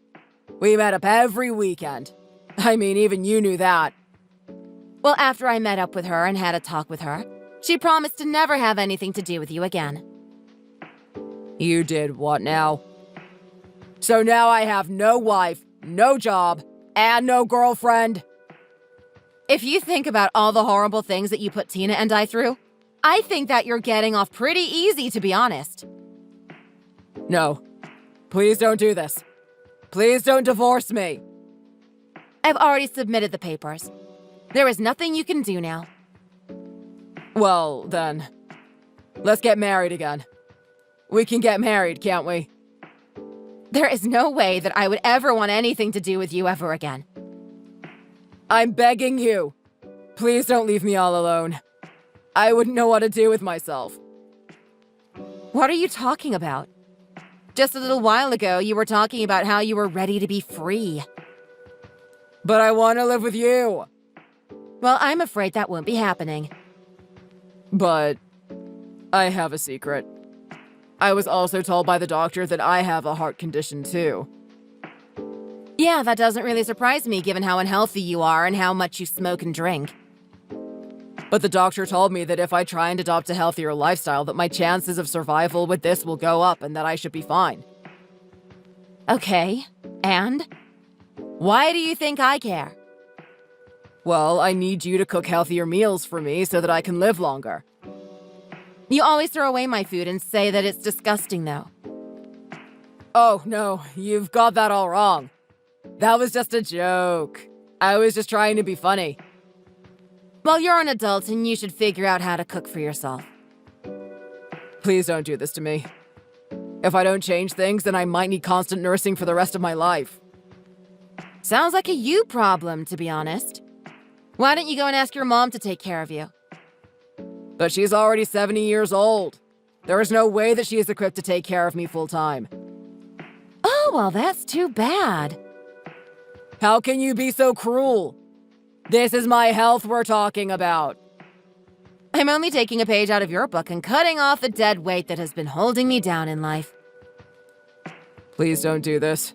We met up every weekend. I mean, even you knew that. Well, after I met up with her and had a talk with her, she promised to never have anything to do with you again. You did what now? So now I have no wife, no job, and no girlfriend. If you think about all the horrible things that you put Tina and I through, I think that you're getting off pretty easy, to be honest. No. Please don't do this. Please don't divorce me. I've already submitted the papers. There is nothing you can do now. Well, then, let's get married again. We can get married, can't we? There is no way that I would ever want anything to do with you ever again. I'm begging you. Please don't leave me all alone. I wouldn't know what to do with myself. What are you talking about? Just a little while ago, you were talking about how you were ready to be free. But I want to live with you. Well, I'm afraid that won't be happening. But I have a secret. I was also told by the doctor that I have a heart condition too. Yeah, that doesn't really surprise me given how unhealthy you are and how much you smoke and drink. But the doctor told me that if I try and adopt a healthier lifestyle, that my chances of survival with this will go up and that I should be fine. Okay, and? Why do you think I care? Well, I need you to cook healthier meals for me so that I can live longer. You always throw away my food and say that it's disgusting, though. Oh, no, you've got that all wrong. That was just a joke. I was just trying to be funny. Well, you're an adult and you should figure out how to cook for yourself. Please don't do this to me. If I don't change things, then I might need constant nursing for the rest of my life. Sounds like a you problem, to be honest. Why don't you go and ask your mom to take care of you? But she's already 70 years old. There is no way that she is equipped to take care of me full-time. Oh, well, that's too bad. How can you be so cruel? This is my health we're talking about. I'm only taking a page out of your book and cutting off the dead weight that has been holding me down in life. Please don't do this.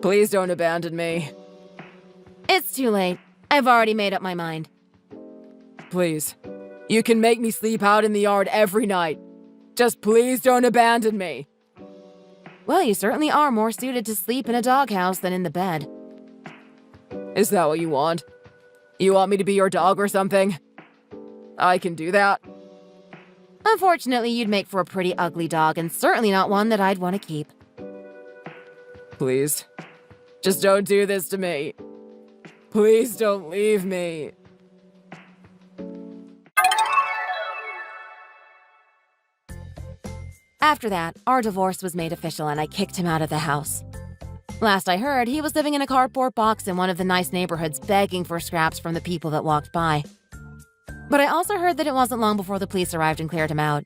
Please don't abandon me. It's too late. I've already made up my mind. Please. You can make me sleep out in the yard every night. Just please don't abandon me. Well, you certainly are more suited to sleep in a doghouse than in the bed. Is that what you want? You want me to be your dog or something? I can do that. Unfortunately, you'd make for a pretty ugly dog and certainly not one that I'd want to keep. Please. Just don't do this to me. Please don't leave me. After that, our divorce was made official and I kicked him out of the house. Last I heard, he was living in a cardboard box in one of the nice neighborhoods begging for scraps from the people that walked by. But I also heard that it wasn't long before the police arrived and cleared him out.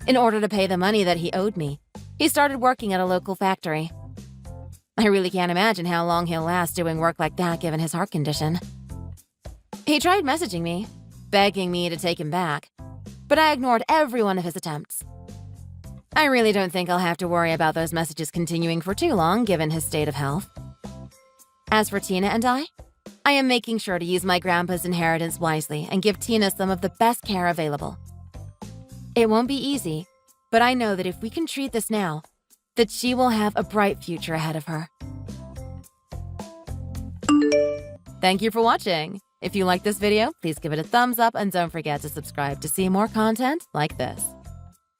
In order to pay the money that he owed me, he started working at a local factory. I really can't imagine how long he'll last doing work like that given his heart condition. He tried messaging me, begging me to take him back, but I ignored every one of his attempts. I really don't think I'll have to worry about those messages continuing for too long given his state of health. As for Tina and I am making sure to use my grandpa's inheritance wisely and give Tina some of the best care available. It won't be easy, but I know that if we can treat this now, that she will have a bright future ahead of her. Thank you for watching. If you liked this video, please give it a thumbs up and don't forget to subscribe to see more content like this.